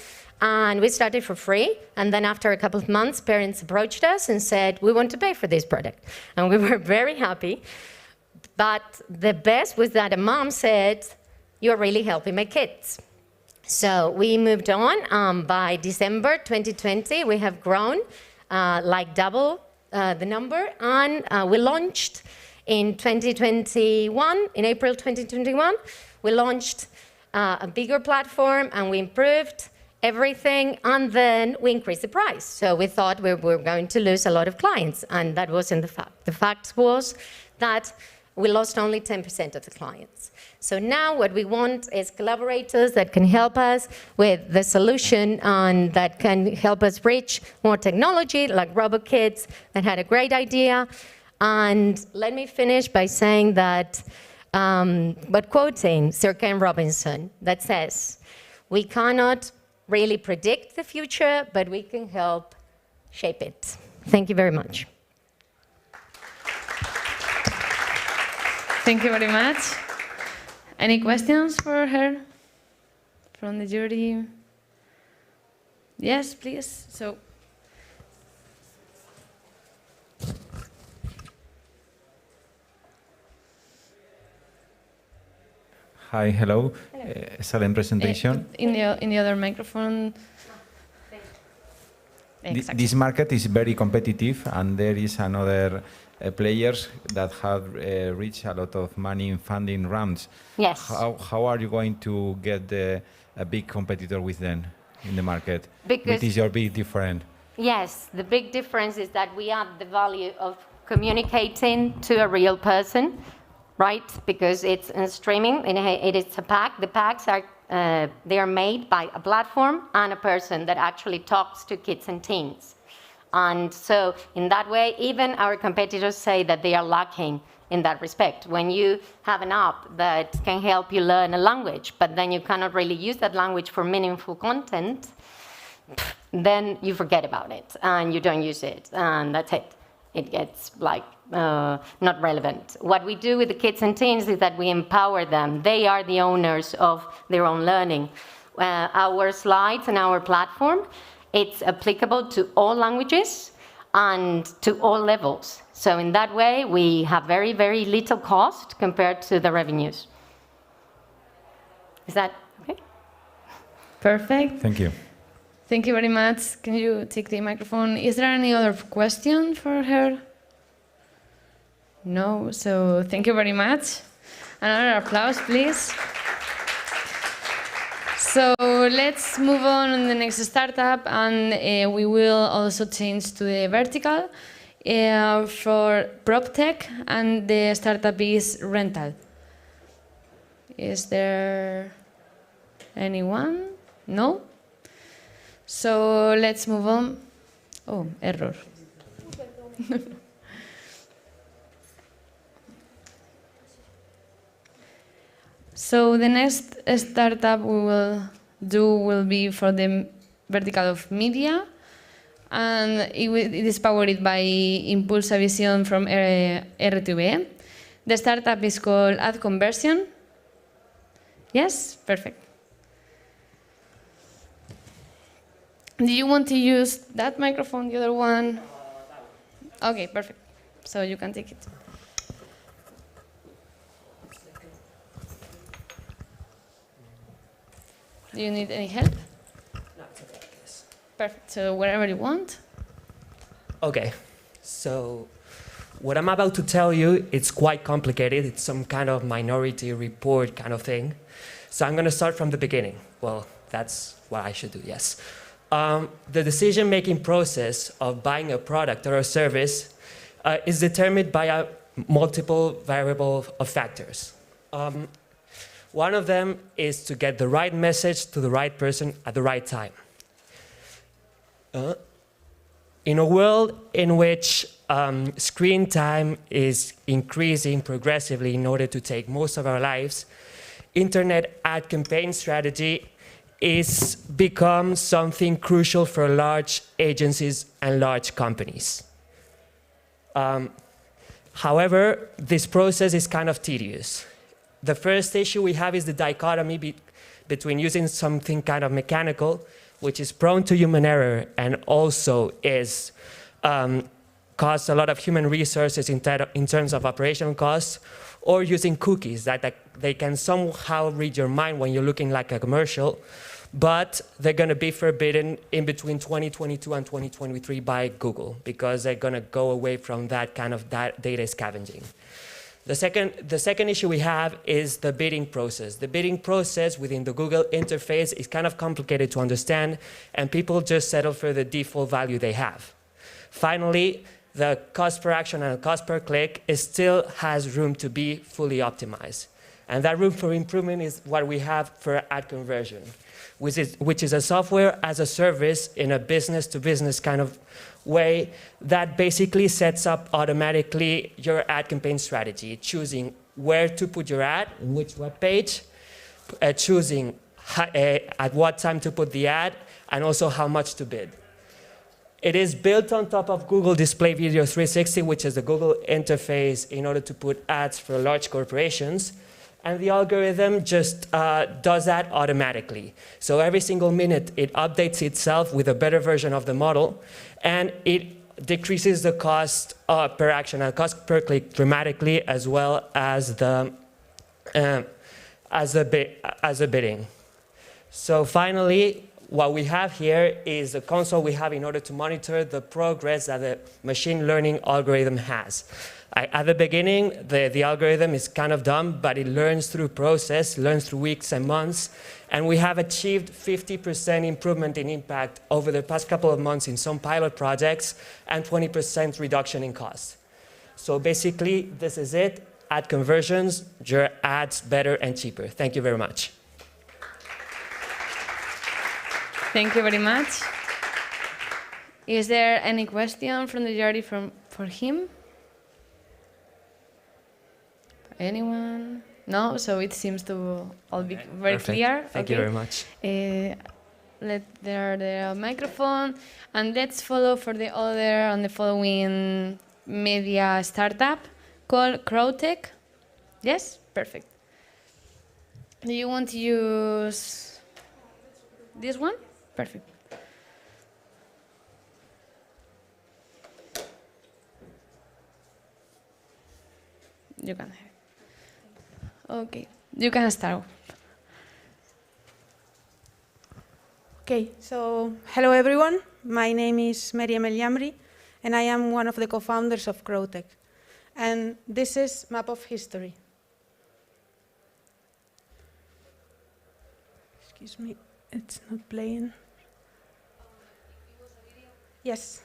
and we started for free. And then after a couple of months, parents approached us and said, we want to pay for this product. And we were very happy. But the best was that a mom said, you're really helping my kids. So we moved on. By December 2020, we have grown like double the number. And we launched in 2021, in April 2021, we launched a bigger platform and we improved everything, and then we increased the price. So we thought we were going to lose a lot of clients, and that wasn't the fact. The fact was that we lost only 10% of the clients. So now what we want is collaborators that can help us with the solution and that can help us reach more technology, like RoboKids, that had a great idea. And let me finish by saying that, but quoting Sir Ken Robinson, that says, we cannot really predict the future, but we can help shape it. Thank you very much. Thank you very much. Any questions for her from the jury? Yes, please. So. Hi, hello. Excellent presentation. In the other microphone. Exactly. This market is very competitive, and there is another players that have reached a lot of money in funding rounds. Yes. How are you going to get a big competitor with them in the market? Because what is your big difference? Yes, the big difference is that we add the value of communicating to a real person, right? Because it's in streaming, and it is a pack. The packs are they are made by a platform and a person that actually talks to kids and teens. And so in that way, even our competitors say that they are lacking in that respect. When you have an app that can help you learn a language, but then you cannot really use that language for meaningful content, then you forget about it and you don't use it, and that's it. It gets like not relevant. What we do with the kids and teens is that we empower them. They are the owners of their own learning. Our slides and our platform, it's applicable to all languages and to all levels. So in that way, we have very, very little cost compared to the revenues. Is that okay? Perfect. Thank you. Thank you very much. Can you take the microphone? Is there any other question for her? No, so thank you very much. Another applause, please. So let's move on the next startup, and we will also change to the vertical for prop tech, and the startup is rental. Is there anyone? No? So let's move on. Oh, error. So the next startup we will do will be for the vertical of media, and it is powered by Impulsa Visión from RTV. The startup is called Ad Conversion. Yes? Perfect. Do you want to use that microphone, the other one? Okay, perfect. So you can take it. Do you need any help? No, it's okay. Yes. Perfect. So wherever you want. Okay. So what I'm about to tell you, it's quite complicated. It's some kind of minority report kind of thing. So I'm going to start from the beginning. Well, that's what I should do, yes. The decision-making process of buying a product or a service is determined by a multiple variable of factors. One of them is to get the right message to the right person at the right time. In a world in which screen time is increasing progressively in order to take most of our lives, internet ad campaign strategy is become something crucial for large agencies and large companies. However, this process is kind of tedious. The first issue we have is the dichotomy between using something kind of mechanical, which is prone to human error and also is costs a lot of human resources in terms of operational costs, or using cookies that they can somehow read your mind when you're looking like a commercial, but they're going to be forbidden in between 2022 and 2023 by Google because they're going to go away from that kind of data scavenging. The second issue we have is the bidding process. The bidding process within the Google interface is kind of complicated to understand, and people just settle for the default value they have. Finally, the cost per action and cost per click still has room to be fully optimized. And that room for improvement is what we have for ad conversion, which is a software as a service in a business-to-business kind of way that basically sets up automatically your ad campaign strategy, choosing where to put your ad, on which web page, choosing at what time to put the ad, and also how much to bid. It is built on top of Google Display Video 360, which is the Google interface in order to put ads for large corporations. And the algorithm just does that automatically. So every single minute, it updates itself with a better version of the model, and it decreases the cost per action and cost per click dramatically, as well as the bidding. So finally, what we have here is the console we have in order to monitor the progress that the machine learning algorithm has. At the beginning, the algorithm is kind of dumb, but it learns through process, learns through weeks and months, and we have achieved 50% improvement in impact over the past couple of months in some pilot projects, and 20% reduction in cost. So basically, this is it. Ad conversions, your ads better and cheaper. Thank you very much. Thank you very much. Is there any question from the jury for him? Anyone? No? So it seems to all be very clear. Thank you very much. There the microphone, and let's follow for the other on the following media startup called Crowtech. Yes? Perfect. Do you want to use this one? Perfect. You can have it. Okay, you can start. Okay, so hello everyone. My name is Meriam El Yamri, and I am one of the co-founders of Crowtech. And this is Map of History. Excuse me, it's not playing. Yes.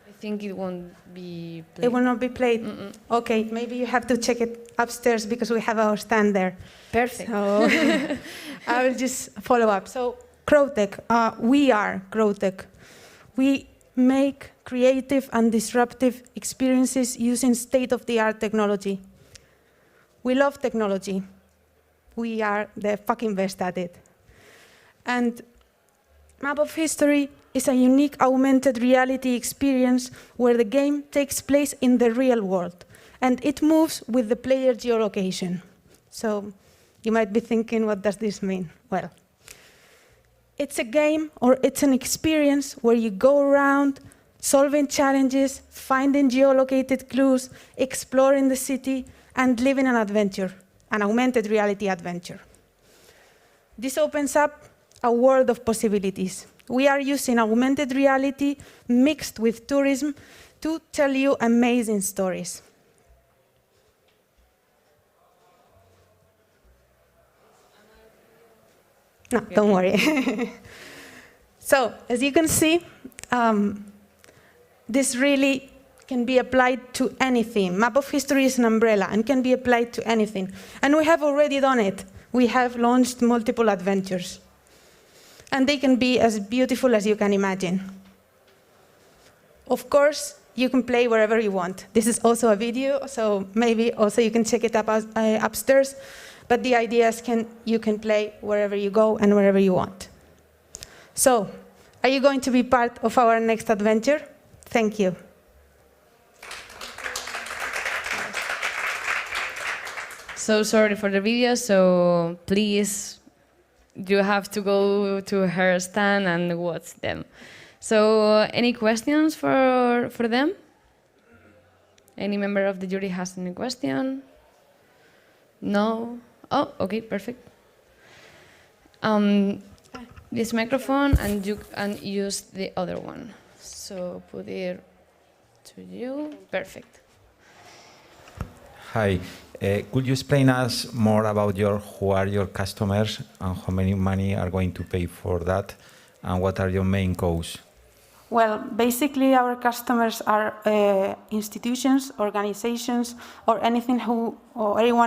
I think it won't be played. It will not be played? Okay, maybe you have to check it upstairs because we have our stand there. Perfect. So I will just follow up. So Crowtech, we are Crowtech. We make creative and disruptive experiences using state-of-the-art technology. We love technology. We are the fucking best at it. And Map of History is a unique augmented reality experience where the game takes place in the real world, and it moves with the player geolocation. So you might be thinking, what does this mean? Well, it's a game or it's an experience where you go around solving challenges, finding geolocated clues, exploring the city, and living an adventure, an augmented reality adventure. This opens up a world of possibilities. We are using augmented reality mixed with tourism to tell you amazing stories. No, don't worry. So, as you can see, this really can be applied to anything. Map of History is an umbrella and can be applied to anything. And we have already done it. We have launched multiple adventures. And they can be as beautiful as you can imagine. Of course, you can play wherever you want. This is also a video, so maybe also you can check it up upstairs. But the idea is you can play wherever you go and wherever you want. So, are you going to be part of our next adventure? Thank you. So sorry for the video, so please, you have to go to her stand and watch them. So, any questions for them? Any member of the jury has any question? No? Oh, okay, perfect. This microphone, and you can use the other one. So put it to you. Perfect. Hi. Could you explain us more about who are your customers and how many money are going to pay for that, and what are your main goals? Well, basically our customers are institutions, organizations, or anyone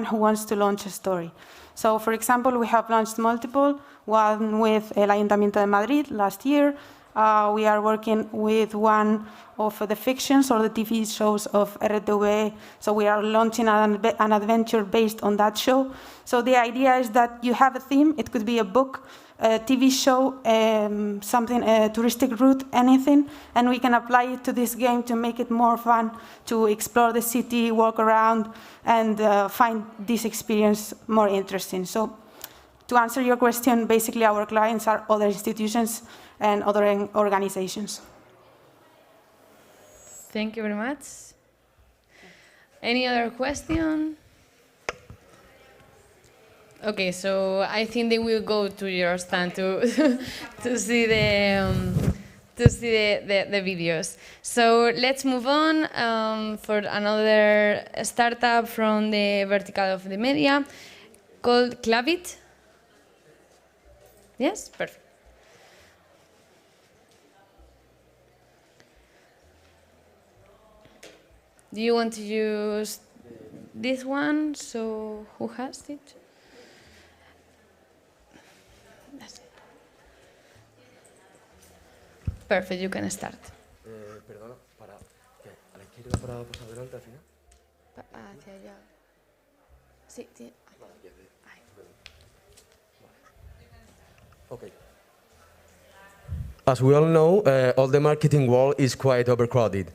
who wants to launch a story. So, for example, we have launched multiple, one with El Ayuntamiento de Madrid last year. We are working with one of the fictions or the TV shows of RTV, so we are launching an adventure based on that show. So the idea is that you have a theme, it could be a book, a TV show, something, a touristic route, anything, and we can apply it to this game to make it more fun, to explore the city, walk around, and find this experience more interesting. So to answer your question, basically our clients are other institutions and other organizations. Thank you very much. Any other question? Okay, so I think they will go to your stand to see the videos. So let's move on for another startup from the vertical of the media called Clavit. Yes, perfect. Do you want to use this one? So who has it? Perfect, you can start. Perdona, ¿a la izquierda para pasar adelante al final? Hacia allá. Sí, sí. Okay. As we all know, all the marketing world is quite overcrowded.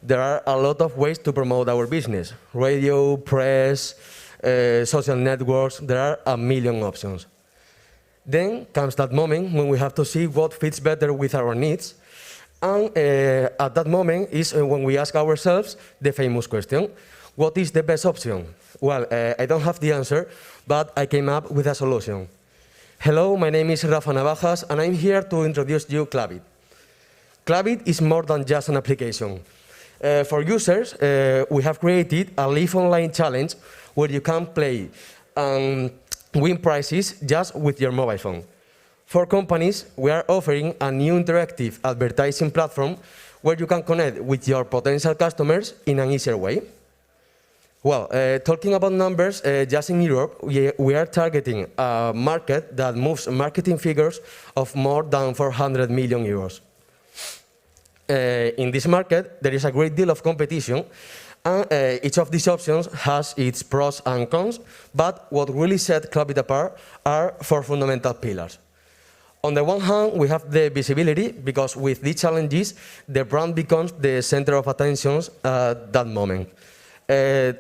There are a lot of ways to promote our business. Radio, press, social networks, there are a million options. Then comes that moment when we have to see what fits better with our needs. And at that moment is when we ask ourselves the famous question, what is the best option? Well, I don't have the answer, but I came up with a solution. Hello, my name is Rafa Navajas, and I'm here to introduce you Clavit. Clavit is more than just an application. For users, we have created a live online challenge where you can play and win prizes just with your mobile phone. For companies, we are offering a new interactive advertising platform where you can connect with your potential customers in an easier way. Well, talking about numbers, just in Europe, we are targeting a market that moves marketing figures of more than 400 million euros. In this market, there is a great deal of competition, and each of these options has its pros and cons, but what really set Clubit apart are four fundamental pillars. On the one hand, we have the visibility, because with these challenges, the brand becomes the center of attention at that moment.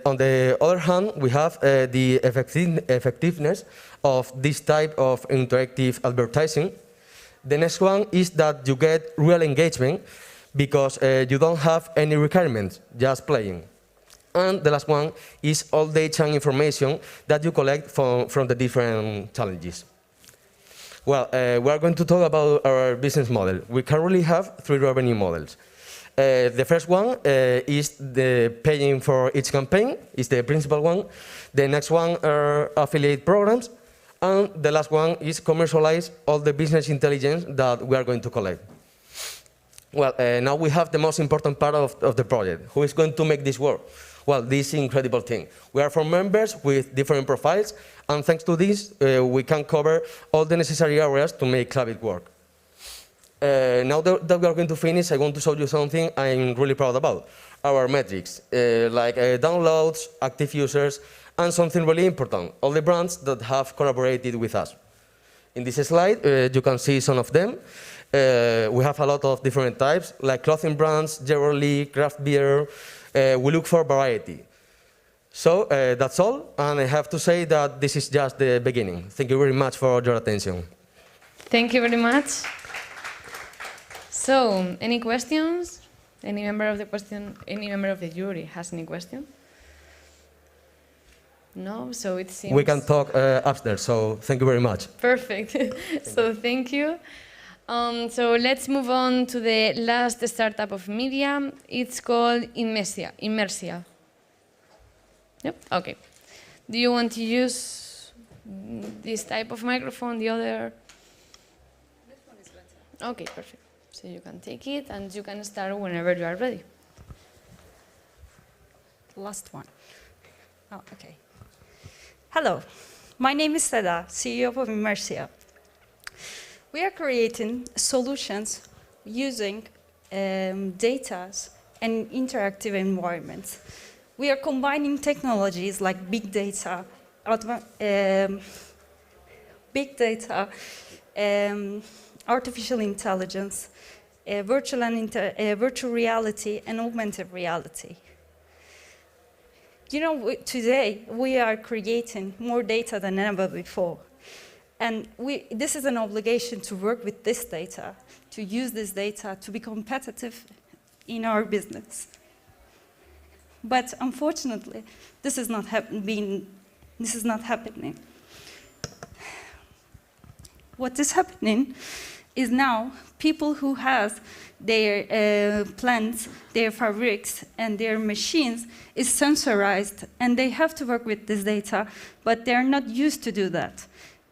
On the other hand, we have the effectiveness of this type of interactive advertising. The next one is that you get real engagement, because you don't have any requirements, just playing. And the last one is all data and information that you collect from the different challenges. Well, we are going to talk about our business model. We currently have 3 revenue models. The first one is the paying for each campaign, is the principal one. The next one are affiliate programs. And the last one is commercialize all the business intelligence that we are going to collect. Well, now we have the most important part of the project. Who is going to make this work? Well, this incredible thing. We are 4 members with different profiles, and thanks to this, we can cover all the necessary areas to make Clubit work. Now that we are going to finish, I want to show you something I'm really proud about. Our metrics, like downloads, active users, and something really important, all the brands that have collaborated with us. In this slide, you can see some of them. We have a lot of different types, like clothing brands, jewelry, craft beer. We look for variety. So that's all, and I have to say that this is just the beginning. Thank you very much for your attention. Thank you very much. So, any questions? Any member of the jury has any question? No, so it seems... We can talk upstairs, so thank you very much. Perfect. So thank you. So let's move on to the last startup of media. It's called Immersia. Yep, okay. Do you want to use this type of microphone, the other? This one is better. Okay, perfect. So you can take it and you can start whenever you are ready. Last one. Oh, okay. Hello, my name is Seda, CEO of Immersia. We are creating solutions using data and interactive environments. We are combining technologies like big data, artificial intelligence, virtual reality, and augmented reality. You know, today we are creating more data than ever before. And this is an obligation to work with this data, to use this data to be competitive in our business. But unfortunately, this is not happening. What is happening is now people who have their plants, their fabrics, and their machines is sensorized, and they have to work with this data, but they're not used to do that.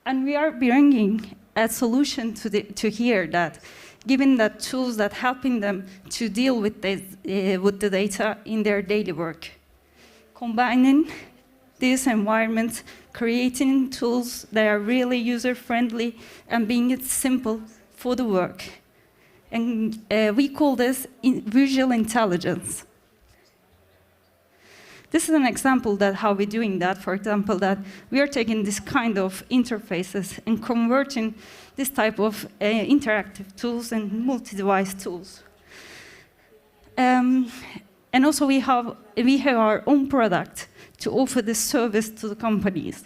And we are bringing a solution to here that, giving that tools that helping them to deal with the data in their daily work. Combining these environments, creating tools that are really user-friendly and being it simple for the work. And we call this visual intelligence. This is an example that how we're doing that. For example, that we are taking this kind of interfaces and converting this type of interactive tools and multi-device tools. And also we have our own product to offer this service to the companies,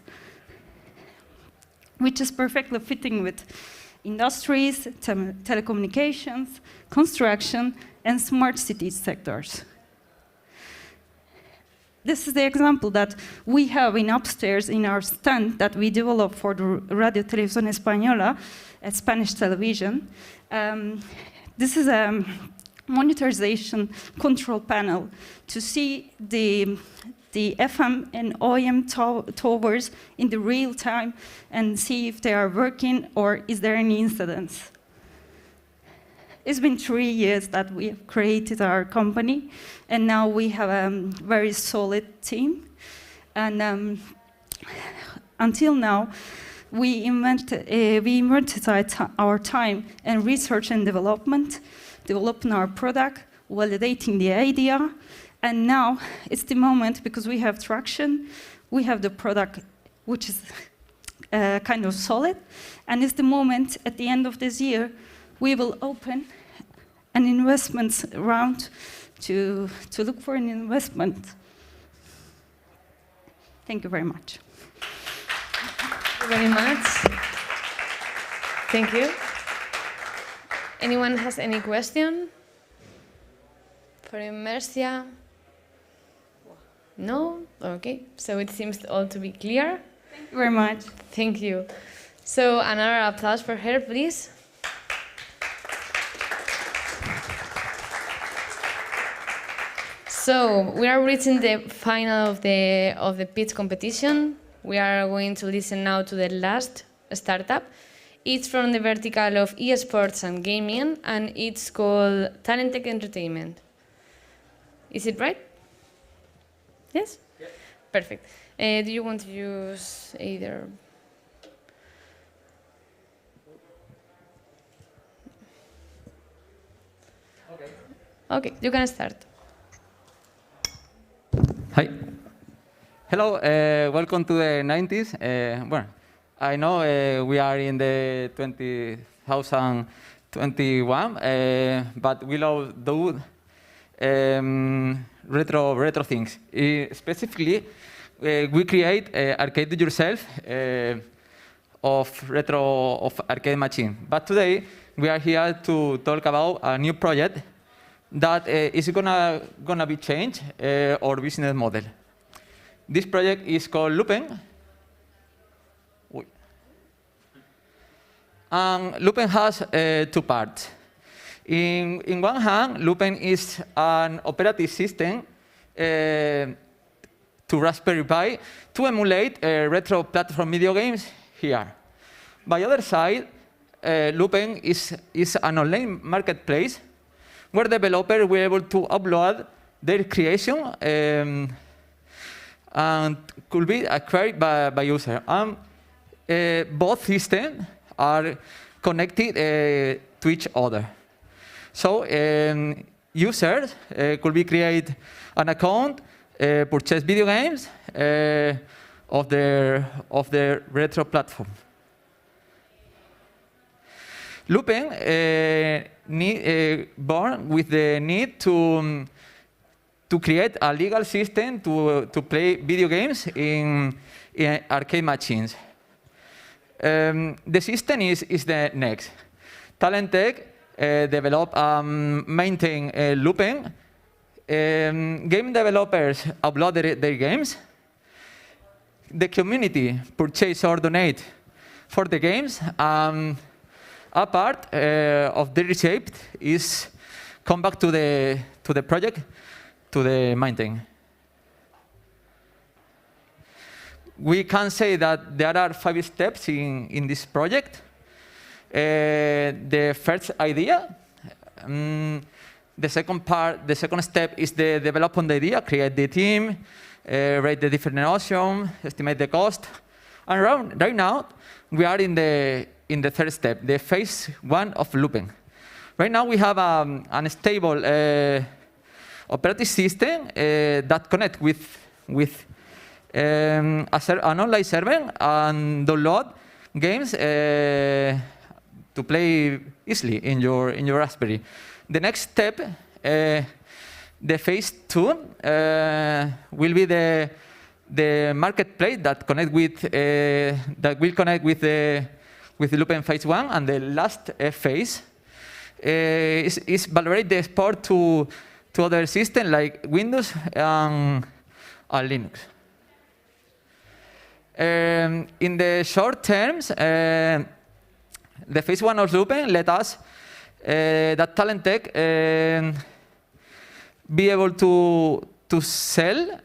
which is perfectly fitting with industries, telecommunications, construction, and smart city sectors. This is the example that we have in upstairs in our stand that we developed for the Radio Televisión Española, a Spanish television. This is a monitorization control panel to see the the FM and OEM towers in the real time and see if they are working or is there any incidents. It's been 3 years that we have created our company, and now we have a very solid team. And until now, we inverted our time in research and development, developing our product, validating the idea, and now it's the moment, because we have traction, we have the product which is kind of solid, and it's the moment at the end of this year we will open an investment round to look for an investment. Thank you very much. Thank you very much. Thank you. Anyone has any question for Immersia? No? Okay, so it seems all to be clear. Thank you very much. Thank you. So another applause for her, please. So we are reaching the final of the pitch competition. We are going to listen now to the last startup. It's from the vertical of esports and gaming, and it's called Talent Tech Entertainment. Is it right? Yes? Yes. Perfect. Do you want to use either? Okay. Okay, you can start. Hi. Hello, welcome to the 90s. Well, I know we are in the 2021, but we love do retro things. Specifically, we create arcade do-yourself of arcade machine. But today we are here to talk about a new project that is gonna be changed our business model. This project is called Loopen. And Loopen has 2 parts. In one hand, Loopen is an operating system to Raspberry Pi to emulate retro platform video games here. By the other side, Loopen is an online marketplace where developers were able to upload their creation and could be acquired by user. Both systems are connected to each other. So users could be create an account, purchase video games of their retro platform. Loopen born with the need to create a legal system to play video games in arcade machines. The system is the next. Talent Tech develop and maintain Loopen. Game developers upload their games. The community purchase or donate for the games. A part of the receipt is come back to the project, to the maintain. We can say that there are 5 steps in this project. The first idea, the second step is the development the idea, create the team, rate the different options, estimate the cost. And right now, we are in the third step, the phase 1 of Loopen. Right now, we have an stable operating system that connects with an online server and download games to play easily in your Raspberry. The next step, the phase 2, will be the marketplace that will connect with the Loopen phase 1, and the last phase is validate the export to other systems like Windows and Linux. In the short terms, the phase 1 of Loopen let us that Talent Tech be able to sell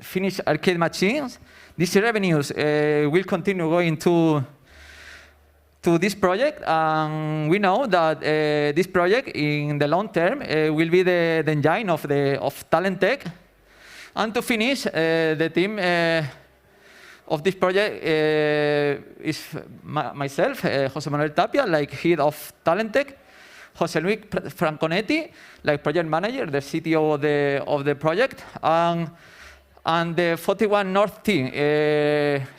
finished arcade machines. These revenues will continue going to this project, and we know that this project in the long term will be the engine of talent tech. And to finish, the team of this project is myself, Jose Manuel Tapia, like head of talent tech, Jose Luis Franconetti, like project manager, the CTO of the project, and the 41 North team,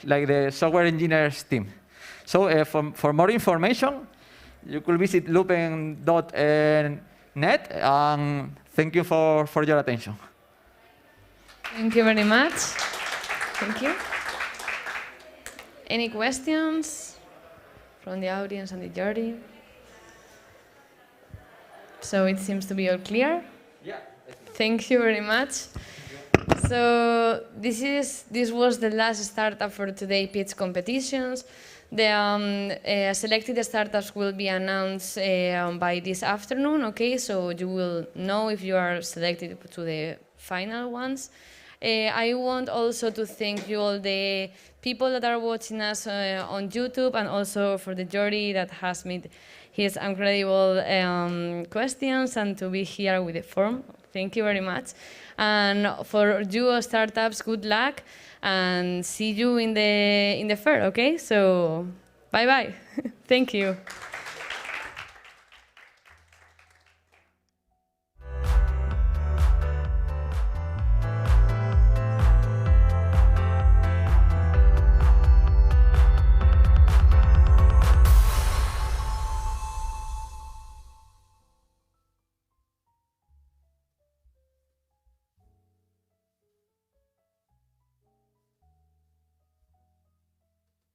like the software engineers team. So for more information, you could visit loopen.net, and thank you for your attention. Thank you very much. Thank you. Any questions from the audience and the jury? So it seems to be all clear. Yeah. Thank you very much. So this was the last startup for today pitch competitions. The selected startups will be announced by this afternoon. Okay, so you will know if you are selected to the final ones. I want also to thank you all the people that are watching us on YouTube, and also for the jury that has made his incredible questions and to be here with the form. Thank you very much. And for you startups, good luck, and see you in the fair, okay? So bye-bye. Thank you.